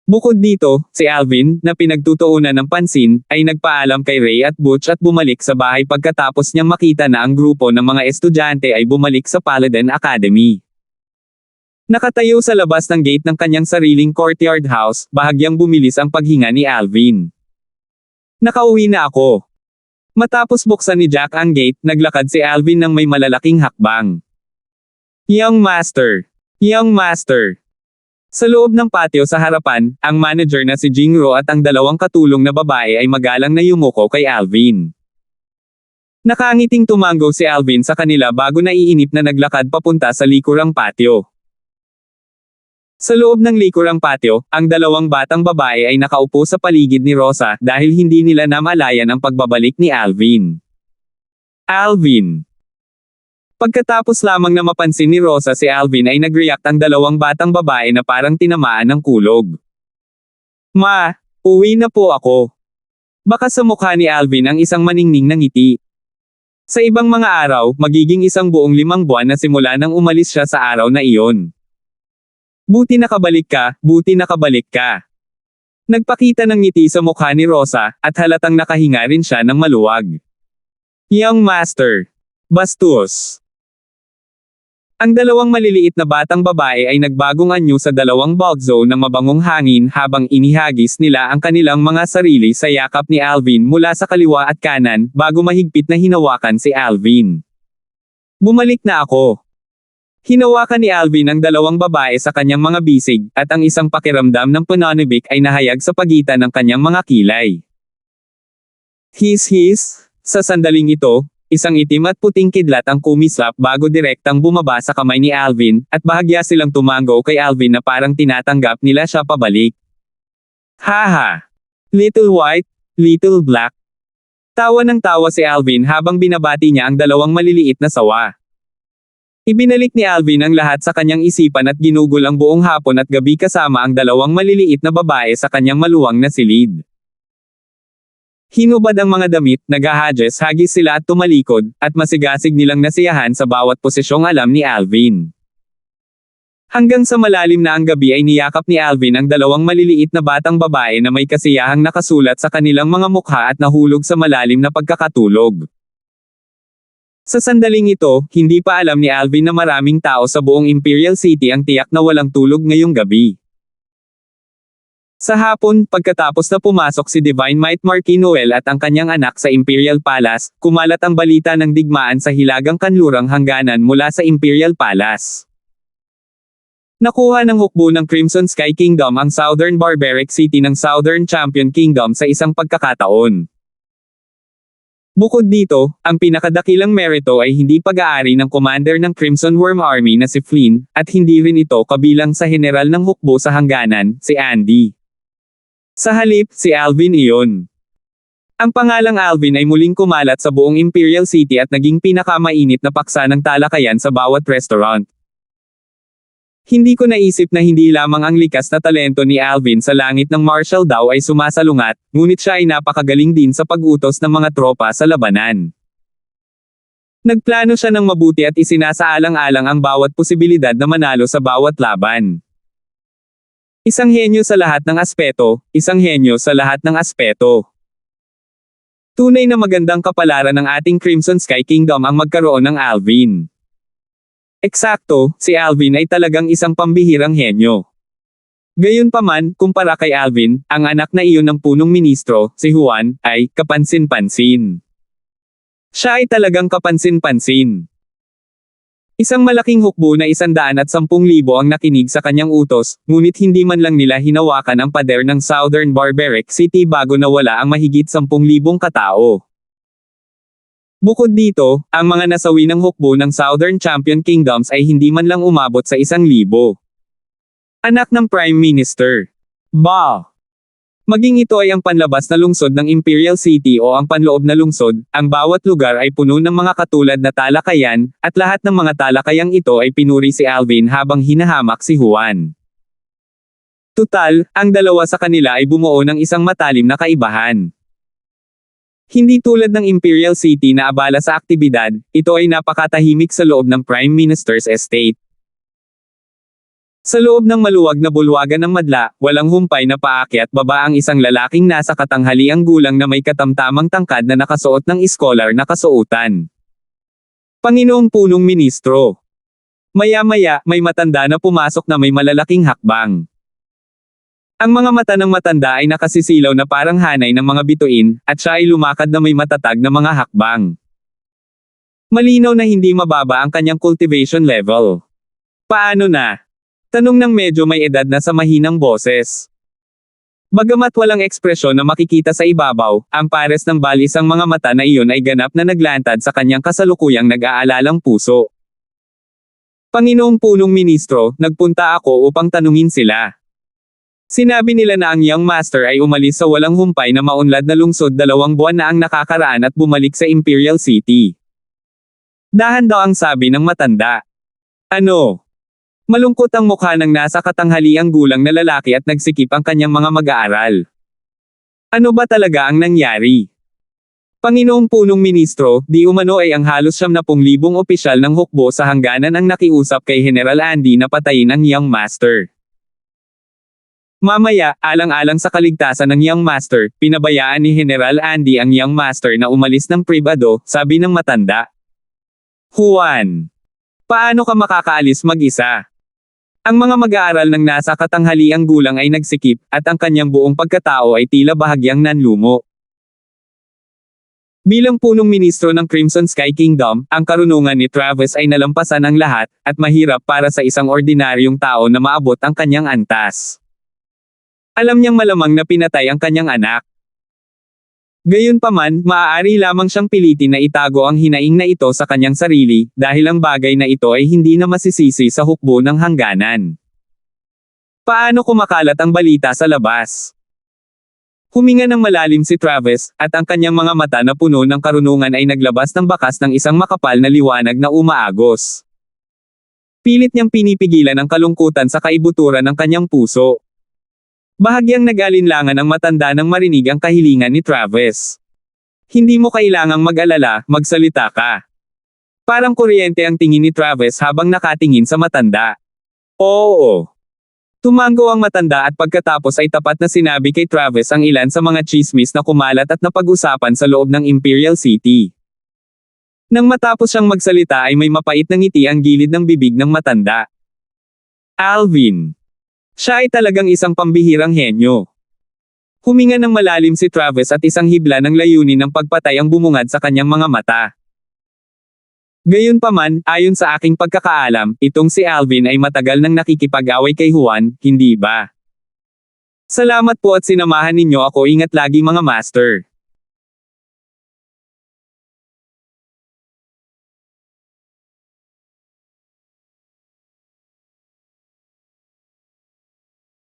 Bukod dito, si Alvin, na pinagtutuunan ng pansin, ay nagpaalam kay Ray at Butch at bumalik sa bahay pagkatapos niyang makita na ang grupo ng mga estudyante ay bumalik sa Paladin Academy. Nakatayo sa labas ng gate ng kanyang sariling courtyard house, bahagyang bumilis ang paghinga ni Alvin. Nakauwi na ako. Matapos buksan ni Jack ang gate, naglakad si Alvin ng may malalaking hakbang. Young Master! Young Master! Sa loob ng patio sa harapan, ang manager na si Jingro at ang dalawang katulong na babae ay magalang na yumuko kay Alvin. Nakangiting tumango si Alvin sa kanila bago naiinip na naglakad papunta sa likurang patio. Sa loob ng likurang patio, ang dalawang batang babae ay nakaupo sa paligid ni Rosa dahil hindi nila namalayan ang pagbabalik ni Alvin. Alvin! Pagkatapos lamang na mapansin ni Rosa si Alvin ay nag-react ang dalawang batang babae na parang tinamaan ng kulog. Ma, uwi na po ako. Baka sa mukha ni Alvin ang isang maningning na ngiti. Sa ibang mga araw, magiging isang buong 5 buwan na simula nang umalis siya sa araw na iyon. Buti nakabalik ka, buti nakabalik ka. Nagpakita ng ngiti sa mukha ni Rosa, at halatang nakahinga rin siya ng maluwag. Young Master. Bastos. Ang dalawang maliliit na batang babae ay nagbagong anyo sa dalawang bulk zone ng mabangong hangin habang inihagis nila ang kanilang mga sarili sa yakap ni Alvin mula sa kaliwa at kanan bago mahigpit na hinawakan si Alvin. Bumalik na ako. Hinawakan ni Alvin ang dalawang babae sa kanyang mga bisig, at ang isang pakiramdam ng pananabik ay nahayag sa pagitan ng kanyang mga kilay. His, sa sandaling ito, isang itim at puting kidlat ang kumislap bago direktang bumaba sa kamay ni Alvin, at bahagya silang tumango kay Alvin na parang tinatanggap nila siya pabalik. Haha! Little white, little black. Tawa ng tawa si Alvin habang binabati niya ang dalawang maliliit na sawa. Ibinalik ni Alvin ang lahat sa kanyang isipan at ginugol ang buong hapon at gabi kasama ang dalawang maliliit na babae sa kanyang maluwang na silid. Hinubad ang mga damit, naghahagis-hagis sila at tumalikod, at masigasig nilang nasiyahan sa bawat posisyong alam ni Alvin. Hanggang sa malalim na ang gabi ay niyakap ni Alvin ang dalawang maliliit na batang babae na may kasiyahang nakasulat sa kanilang mga mukha at nahulog sa malalim na pagkakatulog. Sa sandaling ito, hindi pa alam ni Alvin na maraming tao sa buong Imperial City ang tiyak na walang tulog ngayong gabi. Sa hapon, pagkatapos na pumasok si Divine Might Marquis Noel at ang kanyang anak sa Imperial Palace, kumalat ang balita ng digmaan sa hilagang kanlurang hangganan mula sa Imperial Palace. Nakuha ng hukbo ng Crimson Sky Kingdom ang Southern Barbaric City ng Southern Champion Kingdom sa isang pagkakataon. Bukod dito, ang pinakadakilang merito ay hindi pag-aari ng commander ng Crimson Worm Army na si Flynn, at hindi rin ito kabilang sa general ng hukbo sa hangganan, si Andy. Sa halip, si Alvin iyon. Ang pangalang Alvin ay muling kumalat sa buong Imperial City at naging pinakamainit na paksa ng talakayan sa bawat restaurant. Hindi ko naisip na hindi lamang ang likas na talento ni Alvin sa langit ng martial daw ay sumasalungat, ngunit siya ay napakagaling din sa pag-utos ng mga tropa sa labanan. Nagplano siya ng mabuti at isinasaalang-alang ang bawat posibilidad na manalo sa bawat laban. Isang henyo sa lahat ng aspeto, isang henyo sa lahat ng aspeto. Tunay na magandang kapalaran ng ating Crimson Sky Kingdom ang magkaroon ng Alvin. Eksakto, si Alvin ay talagang isang pambihirang henyo. Gayunpaman, kumpara kay Alvin, ang anak na iyon ng punong ministro, si Juan, ay kapansin-pansin. Siya ay talagang kapansin-pansin. Isang malaking hukbo na 110,000 ang nakinig sa kanyang utos, ngunit hindi man lang nila hinawakan ang pader ng Southern Barbaric City bago nawala ang mahigit 10,000 katao. Bukod dito, ang mga nasawi ng hukbo ng Southern Champion Kingdoms ay hindi man lang umabot sa 1,000. Anak ng Prime Minister. Ba! Maging ito ay ang panlabas na lungsod ng Imperial City o ang panloob na lungsod, ang bawat lugar ay puno ng mga katulad na talakayan, at lahat ng mga talakayang ito ay pinuri si Alvin habang hinahamak si Juan. Tutal, ang dalawa sa kanila ay bumuo ng isang matalim na kaibahan. Hindi tulad ng Imperial City na abala sa aktibidad, ito ay napakatahimik sa loob ng Prime Minister's estate. Sa loob ng maluwag na bulwagan ng madla, walang humpay na paakyat baba ang isang lalaking nasa katanghaliang gulang na may katamtamang tangkad na nakasuot ng iskolar na kasuotan. Panginoong Punong Ministro. Maya-maya, may matanda na pumasok na may malalaking hakbang. Ang mga mata ng matanda ay nakasisilaw na parang hanay ng mga bituin, at siya ay lumakad na may matatag na mga hakbang. Malinaw na hindi mababa ang kanyang cultivation level. Paano na? Tanong ng medyo may edad na sa mahinang boses. Bagamat walang ekspresyon na makikita sa ibabaw, ang pares ng balisang mga mata na iyon ay ganap na naglantad sa kanyang kasalukuyang nag-aalalang puso. Panginoong Punong Ministro, nagpunta ako upang tanungin sila. Sinabi nila na ang Young Master ay umalis sa walang humpay na maunlad na lungsod 2 buwan na ang nakakaraan at bumalik sa Imperial City. Dahan daw ang sabi ng matanda. Ano? Malungkot ang mukha ng nasa katanghaliang gulang na lalaki at nagsikip ang kanyang mga mag-aaral. Ano ba talaga ang nangyari? Panginoong Punong Ministro, di umano ay ang halos 70,000 opisyal ng hukbo sa hangganan ang nakiusap kay General Andy na patayin ang Young Master. Mamaya, alang-alang sa kaligtasan ng Young Master, pinabayaan ni General Andy ang Young Master na umalis ng pribado, sabi ng matanda. Juan. Paano ka makakaalis mag-isa? Ang mga mag-aaral ng nasa katanghaliang gulang ay nagsikip, at ang kanyang buong pagkatao ay tila bahagyang nanlumo. Bilang punong ministro ng Crimson Sky Kingdom, ang karunungan ni Travis ay nalampasan ang lahat, at mahirap para sa isang ordinaryong tao na maabot ang kanyang antas. Alam niyang malamang na pinatay ang kanyang anak. Gayunpaman, maaari lamang siyang pilitin na itago ang hinaing na ito sa kanyang sarili, dahil ang bagay na ito ay hindi na masisisi sa hukbo ng hangganan. Paano kumakalat ang balita sa labas? Huminga ng malalim si Travis, at ang kanyang mga mata na puno ng karunungan ay naglabas ng bakas ng isang makapal na liwanag na umaagos. Pilit niyang pinipigilan ang kalungkutan sa kaibuturan ng kanyang puso. Bahagyang nag-alinlangan ang matanda nang marinig ang kahilingan ni Travis. Hindi mo kailangang mag-alala, magsalita ka. Parang kuryente ang tingin ni Travis habang nakatingin sa matanda. Oo. Tumango ang matanda at pagkatapos ay tapat na sinabi kay Travis ang ilan sa mga chismis na kumalat at napag-usapan sa loob ng Imperial City. Nang matapos siyang magsalita ay may mapait na ngiti ang gilid ng bibig ng matanda. Alvin. Siya ay talagang isang pambihirang henyo. Huminga ng malalim si Travis at isang hibla ng layunin ng pagpatay ang bumungad sa kanyang mga mata. Gayunpaman, ayon sa aking pagkakaalam, itong si Alvin ay matagal nang nakikipag-away kay Juan, hindi ba? Salamat po at sinamahan ninyo ako, ingat lagi mga master.